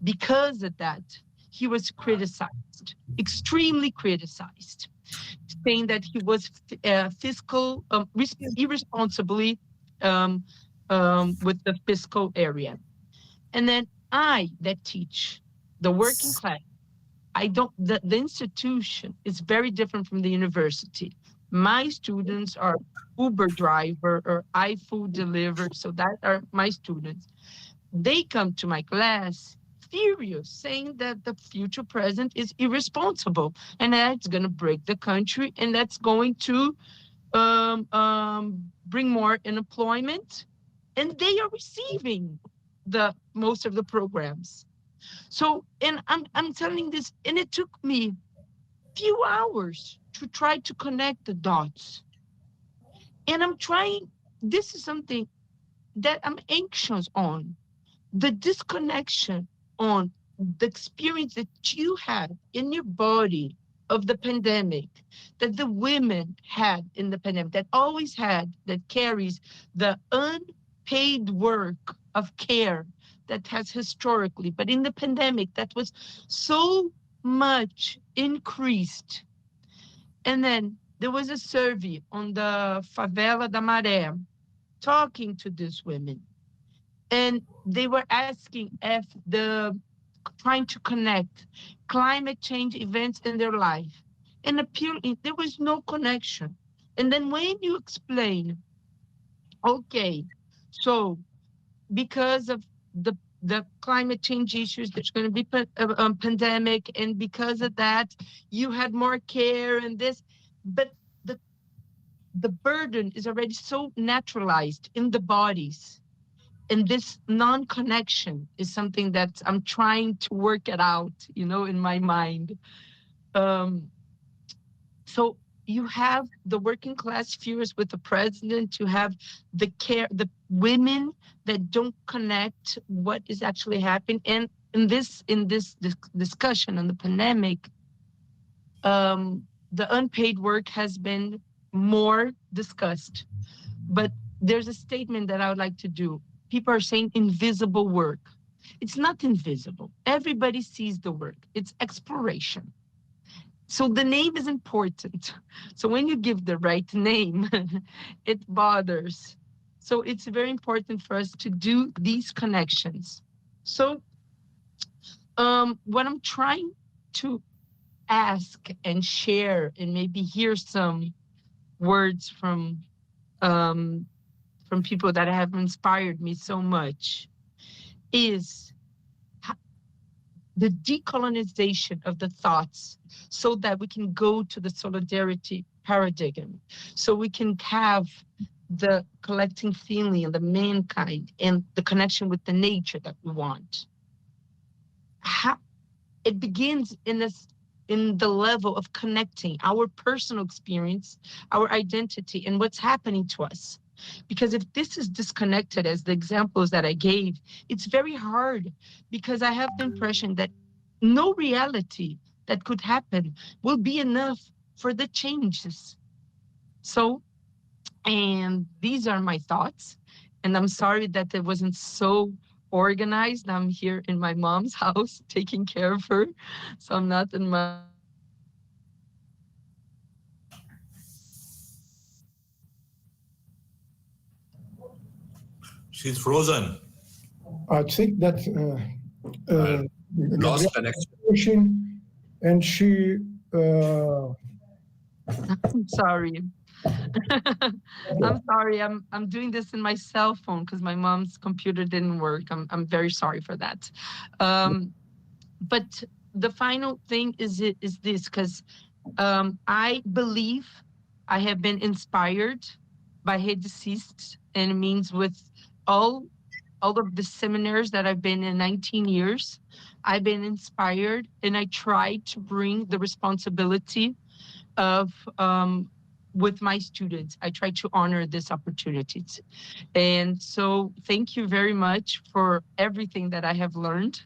I: because of that, he was criticized, extremely criticized, saying that he was irresponsibly with the fiscal area. And then I, that teach the working class, the institution is very different from the university. My students are Uber driver or iFood deliver, so that are my students. They come to my class furious, saying that the future president is irresponsible and that's going to break the country and that's going to bring more unemployment. And they are receiving most of the programs. So, and I'm telling this, and it took me few hours to try to connect the dots. And I'm trying, this is something that I'm anxious on, the disconnection on the experience that you had in your body of the pandemic, that the women had in the pandemic, that always had, that carries the unpaid work of care that has historically, but in the pandemic, that was so much increased. And then there was a survey on the Favela da Maré, talking to these women. And they were asking if trying to connect climate change events in their life. And apparently there was no connection. And then when you explain, okay, so because of the climate change issues, there's going to be a pandemic, and because of that, you had more care and this, but the burden is already so naturalized in the bodies. And this non-connection is something that I'm trying to work it out, in my mind. So you have the working class furious with the president, you have the women that don't connect what is actually happening. And in this discussion on the pandemic, the unpaid work has been more discussed. But there's a statement that I would like to do. People are saying invisible work. It's not invisible. Everybody sees the work. It's exploration. So the name is important. So when you give the right name, it bothers. So it's very important for us to do these connections. So what I'm trying to ask and share and maybe hear some words from people that have inspired me so much is the decolonization of the thoughts so that we can go to the solidarity paradigm, so we can have the collecting feeling of the mankind and the connection with the nature that we want. It begins in the level of connecting our personal experience, our identity, and what's happening to us. Because if this is disconnected, as the examples that I gave, it's very hard, because I have the impression that no reality that could happen will be enough for the changes. So, and these are my thoughts, and I'm sorry that it wasn't so organized. I'm here in my mom's house taking care of her, so I'm not in my...
G: She's frozen.
A: I think that
G: Lost connection.
A: And she...
I: I'm sorry. I'm sorry. I'm doing this in my cell phone because my mom's computer didn't work. I'm very sorry for that. But the final thing is this, because I believe I have been inspired by RedeSist, and it means with all of the seminars that I've been in 19 years, I've been inspired, and I try to bring the responsibility of with my students. I try to honor these opportunities. And so thank you very much for everything that I have learned.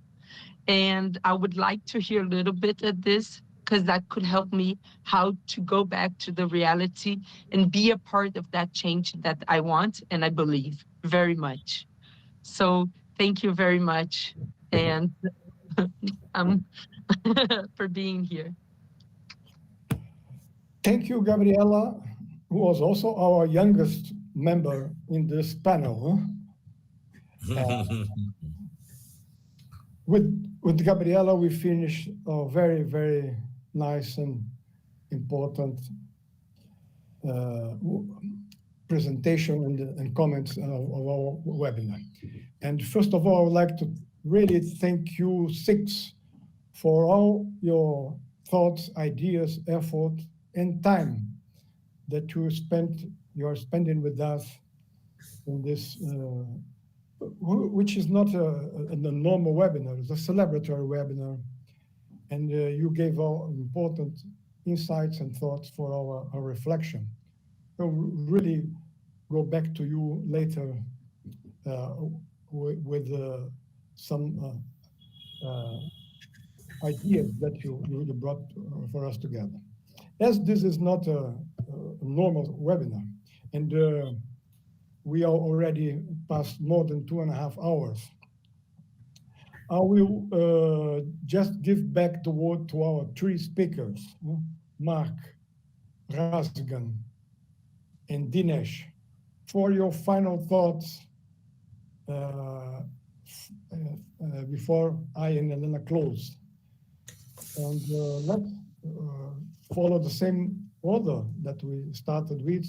I: And I would like to hear a little bit of this. because that could help me how to go back to the reality and be a part of that change that I want and I believe very much. So thank you very much, and for being here.
A: Thank you, Gabriela, who was also our youngest member in this panel. With Gabriela, we finished a very, very nice and important presentation and comments of our webinar. And first of all, I would like to really thank you six for all your thoughts, ideas, effort, and time that you're spending with us in this, which is not a normal webinar, it's a celebratory webinar. And you gave all important insights and thoughts for our reflection. We'll really go back to you later with some ideas that you brought for us together. As this is not a normal webinar, and we are already past more than 2.5 hours, I will just give back the word to our three speakers, Marc, Rasigan, and Dinesh, for your final thoughts before I and Helena close. And let's follow the same order that we started with.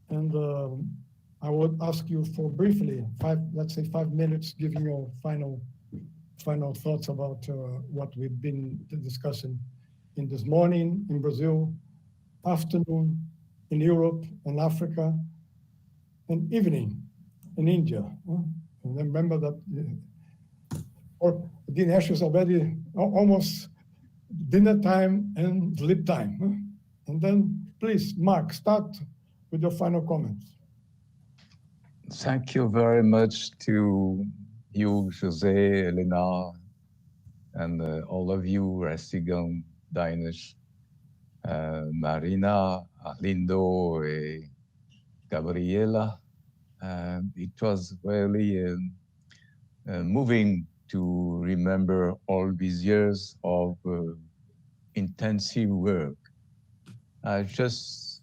A: And I would ask you for briefly, let's say 5 minutes, giving your final thoughts about what we've been discussing in this morning in Brazil, afternoon in Europe and Africa, and evening in India. And remember that, or Dinesh is already almost dinner time and sleep time. And then please, Marc, start with your final comments.
C: Thank you very much to you, José, Helena, and all of you, Rasigan, Dinesh, Marina, Arlindo, Gabriela. It was really moving to remember all these years of intensive work. I just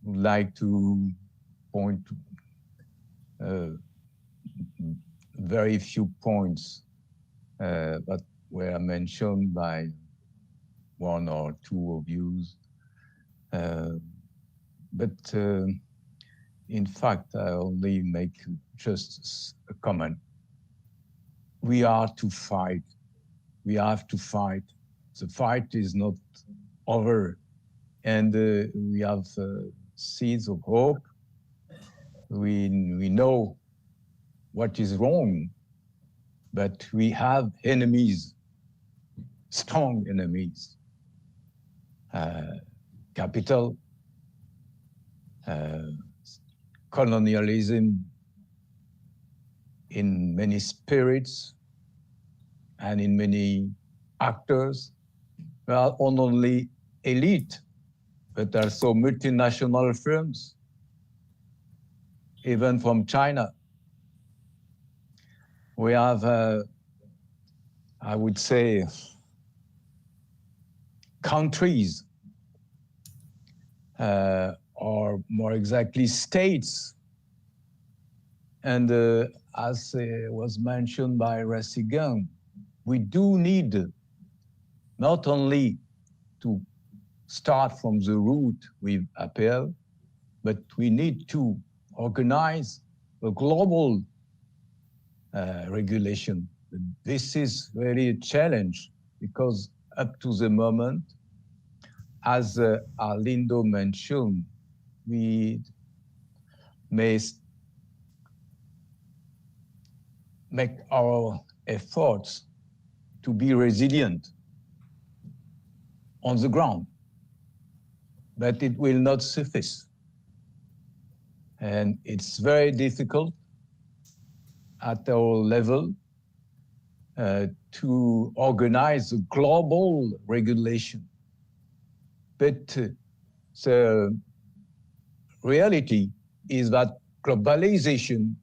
C: would like to point very few points that were mentioned by one or two of you. But in fact, I only make just a comment. We are to fight. We have to fight. The fight is not over. And we have seeds of hope. We know what is wrong, but we have enemies, strong enemies. Capital, colonialism in many spirits and in many actors, not only elite, but also multinational firms, even from China. We have, I would say, countries, or more exactly states. And as was mentioned by Rasigan, we do need not only to start from the root with APL, but we need to organize a global regulation. This is really a challenge because up to the moment, as Arlindo mentioned, we may make our efforts to be resilient on the ground, but it will not suffice. And it's very difficult at our level to organize a global regulation. But the reality is that globalization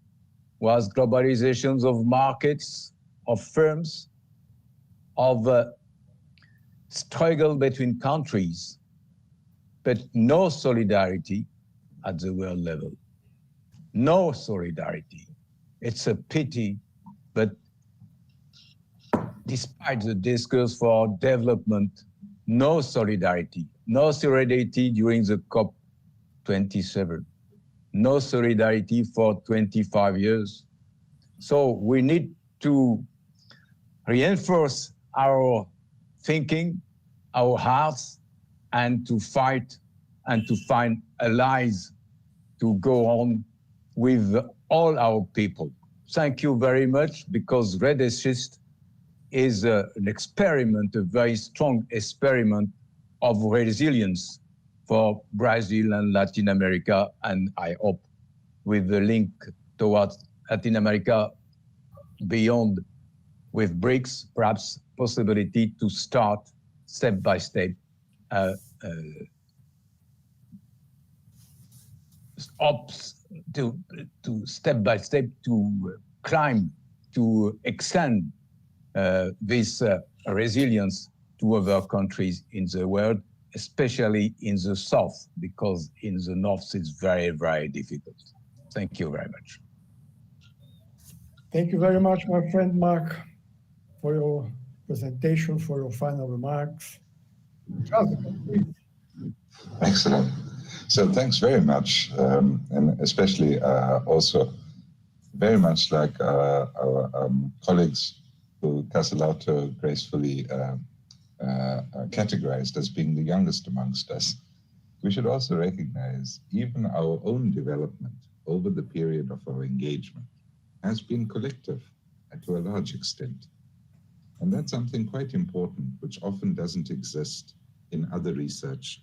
C: was globalizations of markets, of firms, of struggle between countries, but no solidarity at the world level. No solidarity. It's a pity, but despite the discourse for development, no solidarity. No solidarity during the COP27. No solidarity for 25 years. So we need to reinforce our thinking, our hearts, and to fight and to find allies to go on with all our people. Thank you very much, because RedeSist is an experiment, a very strong experiment of resilience for Brazil and Latin America, and I hope with the link towards Latin America beyond with BRICS, perhaps possibility to start step by step to step by step to climb, to extend this resilience to other countries in the world, especially in the south, because in the north it's very, very difficult. Thank you very much.
A: Thank you very much, my friend Marc, for your presentation, for your final remarks.
F: Excellent. So thanks very much, and especially also very much like our colleagues who Cassiolato gracefully categorized as being the youngest amongst us. We should also recognize even our own development over the period of our engagement has been collective to a large extent. And that's something quite important, which often doesn't exist in other research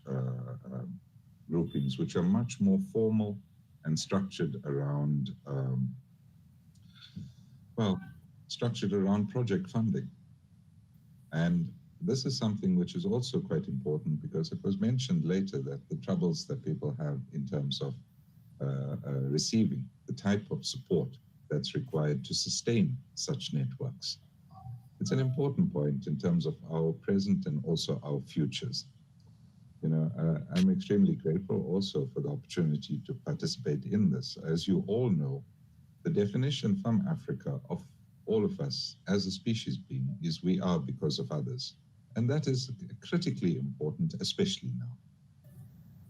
F: groupings, which are much more formal and structured around, structured around project funding. And this is something which is also quite important, because it was mentioned later that the troubles that people have in terms of receiving the type of support that's required to sustain such networks. It's an important point in terms of our present and also our futures. You know, I'm extremely grateful also for the opportunity to participate in this. As you all know, the definition from Africa of all of us as a species being is we are because of others. And that is critically important, especially now.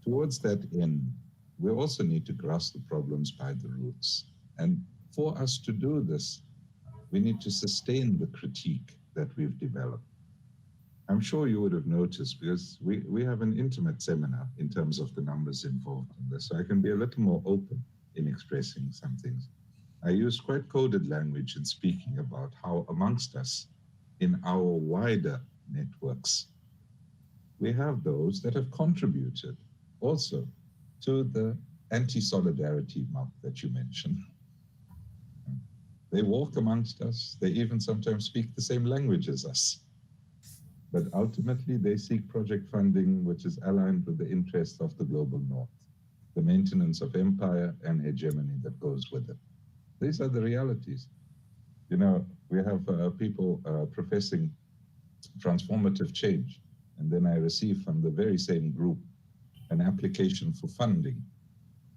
F: Towards that end, we also need to grasp the problems by the roots. And for us to do this, we need to sustain the critique that we've developed. I'm sure you would have noticed, because we have an intimate seminar in terms of the numbers involved in this, so I can be a little more open in expressing some things. I use quite coded language in speaking about how amongst us, in our wider networks, we have those that have contributed also to the anti-solidarity mob that you mentioned. They walk amongst us, they even sometimes speak the same language as us. But ultimately, they seek project funding which is aligned with the interests of the global north, the maintenance of empire and hegemony that goes with it. These are the realities. You know, we have people professing transformative change, and then I receive from the very same group an application for funding.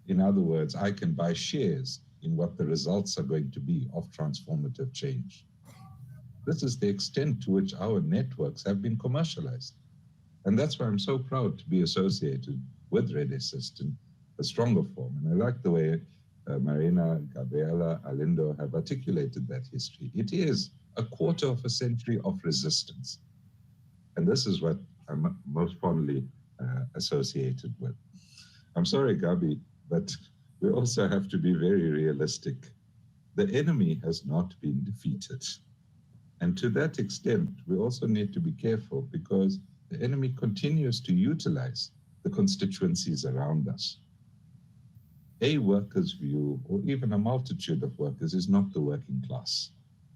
F: In other words, I can buy shares in what the results are going to be of transformative change. This is the extent to which our networks have been commercialized. And that's why I'm so proud to be associated with RedeSist in a stronger form. And I like the way Marina, Gabriela, Arlindo have articulated that history. It is a quarter of a century of resistance. And this is what I'm most fondly associated with. I'm sorry, Gabi, but we also have to be very realistic. The enemy has not been defeated. And to that extent, we also need to be careful, because the enemy continues to utilize the constituencies around us. A worker's view, or even a multitude of workers, is not the working class.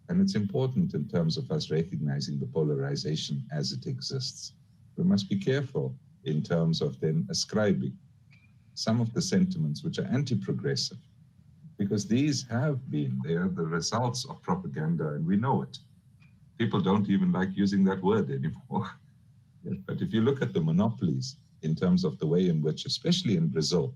F: And it's important in terms of us recognizing the polarization as it exists. We must be careful in terms of then ascribing some of the sentiments which are anti-progressive, because these they are the results of propaganda, and we know it. People don't even like using that word anymore. But if you look at the monopolies in terms of the way in which, especially in Brazil,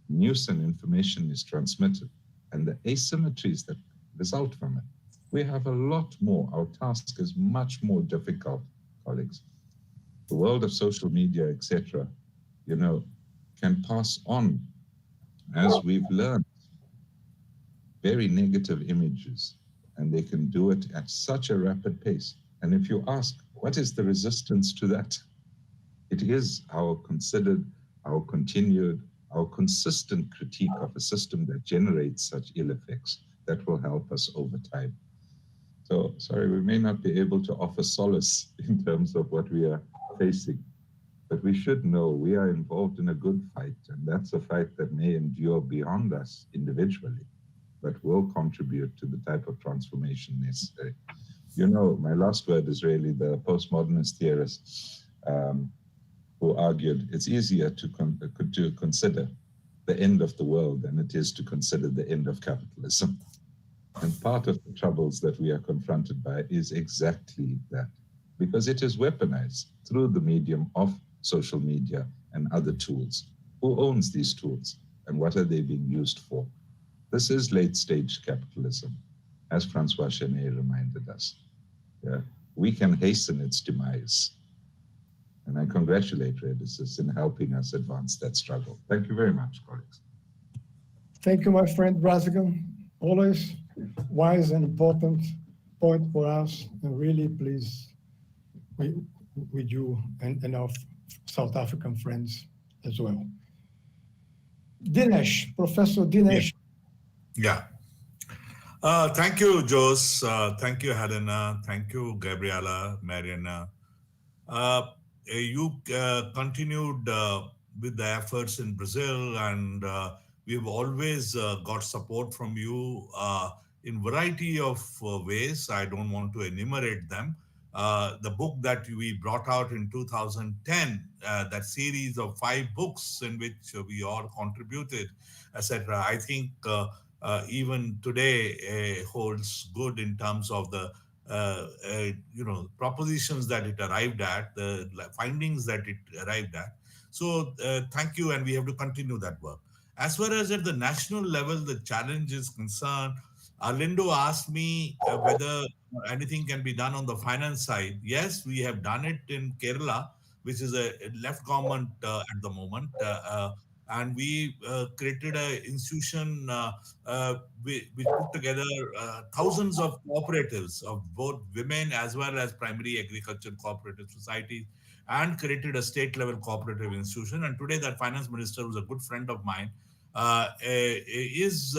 F: news and information is transmitted and the asymmetries that result from it, we have a lot more. Our task is much more difficult, colleagues. The world of social media, etc., can pass on, as we've learned, very negative images, and they can do it at such a rapid pace. And if you ask, what is the resistance to that? It is our continued, our consistent critique of a system that generates such ill effects that will help us over time. So, sorry, we may not be able to offer solace in terms of what we are facing, but we should know we are involved in a good fight, and that's a fight that may endure beyond us individually, but will contribute to the type of transformation necessary. My last word is really the postmodernist theorists who argued it's easier to consider the end of the world than it is to consider the end of capitalism. And part of the troubles that we are confronted by is exactly that, because it is weaponized through the medium of social media and other tools. Who owns these tools, and what are they being used for? This is late-stage capitalism, as Francois Chenet reminded us. We can hasten its demise. And I congratulate RedeSist in helping us advance that struggle. Thank you very much, colleagues.
A: Thank you, my friend Rasigan. Always wise and important point for us, and really pleased with you and our South African friends as well. Dinesh, Professor Dinesh.
G: Yeah. Thank you, Jose. Thank you, Helena. Thank you, Gabriela, Marina. You continued with the efforts in Brazil, and we've always got support from you in variety of ways. I don't want to enumerate them. The book that we brought out in 2010, that series of 5 books in which we all contributed, etc. I think even today holds good in terms of the propositions that it arrived at, the findings that it arrived at. So thank you, and we have to continue that work. As far as at the national level, the challenge is concerned, Arlindo asked me whether anything can be done on the finance side. Yes, we have done it in Kerala, which is a left government at the moment. And we created an institution which put together thousands of cooperatives of both women as well as primary agriculture cooperative societies, and created a state-level cooperative institution. And today that finance minister, who's a good friend of mine, is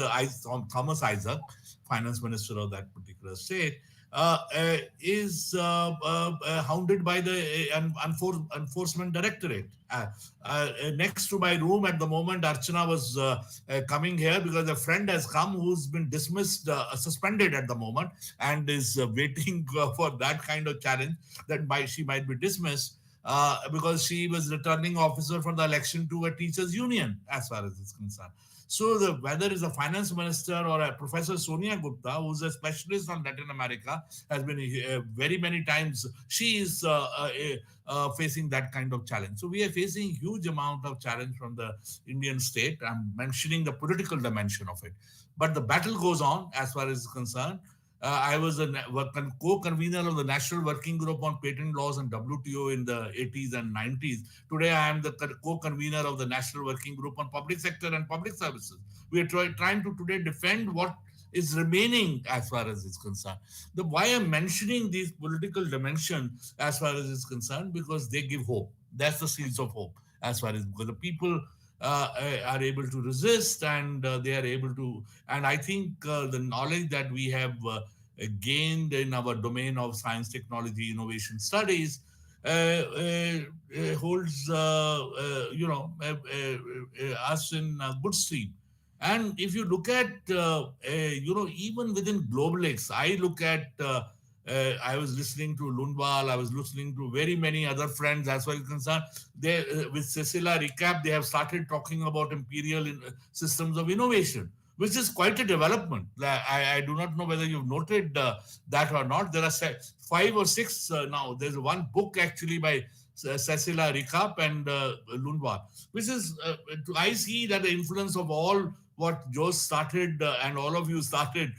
G: Thomas Isaac, finance minister of that particular state, is hounded by the enforcement directorate. Next to my room at the moment, Archana was coming here because a friend has come who's been dismissed, suspended at the moment, and is waiting for that kind of challenge that she might be dismissed because she was returning officer for the election to a teachers' union, as far as it's concerned. So whether it's a finance minister or a Professor Sonia Gupta, who's a specialist on Latin America, has been very many times, she is facing that kind of challenge. So we are facing huge amount of challenge from the Indian state. I'm mentioning the political dimension of it. But the battle goes on as far as is concerned. I was a co-convener of the National Working Group on Patent Laws and WTO in the 80s and 90s. Today, I am the co-convener of the National Working Group on Public Sector and Public Services. We are trying to today defend what is remaining as far as it's concerned. Why I'm mentioning these political dimensions as far as it's concerned, because they give hope. That's the seeds of hope as far as, because the people are able to resist, and they are able to, and I think the knowledge that we have gained in our domain of science, technology, innovation studies holds us in good stead. And if you look at, even within GlobalX, I look at, I was listening to Lundwall, I was listening to very many other friends as far as concerned. They, with Cecilia Recap, they have started talking about imperial systems of innovation, which is quite a development. I do not know whether you've noted that or not. There are 5 or 6 now. There's one book actually by Cecilia Recap and Lundwall, which is, I see that the influence of all what Joe started and all of you started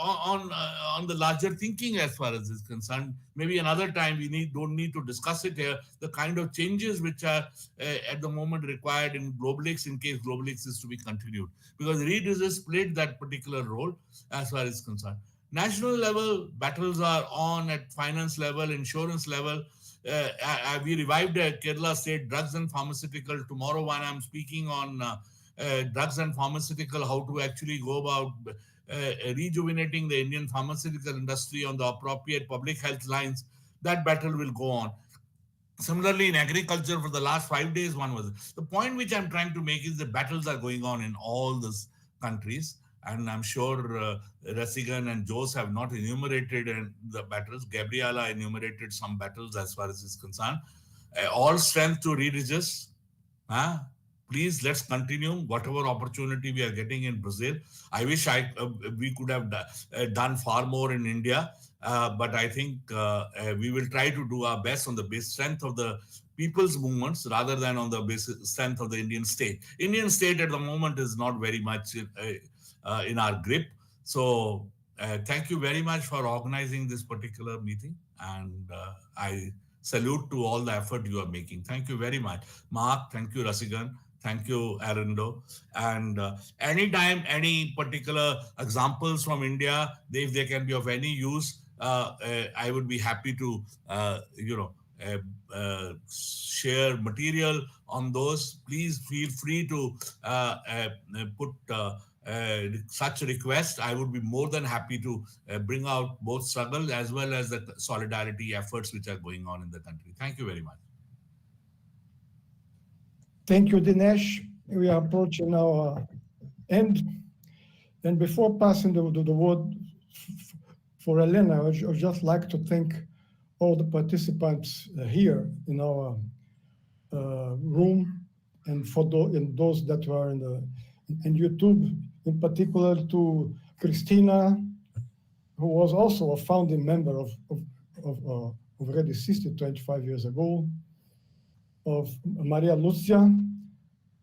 G: on the larger thinking as far as is concerned. Maybe another time we don't need to discuss it here, the kind of changes which are at the moment required in GlobalX in case GlobalX is to be continued. Because RedeSist played that particular role as far as concerned. National level battles are on at finance level, insurance level. We revived Kerala State Drugs and Pharmaceutical. Tomorrow when I'm speaking on drugs and pharmaceutical, how to actually go about rejuvenating the Indian pharmaceutical industry on the appropriate public health lines, that battle will go on. Similarly, in agriculture, for the last 5 days, one was. The point which I'm trying to make is the battles are going on in all these countries. And I'm sure Rasigan and José have not enumerated the battles. Gabriela enumerated some battles as far as is concerned. All strength to RedeSist. Please, let's continue whatever opportunity we are getting in Brazil. I wish we could have done far more in India, but I think we will try to do our best on the base strength of the people's movements rather than on the base strength of the Indian state. Indian state at the moment is not very much in our grip. So thank you very much for organizing this particular meeting, and I salute to all the effort you are making. Thank you very much. Marc, thank you, Rasigan. Thank you, Arlindo. And anytime, any particular examples from India, if they can be of any use, I would be happy to, share material on those. Please feel free to put such a request. I would be more than happy to bring out both struggle as well as the solidarity efforts which are going on in the country. Thank you very much.
A: Thank you, Dinesh. We are approaching our end. And before passing the word for Helena, I would just like to thank all the participants here in our room, and for those that were in YouTube, in particular to Christina, who was also a founding member of RedeSist 25 years ago, of Maria Lucia,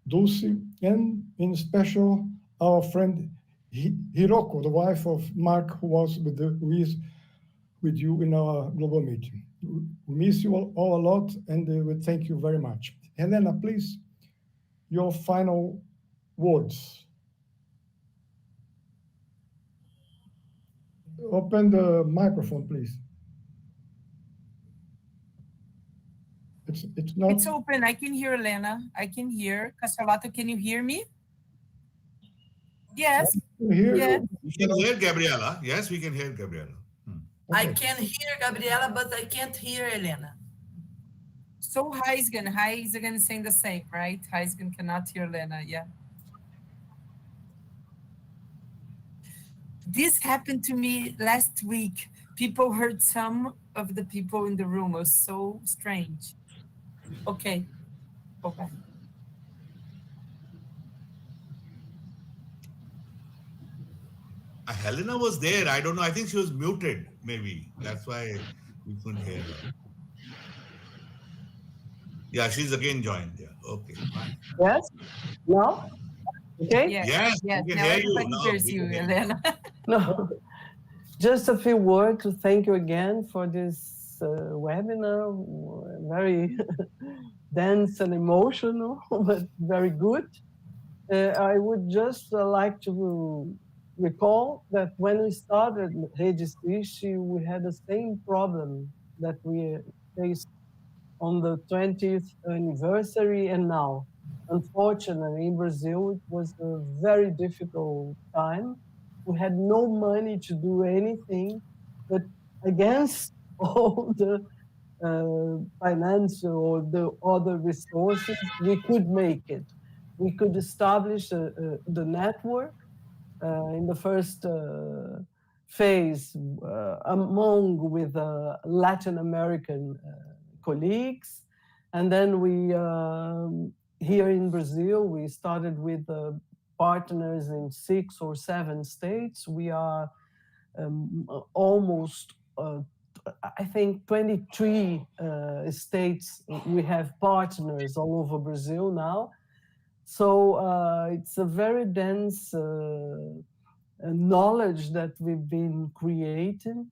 A: Dulce, and in special our friend Hiroko, the wife of Marc, who was with you in our global meeting. We miss you all a lot, and we thank you very much. Helena, please, your final words. Open the microphone, please. It's not.
D: It's open. I can hear Helena. I can hear. Cassiolato, can you hear me? Yes.
A: Yes.
G: We can hear Gabriela. Yes, we can hear Gabriela.
E: Okay. I can hear Gabriela, but I can't hear Helena.
D: So Rasigan is saying the same, right? Rasigan cannot hear Helena, yeah. This happened to me last week. People heard some of the people in the room. It was so strange. Okay. Okay.
G: Helena was there. I don't know. I think she was muted, maybe. That's why we couldn't hear her. Yeah, she's again joined. Yeah. Okay. Fine.
J: Yes? No? Okay?
G: Yes, we can hear you. Now
D: hears you, Helena.
J: No. Just a few words to thank you again for this webinar. Very dense and emotional, but very good. I would just like to recall that when we started RedeSist, we had the same problem that we faced on the 20th anniversary and now. Unfortunately, in Brazil, it was a very difficult time. We had no money to do anything, but against all the financial or the other resources, we could make it. we could establish the network in the first phase with Latin American colleagues. And then we, here in Brazil, we started with partners in 6 or 7 states. We are almost, I think, 23 states. We have partners all over Brazil now. So it's a very dense knowledge that we've been creating.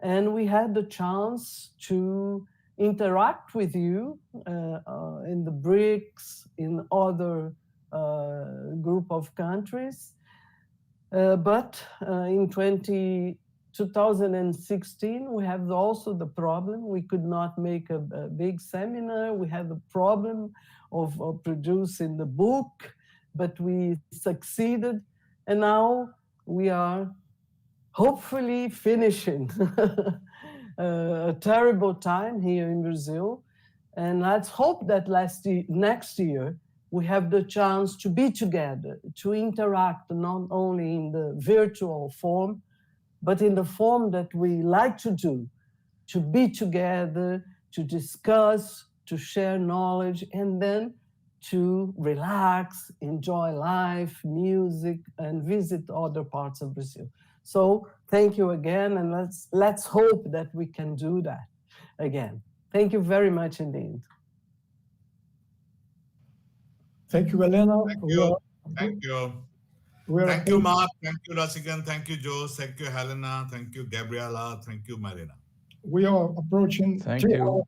J: And we had the chance to interact with you in the BRICS, in other group of countries. But in 2016, we have also the problem. We could not make a big seminar. We had the problem of producing the book, but we succeeded. And now we are hopefully finishing a terrible time here in Brazil. And let's hope that next year we have the chance to be together, to interact not only in the virtual form, but in the form that we like to do, to be together, to discuss, to share knowledge, and then to relax, enjoy life, music, and visit other parts of Brazil. So thank you again, and let's hope that we can do that again. Thank you very much indeed.
A: Thank you, Helena.
G: Thank you. Thank you. Thank you, Marc. Thank you, Rasigan. Thank you, José. Thank you, Helena. Thank you, Gabriela. Thank you, Marina.
A: We are approaching
C: Thank you.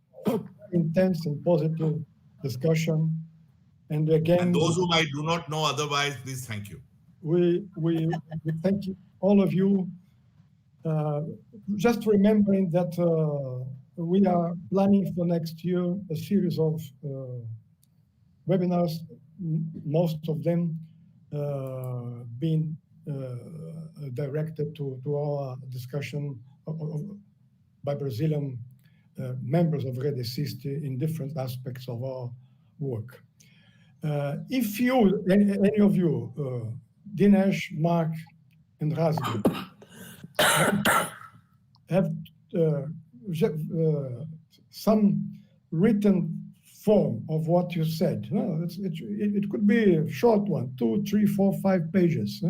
A: intense and positive discussion. And again,
G: And those whom I do not know otherwise, please thank you.
A: we thank you, all of you. Just remembering that we are planning for next year a series of webinars, most of them being directed to our discussion by Brazilian members of RedeSist in different aspects of our work. If you, any of you, Dinesh, Marc, and Rasigan, have some written form of what you said. It could be a short one, 2, 3, 4, 5 pages.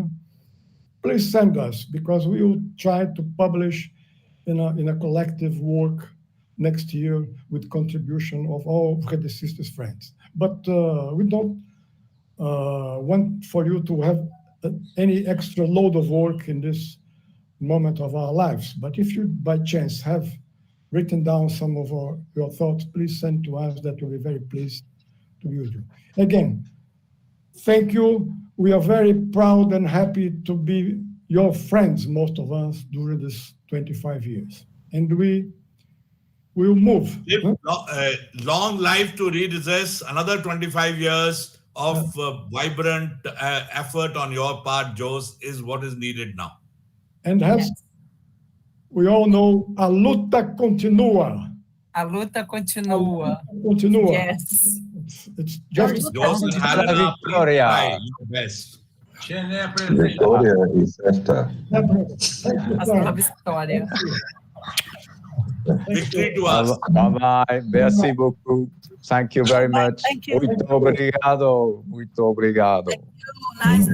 A: Please send us, because we will try to publish in a collective work next year with contribution of all RedeSist friends. But we don't want for you to have any extra load of work in this moment of our lives. But if you by chance have written down some of your thoughts, please send to us. That will be very pleased to be with you. Again, thank you. We are very proud and happy to be your friends, most of us, during this 25 years. And we will move.
G: Long life to RedeSist, another 25 years of vibrant effort on your part, José, is what is needed now.
A: And as we all know, a luta continua.
D: A luta continua.
A: Continua.
D: Yes.
A: It's just
G: José and Helena, please try your best.
F: Victoria is after.
D: Nossa nova história.
G: Victory to us.
C: Bye-bye. Merci beaucoup. Thank you very much.
E: Thank you.
C: Muito obrigado. Muito obrigado.
E: Nice to